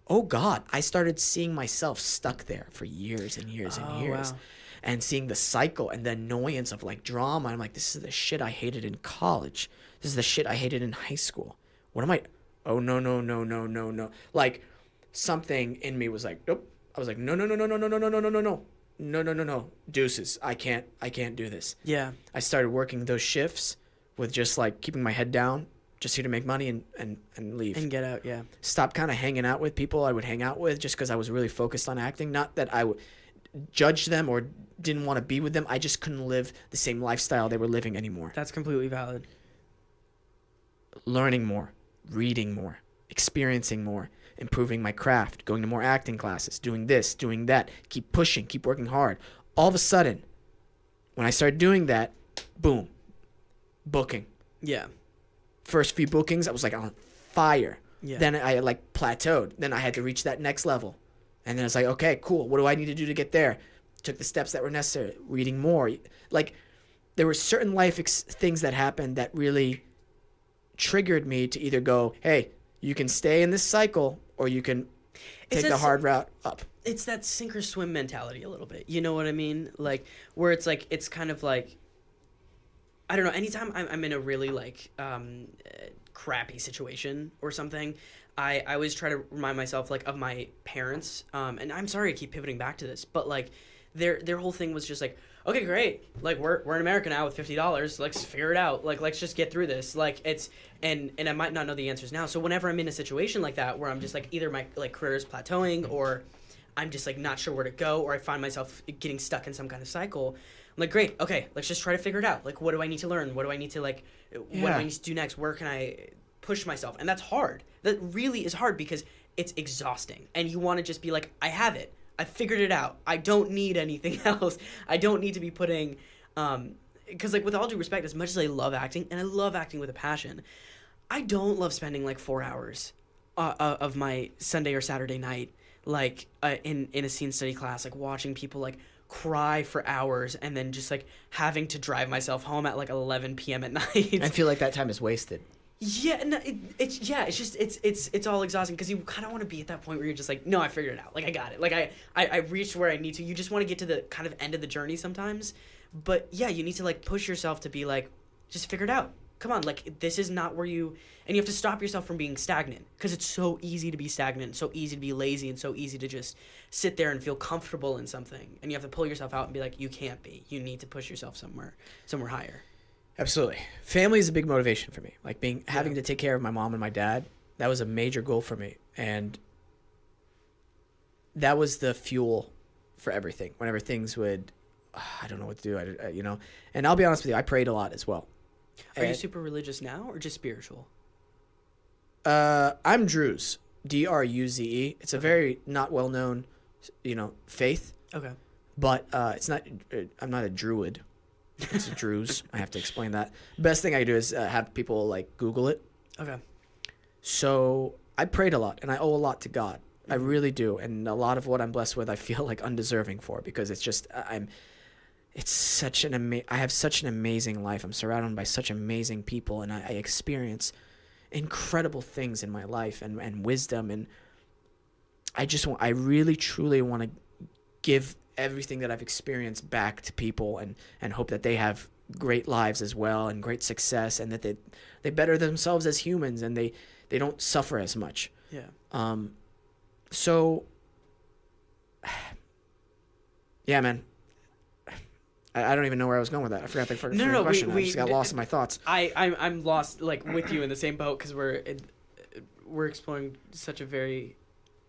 Oh God, I started seeing myself stuck there for years and years and years. Wow. And seeing the cycle and the annoyance of like drama. I'm like, this is the shit I hated in college. This is the shit I hated in high school. What am I? Oh, no. Like, something in me was like, nope. I was like, no. Deuces. I can't do this. Yeah. I started working those shifts with just like keeping my head down, just here to make money and leave. And get out, yeah. Stop kind of hanging out with people I would hang out with just because I was really focused on acting. Not that I would judge them or didn't want to be with them. I just couldn't live the same lifestyle they were living anymore. That's completely valid. Learning more, reading more, experiencing more, improving my craft, going to more acting classes, doing this, doing that, keep pushing, keep working hard. All of a sudden, when I started doing that, boom, booking. Yeah. First few bookings, I was like on fire. Yeah. Then I like plateaued. Then I had to reach that next level. And then it's like, okay, cool. What do I need to do to get there? Took the steps that were necessary, reading more. Like, there were certain life things that happened that really triggered me to either go, hey, you can stay in this cycle, or you can take the hard route up. It's that sink or swim mentality a little bit. You know what I mean? Like, where it's like, it's kind of like, I don't know, anytime I'm in a really like crappy situation or something, I always try to remind myself like of my parents. And I'm sorry I keep pivoting back to this, but like their whole thing was just like, okay, great. Like we're in America now with $50. Let's figure it out. Like let's just get through this. Like it's and I might not know the answers now. So whenever I'm in a situation like that where I'm just like either my like career is plateauing or I'm just like not sure where to go, or I find myself getting stuck in some kind of cycle, like, great, okay, let's just try to figure it out. Like, what do I need to learn? What do I need to what do I need to do next? Where can I push myself? And that's hard. That really is hard because it's exhausting. And you want to just be like, I have it. I figured it out. I don't need anything else. I don't need to be putting, because like with all due respect, as much as I love acting, and I love acting with a passion, I don't love spending like 4 hours of my Sunday or Saturday night like in a scene study class, like watching people like cry for hours and then just like having to drive myself home at like 11 p.m. at night. I feel like that time is wasted. Yeah, no, it's all exhausting because you kind of want to be at that point where you're just like, no, I figured it out. Like, I got it. Like, I reached where I need to. You just want to get to the kind of end of the journey sometimes. But yeah, you need to like push yourself to be like, just figure it out. Come on, like this is not where you, and you have to stop yourself from being stagnant because it's so easy to be stagnant, so easy to be lazy, and so easy to just sit there and feel comfortable in something. And you have to pull yourself out and be like, you can't be. You need to push yourself somewhere higher. Absolutely. Family is a big motivation for me. Like having to take care of my mom and my dad, that was a major goal for me. And that was the fuel for everything. Whenever things would, I don't know what to do, you know. And I'll be honest with you, I prayed a lot as well. Are you super religious now or just spiritual? I'm Druze. Druze. It's a very not well-known, you know, faith. Okay. But it's not. I'm not a druid. It's a Druze. I have to explain that. Best thing I do is have people like Google it. Okay. So I prayed a lot, and I owe a lot to God. I really do, and a lot of what I'm blessed with, I feel like undeserving for because it's just It's such an I have such an amazing life. I'm surrounded by such amazing people, and I experience incredible things in my life and wisdom, and I really truly want to give everything that I've experienced back to people and hope that they have great lives as well and great success, and that they better themselves as humans and they don't suffer as much. Yeah. So yeah, man. I don't even know where I was going with that. I forgot the question. I just got lost in my thoughts. I'm lost like with you in the same boat because we're exploring such a very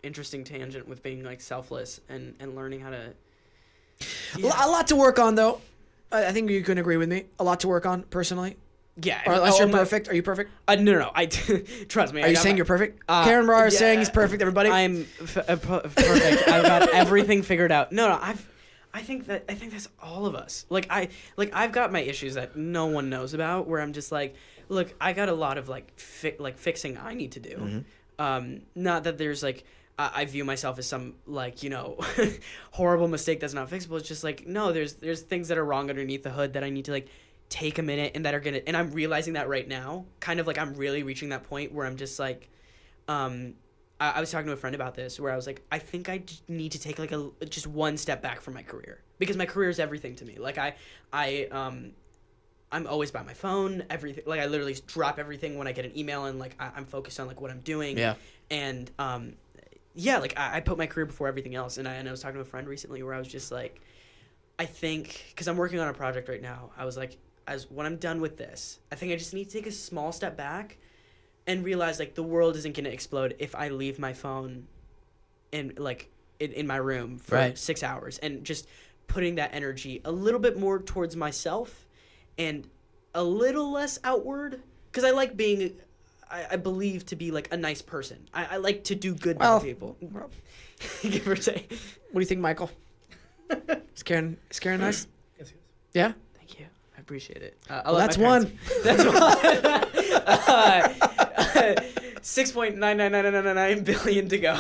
interesting tangent with being like selfless and learning how to. Yeah. A lot to work on though. I think you can agree with me. A lot to work on personally. Yeah. Unless you're perfect. Are you perfect? No. I trust me. Are you saying you're perfect? Karan Brar is saying he's perfect. Everybody. I'm perfect. I've got everything figured out. No. I think that's all of us. I've got my issues that no one knows about where I'm just like, look, I got a lot of fixing I need to do. Mm-hmm. Not that there's like I view myself as some like, you know, horrible mistake that's not fixable. It's just like, no, there's things that are wrong underneath the hood that I need to like take a minute and that are going to, and I'm realizing that right now, kind of like I'm really reaching that point where I'm just like, I was talking to a friend about this where I was like, I think I need to take like just one step back from my career because my career is everything to me. Like I'm always by my phone, everything. Like I literally drop everything when I get an email and like I'm focused on like what I'm doing. Yeah. And yeah, like I put my career before everything else. And I was talking to a friend recently where I was just like, I think because I'm working on a project right now, I was like, when I'm done with this, I think I just need to take a small step back and realize like the world isn't going to explode if I leave my phone in my room for 6 hours, and just putting that energy a little bit more towards myself and a little less outward, because I like being I believe to be like a nice person. I like to do good by people. Give or take. What do you think, Michael? Is Karan nice? Yes, he is. Yeah? Thank you. I appreciate it. That's one. That's one. 6.99999 billion to go.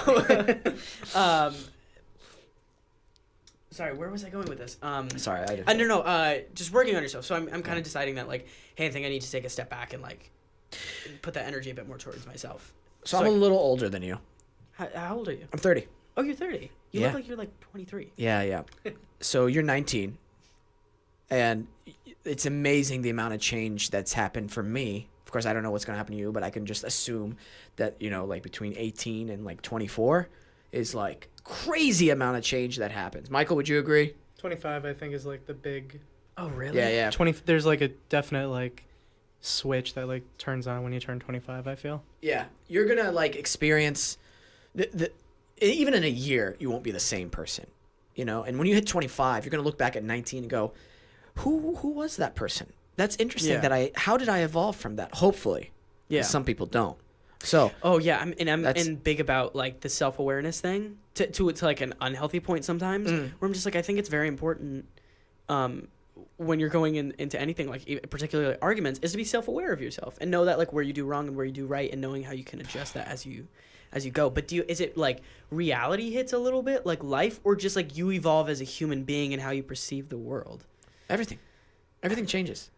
Sorry, where was I going with this? Sorry, I didn't. No. Just working on yourself. So I'm kind of deciding that like, hey, I think I need to take a step back and like put that energy a bit more towards myself. So I'm a little older than you. How old are you? I'm 30. Oh, you're 30. You look like you're like 23. Yeah. So you're 19. And it's amazing the amount of change that's happened for me. Of course, I don't know what's going to happen to you, but I can just assume that, you know, like between 18 and like 24 is like crazy amount of change that happens. Michael, would you agree? 25, I think, is like the big. Oh, really? Yeah. 20. There's like a definite like switch that like turns on when you turn 25, I feel. Yeah. You're going to like experience even in a year, you won't be the same person, you know? And when you hit 25, you're going to look back at 19 and go, who was that person? That's interesting. Yeah. How did I evolve from that? Hopefully, Yeah. Some people don't. So Oh yeah, I'm big about like the self-awareness thing to like an unhealthy point sometimes, where I'm just like, I think it's very important, when you're going into anything, like particularly arguments, is to be self-aware of yourself and know that like where you do wrong and where you do right, and knowing how you can adjust that as you go. But is it like reality hits a little bit like life, or just like you evolve as a human being and how you perceive the world? everything changes.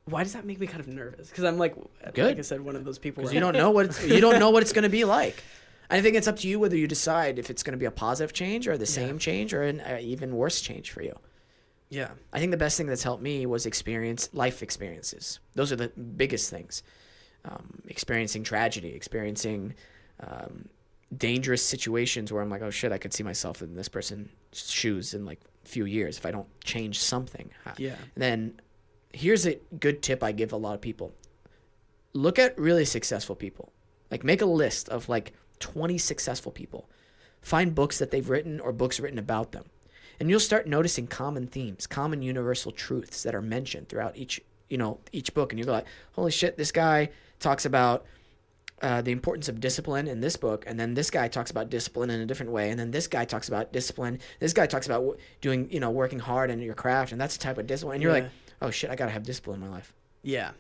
Why does that make me kind of nervous? Because I'm like I said, one of those people Because where you don't know what it's going to be like. I think it's up to you whether you decide if it's going to be a positive change or the same change or an even worse change for you. Yeah. I think the best thing that's helped me was life experiences. Those are the biggest things. Experiencing tragedy, experiencing dangerous situations where I'm like, oh shit, I could see myself in this person's shoes in like a few years if I don't change something. Yeah. And then here's a good tip I give a lot of people. Look at really successful people. Like make a list of like 20 successful people. Find books that they've written or books written about them. And you'll start noticing common themes, common universal truths that are mentioned throughout each book. And you go like, holy shit, this guy talks about the importance of discipline in this book. And then this guy talks about discipline in a different way. And then this guy talks about discipline. This guy talks about doing, working hard in your craft. And that's a type of discipline. And you're like, oh shit, I got to have discipline in my life. Yeah.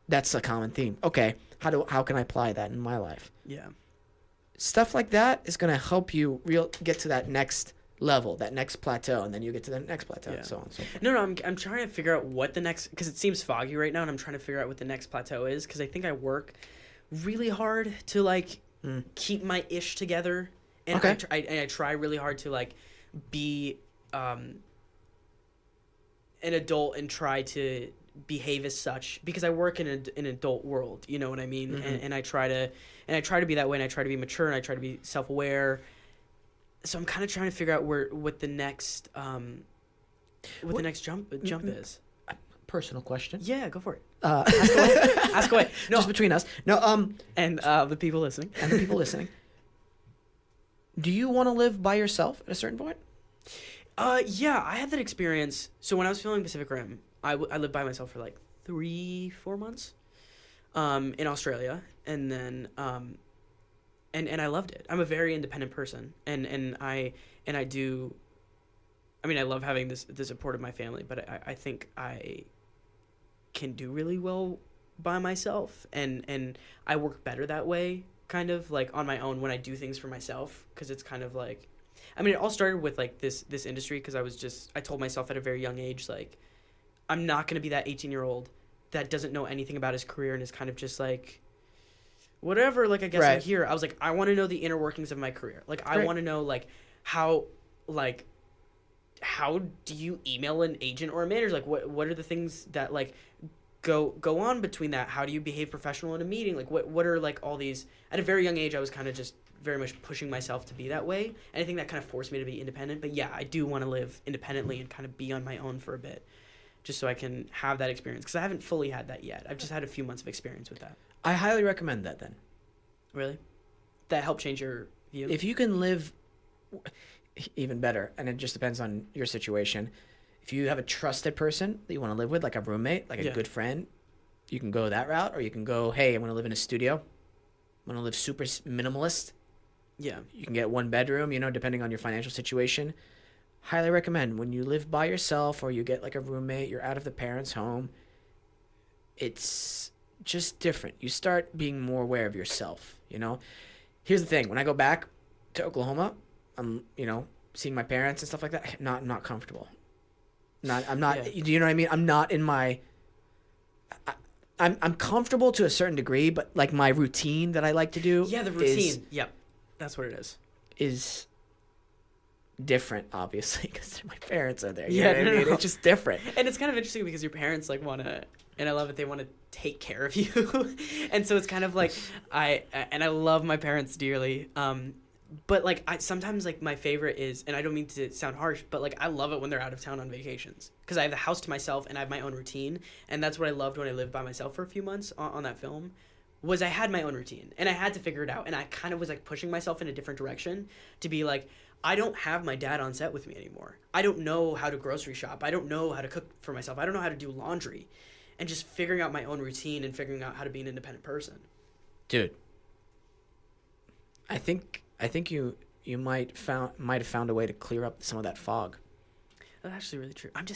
That's a common theme. Okay. How can I apply that in my life? Yeah. Stuff like that is going to help you get to that next level, that next plateau, and then you get to the next plateau, and so on and so forth. No, I'm trying to figure out what the next, because it seems foggy right now, and I'm trying to figure out what the next plateau is, because I think I work really hard to like keep my ish together, and I try really hard to like be an adult and try to behave as such, because I work in an adult world, you know what I mean? Mm-hmm. And I try to be that way, and I try to be mature, and I try to be self-aware. So I'm kind of trying to figure out what the next the next jump is. Personal question. Yeah, go for it. Ask away. No, just between us. No. And the people listening. Do you want to live by yourself at a certain point? Yeah, I had that experience. So when I was filming Pacific Rim, I lived by myself for like 3-4 months, in Australia, and then and I loved it. I'm a very independent person, and I love having the support of my family, but I think I can do really well by myself, and I work better that way, kind of like on my own when I do things for myself, because it's kind of like, it all started with like this industry, because I told myself at a very young age, like, I'm not going to be that 18-year-old that doesn't know anything about his career and is kind of just like, whatever, like, I guess I'm here. I was like, I want to know the inner workings of my career. Like, I want to know, like, how do you email an agent or a manager? Like, what are the things that, like, go on between that? How do you behave professional in a meeting? Like, what are, like, all these... At a very young age, I was kind of just very much pushing myself to be that way. And I think that kind of forced me to be independent. But, yeah, I do want to live independently and kind of be on my own for a bit, just so I can have that experience. Because I haven't fully had that yet. I've just had a few months of experience with that. I highly recommend that then. Really? That helped change your view? If you can live, even better, and it just depends on your situation. If you have a trusted person that you want to live with, like a roommate, like a good friend, you can go that route, or you can go, hey, I want to live in a studio. I want to live super minimalist. Yeah. You can get one bedroom, depending on your financial situation. Highly recommend. When you live by yourself or you get like a roommate, you're out of the parents' home, it's just different. You start being more aware of yourself, Here's the thing. When I go back to Oklahoma, I'm, seeing my parents and stuff like that, I'm not comfortable. I'm not, do you know what I mean? I'm not in my, I'm comfortable to a certain degree, but like my routine that I like to do. Yeah, the routine. Yep. That's what it is. Is different, obviously, because my parents are there. You know what I mean? It's just different. And it's kind of interesting because your parents like want to, and I love it, they want to take care of you. And so it's kind of like, I love my parents dearly. But like sometimes like my favorite is, and I don't mean to sound harsh, but like I love it when they're out of town on vacations, because I have the house to myself and I have my own routine. And that's what I loved when I lived by myself for a few months on that film, was I had my own routine and I had to figure it out. And I kind of was like pushing myself in a different direction to be like, I don't have my dad on set with me anymore. I don't know how to grocery shop. I don't know how to cook for myself. I don't know how to do laundry. And just figuring out my own routine and figuring out how to be an independent person. Dude, I think you might have found a way to clear up some of that fog. That's actually really true. I'm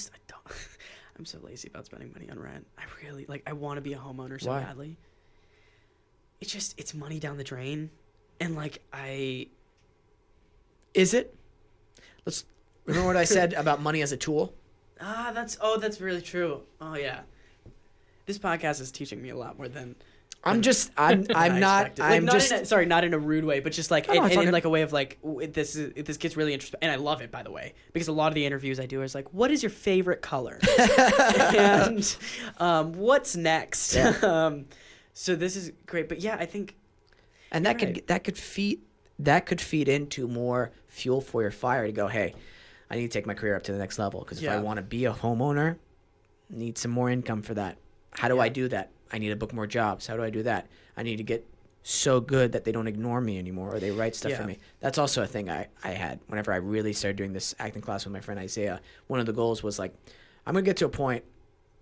so lazy about spending money on rent. I really, I want to be a homeowner so Why? badly. It's money down the drain. And, Is it? Let's remember what I said about money as a tool. That's really true. Oh, yeah. This podcast is teaching me a lot more than... I'm not in a rude way, but just in a way of this gets really interesting, and I love it, by the way, because a lot of the interviews I do is what is your favorite color, and what's next? Yeah. So this is great, but yeah, I think, and that could feed into more fuel for your fire to go, hey, I need to take my career up to the next level, because if I want to be a homeowner, I need some more income for that. How do I do that? I need to book more jobs. How do I do that? I need to get so good that they don't ignore me anymore or they write stuff for me. That's also a thing I had whenever I really started doing this acting class with my friend Isaiah. One of the goals was I'm going to get to a point.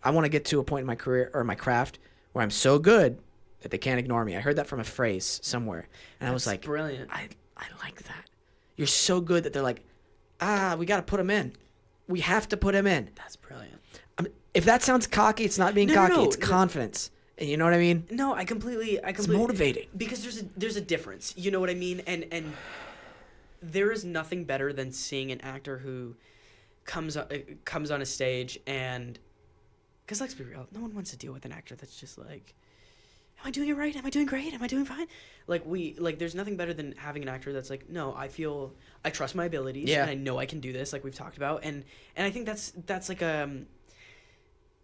I want to get to a point in my career or my craft where I'm so good that they can't ignore me. I heard that from a phrase somewhere. And I was like, brilliant. I like that. You're so good that they're like, we got to put him in. We have to put him in. That's brilliant. If that sounds cocky, it's not being cocky. It's confidence. And you know what I mean? No, I completely. It's motivating. Because there's a difference. You know what I mean? And there is nothing better than seeing an actor who comes on a stage and, because let's be real, no one wants to deal with an actor that's just am I doing it right? Am I doing great? Am I doing fine? There's nothing better than having an actor that's no, I trust my abilities and I know I can do this, like we've talked about, and I think that's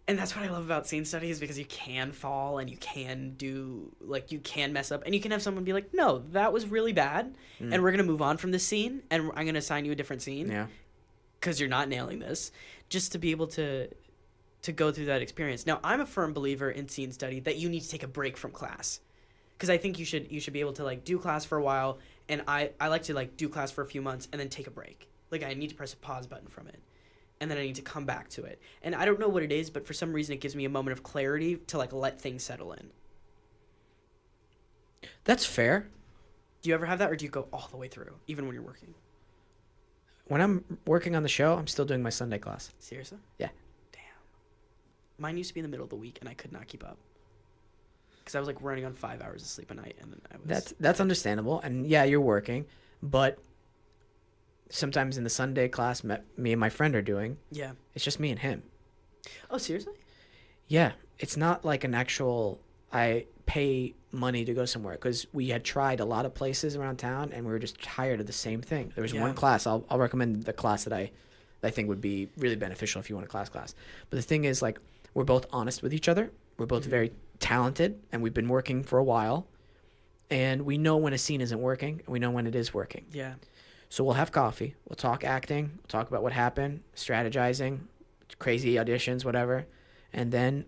and that's what I love about scene studies, because you can fall and you can do, you can mess up, and you can have someone be like, no, that was really bad, and we're going to move on from this scene, and I'm going to assign you a different scene. Yeah. Because you're not nailing this. Just to be able to go through that experience. Now, I'm a firm believer in scene study that you need to take a break from class. Because I think you should be able to, do class for a while, and I like to, do class for a few months and then take a break. I need to press a pause button from it. And then I need to come back to it. And I don't know what it is, but for some reason it gives me a moment of clarity to let things settle in. That's fair. Do you ever have that, or do you go all the way through, even when you're working? When I'm working on the show, I'm still doing my Sunday class. Seriously? Yeah. Damn. Mine used to be in the middle of the week, and I could not keep up. Because I was running on 5 hours of sleep a night, and then I was... That's understandable. And yeah, you're working, but sometimes in the Sunday class me and my friend are doing, it's just me and him. Oh, seriously? Yeah. It's not like an actual, I pay money to go somewhere, because we had tried a lot of places around town and we were just tired of the same thing. There was one class, I'll recommend the class that I think would be really beneficial if you want a class. But the thing is, we're both honest with each other. We're both very talented, and we've been working for a while, and we know when a scene isn't working and we know when it is working. Yeah. So we'll have coffee. We'll talk acting. We'll talk about what happened, strategizing, crazy auditions, whatever. And then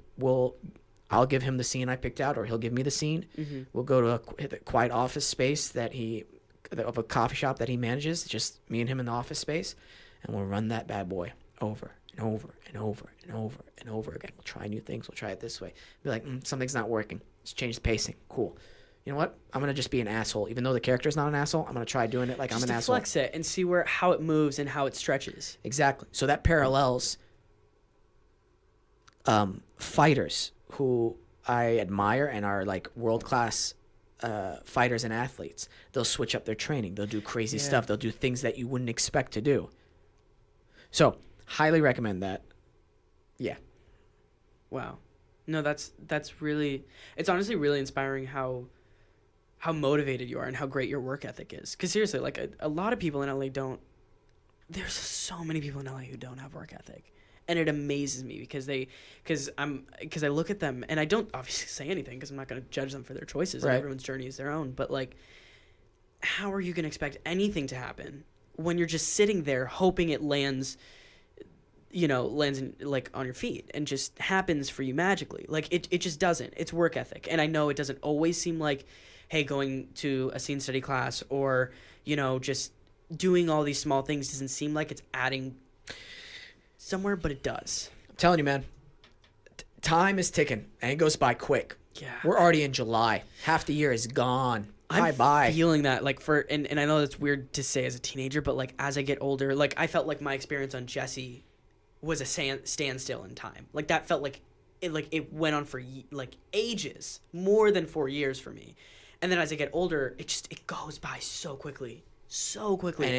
I'll give him the scene I picked out, or he'll give me the scene. Mm-hmm. We'll go to a quiet office space of a coffee shop that he manages, just me and him in the office space, and we'll run that bad boy over and over and over and over and over again. We'll try new things. We'll try it this way. Be like, something's not working. Let's change the pacing. Cool. You know what? I'm going to just be an asshole. Even though the character's not an asshole, I'm going to try doing it like I'm an asshole. Just to flex it and see how it moves and how it stretches. Exactly. So that parallels fighters who I admire and are world-class fighters and athletes. They'll switch up their training. They'll do crazy stuff. They'll do things that you wouldn't expect to do. So, highly recommend that. Yeah. Wow. No, that's really... It's honestly really inspiring how motivated you are and how great your work ethic is. Because seriously, a lot of people in LA don't... There's so many people in LA who don't have work ethic. And it amazes me because I look at them and I don't obviously say anything because I'm not going to judge them for their choices. Right. Everyone's journey is their own. But how are you going to expect anything to happen when you're just sitting there hoping it lands on your feet and just happens for you magically? It just doesn't. It's work ethic. And I know it doesn't always seem like, hey, going to a scene study class or, just doing all these small things doesn't seem like it's adding somewhere, but it does. I'm telling you, man, time is ticking and it goes by quick. Yeah. We're already in July. Half the year is gone. I'm Bye. feeling that, like, and I know that's weird to say as a teenager, but, like, as I get older, like, I felt like my experience on Jessie was a standstill in time. Like, that felt like it went on for, like, ages, more than 4 years for me. And then as I get older, it goes by so quickly. So quickly. And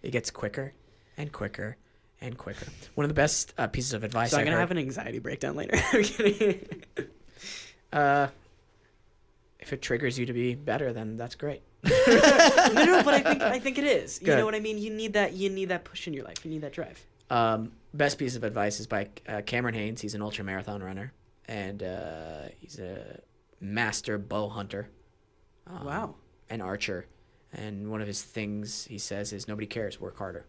it gets quicker and quicker and quicker. One of the best pieces of advice So I'm I going to heard, have an anxiety breakdown later. I'm kidding. if it triggers you to be better, then that's great. No, but I think it is. Good. You know what I mean? You need that push in your life. You need that drive. Best piece of advice is by Cameron Haynes. He's an ultra marathon runner, and he's a master bow hunter. Wow. An archer. And one of his things he says is, nobody cares, work harder.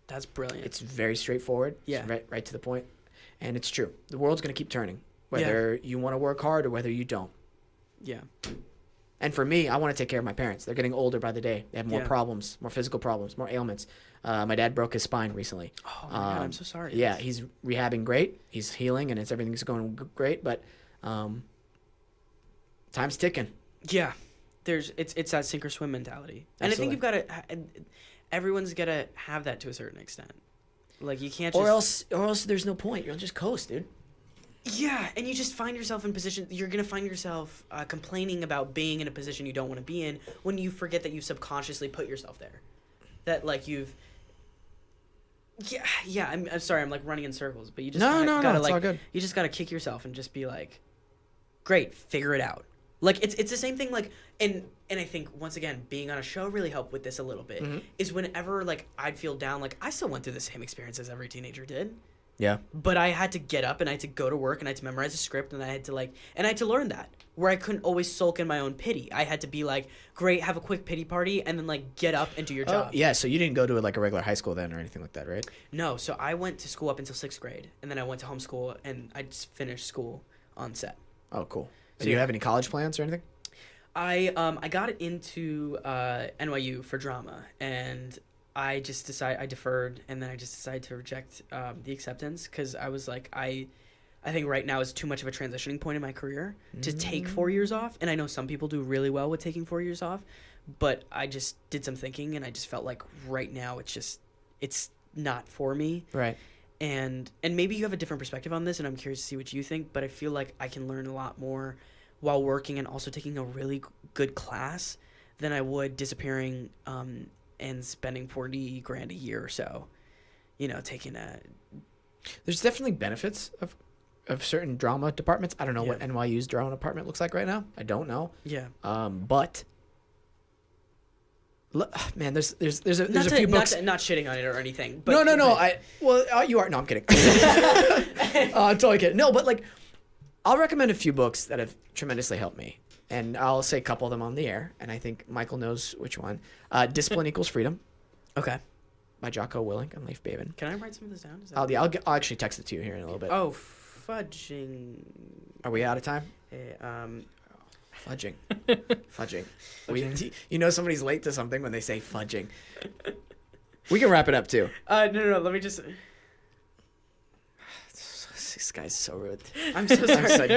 That's brilliant. It's very straightforward. Yeah. It's right to the point. And it's true. The world's going to keep turning, whether you want to work hard or whether you don't. Yeah. And for me, I want to take care of my parents. They're getting older by the day. They have more problems, more physical problems, more ailments. My dad broke his spine recently. Oh, my God, I'm so sorry. Yeah, he's rehabbing great. He's healing, and everything's going great. But time's ticking. Yeah. It's that sink or swim mentality. And Absolutely. I think everyone's got to have that to a certain extent. Like, you can't just... Or else there's no point. You'll just coast, dude. Yeah, and you just find yourself in position... You're going to find yourself complaining about being in a position you don't want to be in when you forget that you subconsciously put yourself there. That, like, you've... Yeah, I'm sorry, I'm, like, running in circles, but you just No, gotta, it's like, all good. You just got to kick yourself and just be like, great, figure it out. Like, it's the same thing, like, and I think, once again, being on a show really helped with this a little bit, is whenever, like, I'd feel down, like, I still went through the same experiences every teenager did. Yeah. But I had to get up and I had to go to work and I had to memorize a script and I had to learn that, where I couldn't always sulk in my own pity. I had to be like, great, have a quick pity party and then, like, get up and do your job. Yeah, so you didn't go to like a regular high school then or anything like that, right? No, so I went to school up until 6th grade and then I went to homeschool and I just finished school on set. Oh, cool. So Do you have any college plans or anything? I got into NYU for drama, and I deferred, and then I just decided to reject the acceptance because I was like, I think right now is too much of a transitioning point in my career to take 4 years off, and I know some people do really well with taking 4 years off, but I just did some thinking, and I just felt like right now it's not for me. Right. And maybe you have a different perspective on this, and I'm curious to see what you think, but I feel like I can learn a lot more while working and also taking a really good class than I would disappearing and spending $40,000 a year or so, taking a... There's definitely benefits of certain drama departments. I don't know what NYU's drama department looks like right now. I don't know. Yeah. But man, there's a few books. Not shitting on it or anything. But, No. You are. No, I'm kidding. I'm totally kidding. No, but like, I'll recommend a few books that have tremendously helped me, and I'll say a couple of them on the air, and I think Michael knows which one. Discipline Equals Freedom Okay. by Jocko Willink and Leif Babin. Can I write some of this down? I'll actually text it to you here in a little bit. Oh, fudging. Are we out of time? Fudging. Fudging. You know somebody's late to something when they say fudging. We can wrap it up too. No. Let me just... This guy's so rude. I'm so sorry.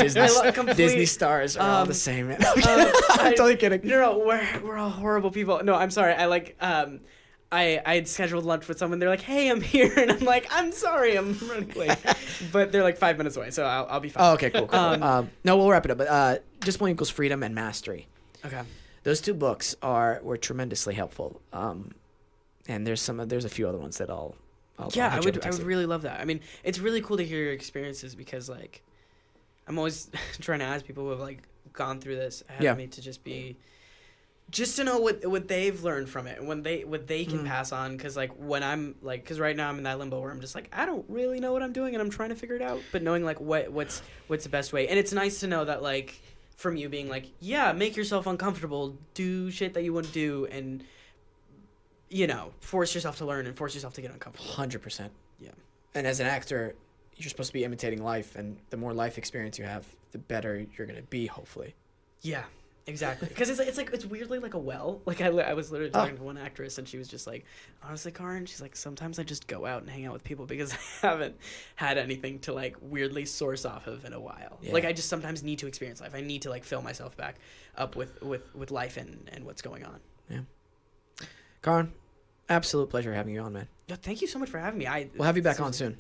Disney stars are all the same. Man. I'm totally kidding. No, we're all horrible people. No, I'm sorry. I had scheduled lunch with someone. They're like, "Hey, I'm here," and I'm like, "I'm sorry, I'm running late." But they're like 5 minutes away, so I'll be fine. Oh, okay, cool. No, we'll wrap it up. But Discipline Equals Freedom and Mastery. Okay. Those two books were tremendously helpful. And there's a few other ones that I'll I would really love that. I mean, it's really cool to hear your experiences because, like, I'm always trying to ask people who have, like, gone through this ahead of me to just to know what they've learned from it and what they can pass on. Because, like, when I'm, like, because right now I'm in that limbo where I'm just like, I don't really know what I'm doing and I'm trying to figure it out. But knowing, like, what's the best way. And it's nice to know that, like, from you being like, yeah, make yourself uncomfortable, do shit that you wouldn't do, and... force yourself to learn and force yourself to get uncomfortable. 100%. Yeah. And as an actor, you're supposed to be imitating life, and the more life experience you have, the better you're going to be, hopefully. Yeah. Exactly, because it's weirdly like a well. Like I was literally talking to one actress, and she was just like, honestly, Karan, she's like, sometimes I just go out and hang out with people because I haven't had anything to like weirdly source off of in a while. Yeah. Like I just sometimes need to experience life. I need to like fill myself back up with life and what's going on. Yeah. Karan, absolute pleasure having you on, man. Yo, thank you so much for having me. We'll have you back on soon.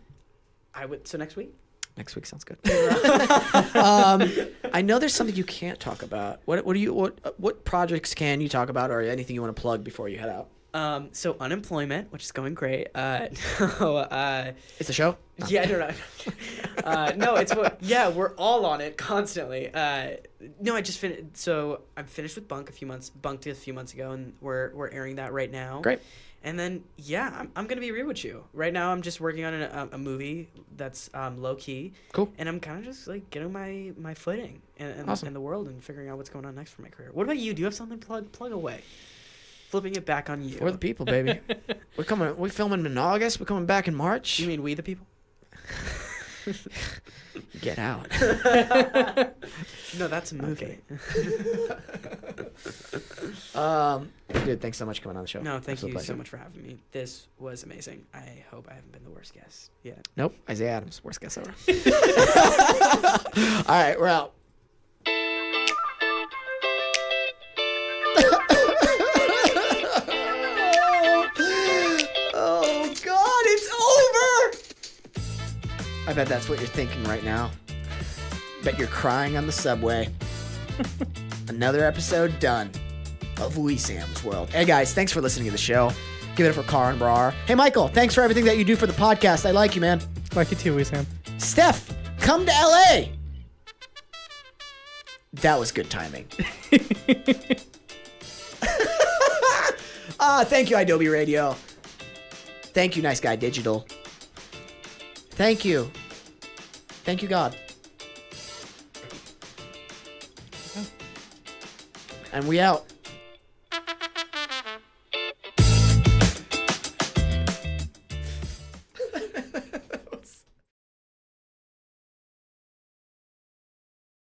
I would. So next week. Next week sounds good. I know there's something you can't talk about. What projects can you talk about, or anything you want to plug before you head out? So unemployment, which is going great. It's a show? No. Yeah, no, it's we're all on it constantly. No, I just finished. So I'm finished with Bunk'd a few months ago, and we're airing that right now. Great. And then I'm gonna be real with you. Right now, I'm just working on a movie that's low key. Cool. And I'm kind of just like getting my footing in Awesome. the world and figuring out what's going on next for my career. What about you? Do you have something plug away? Flipping it back on you. For the people, baby. We're filming in August. We're coming back in March. You mean we the people? Get out. No, that's a movie. Dude, thanks so much for coming on the show. No, thank Absolute you pleasure. so much for having me. This was amazing. I hope I haven't been the worst guest yet. Nope. Isaiah Adams, worst guest ever. All right, we're out. Oh, God, it's over. I bet that's what you're thinking right now. Bet you're crying on the subway. Another episode done of Wesam's World. Hey, guys, thanks for listening to the show. Give it up for Karan Brar. Hey, Michael, thanks for everything that you do for the podcast. I like you, man. Like you too, Wesam. Steph, come to LA. That was good timing. Thank you, Adobe Radio. Thank you, Nice Guy Digital. Thank you. Thank you, God. And we out.